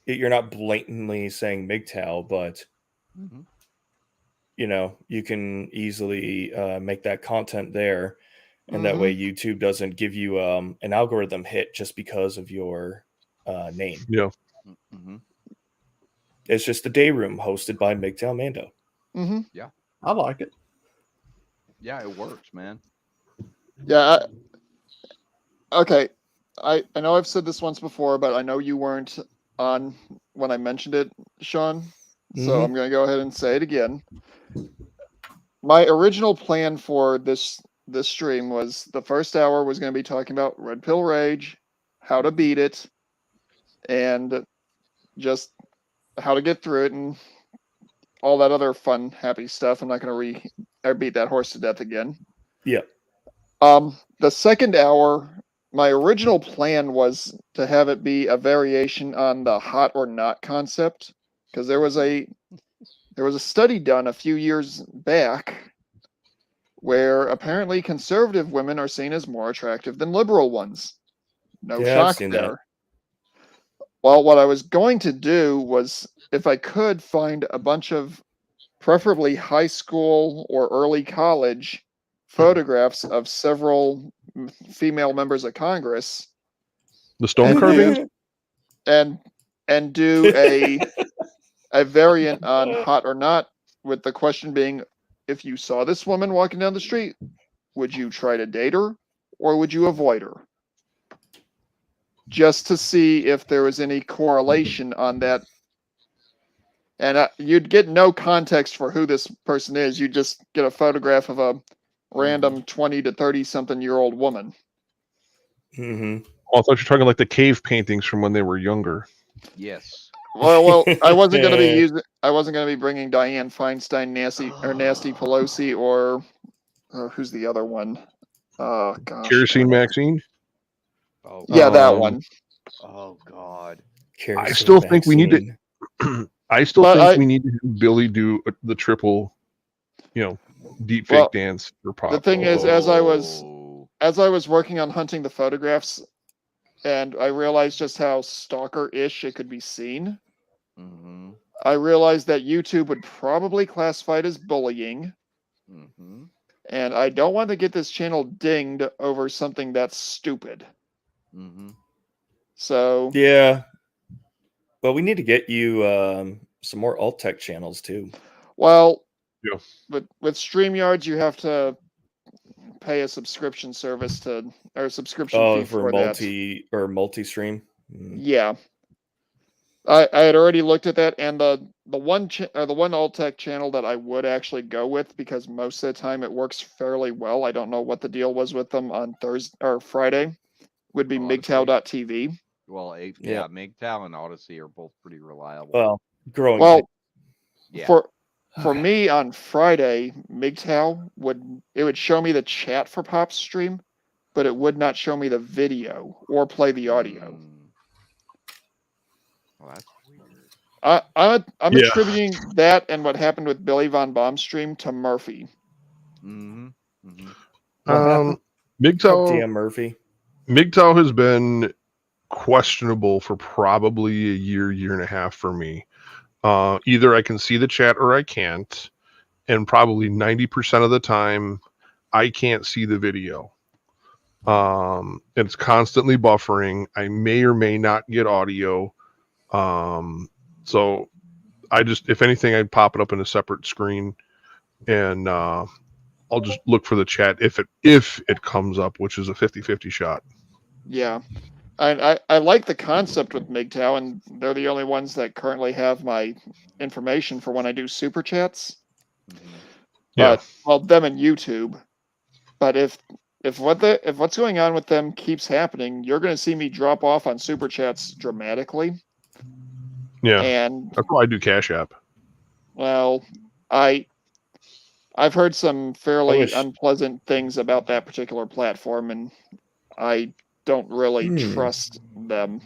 Nice. you're not blatantly saying MGTOW, but Mhm. you can easily make that content there, and that way YouTube doesn't give you an algorithm hit just because of your name. Yeah. Mhm. It's just the Day Room hosted by MGTOW Mando. Mm-hmm. I like it. Yeah, it works, man. Yeah. Okay. I know I've said this once before, but I know you weren't on when I mentioned it, Sean. So Mhm. I'm going to go ahead and say it again. My original plan for this stream was the first hour was going to be talking about Red Pill Rage, how to beat it, and just how to get through it and all that other fun, happy stuff. I'm not going to beat that horse to death again. Yeah. The second hour, my original plan was to have it be a variation on the hot or not concept, because there was a study done a few years back where apparently conservative women are seen as more attractive than liberal ones. No Yeah, I've shock seen there. that. Well, what I was going to do was, if I could find a bunch of preferably high school or early college photographs of several female members of Congress. The stone And carvings? and do a variant on hot or not, with the question being, if you saw this woman walking down the street, would you try to date her or would you avoid her? Just to see if there was any correlation on that. And you'd get no context for who this person is. You just get a photograph of a random 20 to 30 something year old woman. Mm-hmm. Oh, I thought you were talking like the cave paintings from when they were younger. Yes. Well, I wasn't going to be using. I wasn't going to be bringing Dianne Feinstein, Nancy Pelosi, or who's the other one? Oh gosh. Kerosene Maxine. Oh, Yeah, that Um, one. oh God. I still think we need to. I still But think we need to have Billy do the triple, deep fake Well, dance for pop. The thing is, as I was Oh. working on hunting the photographs, and I realized just how stalker-ish it could be seen, Mm-hmm. I realized that YouTube would probably classify it as bullying, Mm-hmm. and I don't want to get this channel dinged over something that's stupid. Mm-hmm. So Yeah, but we need to get you some more alt tech channels too. well, Yeah. with StreamYards, you have to pay a subscription service or subscription fee For that. multi-stream. Yeah. I had already looked at that, and the one alt tech channel that I would actually go with, because most of the time it works fairly well. I don't know what the deal was with them on Thursday or Friday. Would be Odyssey. MGTOW.tv. Well, Yeah. MGTOW and Odyssey are both pretty reliable. Well, growing. Well, yeah. for me on Friday, MGTOW would show me the chat for Pop's stream, but it would not show me the video or play the audio. Well, that's weird. I'm Yeah. attributing that and what happened with Billy Von Baum's stream to Murphy. Mm-hmm. Mm-hmm. What happened? MGTOW Murphy. MGTOW has been questionable for probably a year and a half for me. Either I can see the chat or I can't, and probably 90% of the time I can't see the video. It's constantly buffering. I may or may not get audio. So I just, if anything, I'd pop it up in a separate screen, and I'll just look for the chat if it comes up, which is a 50-50 shot. Yeah. I like the concept with MGTOW, and they're the only ones that currently have my information for when I do super chats. Mm-hmm. Yeah. But well, them and YouTube. But if what's going on with them keeps happening, you're going to see me drop off on super chats dramatically. Yeah. And That's why I do Cash App. well, I've heard some fairly unpleasant things about that particular platform, and I don't really trust them.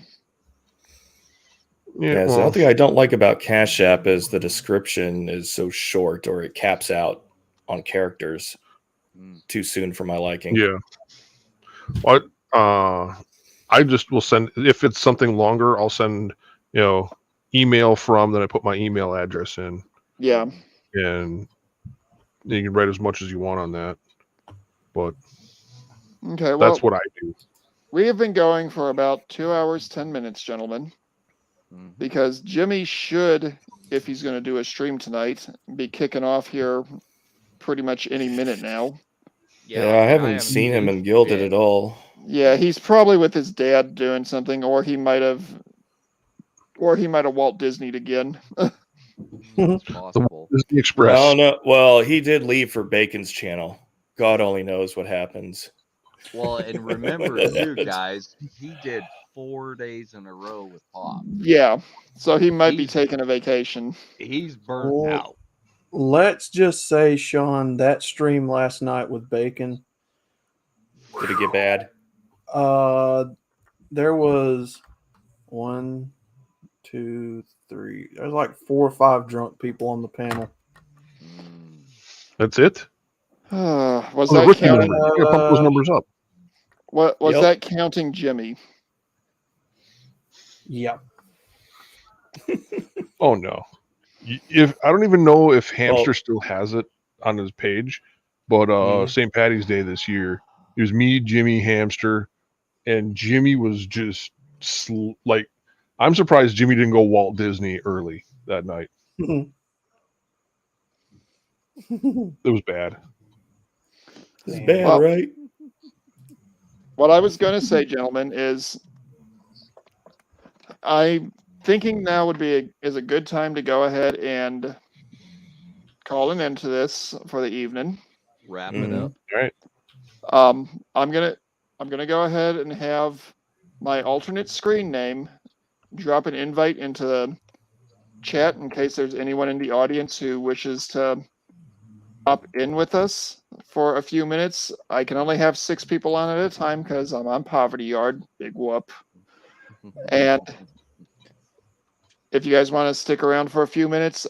Yeah, so the only thing I don't like about Cash App is the description is so short, or it caps out on characters too soon for my liking. Yeah. What? I just will send, if it's something longer, I'll send, email from, then I put my email address in. Yeah. And you can write as much as you want on that. But okay, well, that's what I do. We have been going for about 2 hours, 10 minutes, gentlemen. Mm-hmm. Because Jimmy should, if he's going to do a stream tonight, be kicking off here pretty much any minute now. Yeah, I haven't seen him in Gilded at all. Yeah, he's probably with his dad doing something, or he might have Walt Disney'd again. It's possible. The Express. I don't know. Well, he did leave for Bacon's channel. God only knows what happens. Well, and remember too, guys, he did 4 days in a row with Pop. Yeah, so he might be taking a vacation. He's burnt out. Let's just say, Sean, that stream last night with Bacon. Did it get bad? There was 1, 2, 3. There's like 4 or 5 drunk people on the panel. That's it? Was that counting? Pump those numbers up. What was that counting Jimmy? Yep. Oh no! If I don't even know if Hamster still has it on his page, but St. Patty's Day this year, it was me, Jimmy, Hamster, and Jimmy was just like I'm surprised Jimmy didn't go Walt Disney early that night. It was bad. It's Damn. bad, Well, right? what I was going to say, gentlemen, is I'm thinking now is a good time to go ahead and call an end to this for the evening. Wrap it Mhm. up. All right. I'm gonna go ahead and have my alternate screen name drop an invite into the chat in case there's anyone in the audience who wishes to hop in with us for a few minutes. I can only have 6 people on at a time because I'm on Poverty Yard. Big whoop. And if you guys want to stick around for a few minutes,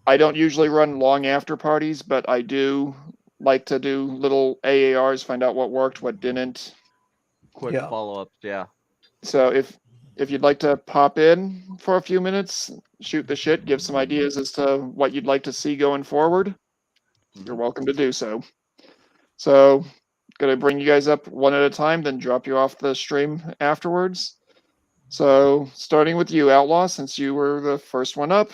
I don't usually run long after parties, but I do like to do little AARs, find out what worked, what didn't. Quick Yeah. follow-ups. Yeah. So if you'd like to pop in for a few minutes, shoot the shit, give some ideas as to what you'd like to see going forward, you're Mhm. welcome to do so. So, gonna bring you guys up one at a time, then drop you off the stream afterwards. So, starting with you, Outlaw, since you were the first one up.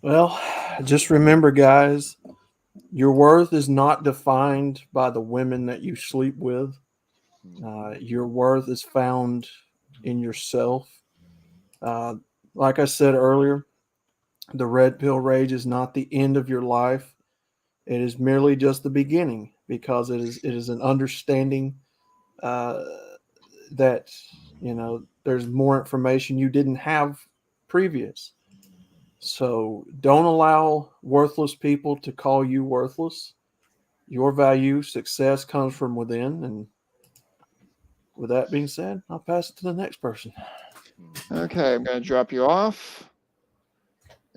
Well, just remember, guys, your worth is not defined by the women that you sleep with. Your worth is found in yourself. Like I said earlier, the red pill rage is not the end of your life. It is merely just the beginning, because it is an understanding uh, that there's more information you didn't have previous. So don't allow worthless people to call you worthless. Your value, success comes from within. And with that being said, I'll pass it to the next person. Okay, I'm gonna drop you off.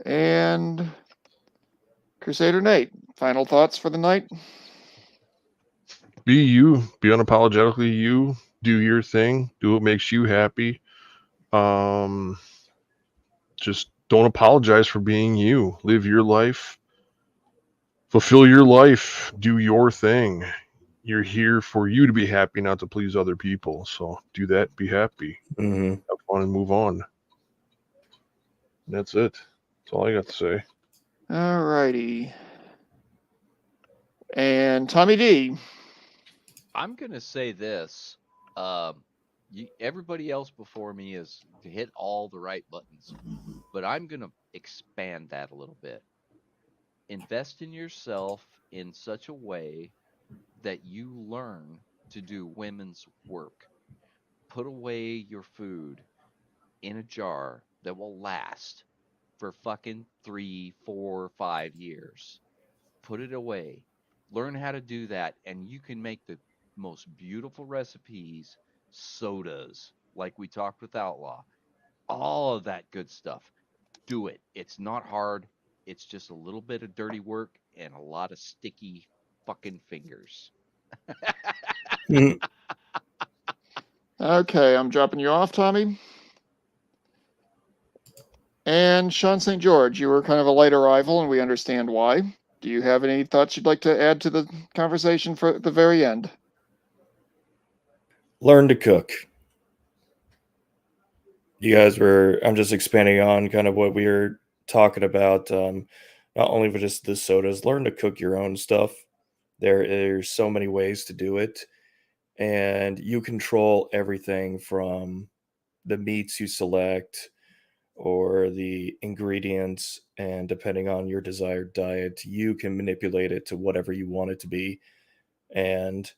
And Crusader Nate, final thoughts for the night? Be you. Be unapologetically you. Do your thing. Do what makes you happy. Just don't apologize for being you. Live your life. Fulfill your life. Do your thing. You're here for you to be happy, not to please other people. So do that. Be happy. Mhm. Have fun and move on. And that's it. That's all I got to say. Alrighty. And Tommy D. I'm gonna say this. Everybody else before me is to hit all the right buttons, but I'm gonna expand that a little bit. Invest in yourself in such a way that you learn to do women's work. Put away your food in a jar that will last for fucking 3, 4, 5 years. Put it away. Learn how to do that, and you can make the most beautiful recipes, sodas, like we talked with Outlaw, all of that good stuff. Do it. It's not hard. It's just a little bit of dirty work and a lot of sticky fucking fingers. Mhm. Okay, I'm dropping you off, Tommy. And Sean St. George, you were kind of a late arrival, and we understand why. Do you have any thoughts you'd like to add to the conversation for the very end? Learn to cook. I'm just expanding on kind of what we were talking about. Not only for just the sodas, learn to cook your own stuff. There's so many ways to do it, and you control everything from the meats you select or the ingredients, and depending on your desired diet, you can manipulate it to whatever you want it to be. And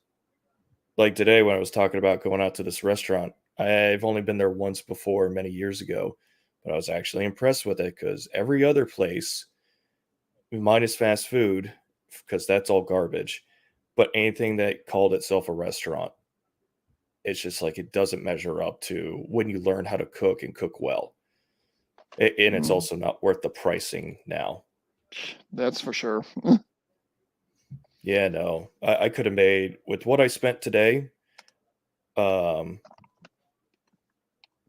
like today, when I was talking about going out to this restaurant, I've only been there once before many years ago, but I was actually impressed with it because every other place, minus fast food, because that's all garbage, but anything that called itself a restaurant, it's just like it doesn't measure up to when you learn how to cook and cook well. And it's also not worth the pricing now. That's for sure. Yeah, no, I could have made with what I spent today. Could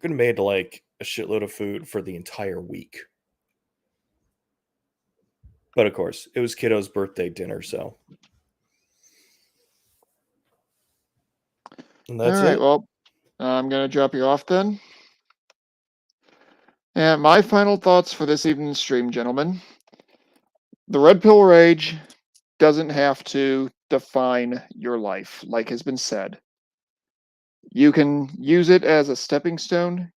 have made like a shitload of food for the entire week. But of course, it was kiddo's birthday dinner, so and All that's right, it. well, I'm going to drop you off then. And my final thoughts for this evening's stream, gentlemen. The Red Pill Rage doesn't have to define your life, like has been said. You can use it as a stepping stone.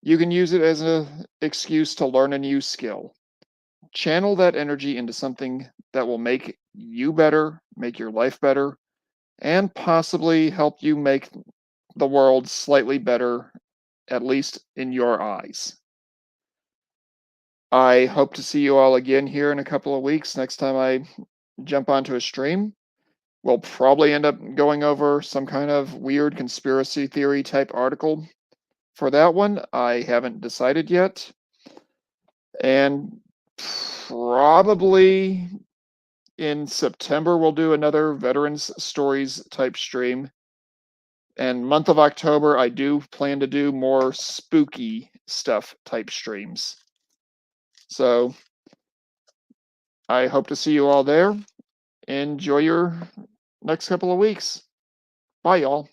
You can use it as an excuse to learn a new skill. Channel that energy into something that will make you better, make your life better, and possibly help you make the world slightly better, at least in your eyes. I hope to see you all again here in a couple of weeks. Next time I jump onto a stream, we'll probably end up going over some kind of weird conspiracy theory type article. For that one, I haven't decided yet. And probably in September, we'll do another Veterans Stories type stream. And month of October, I do plan to do more spooky stuff type streams. So I hope to see you all there. Enjoy your next couple of weeks. Bye, y'all.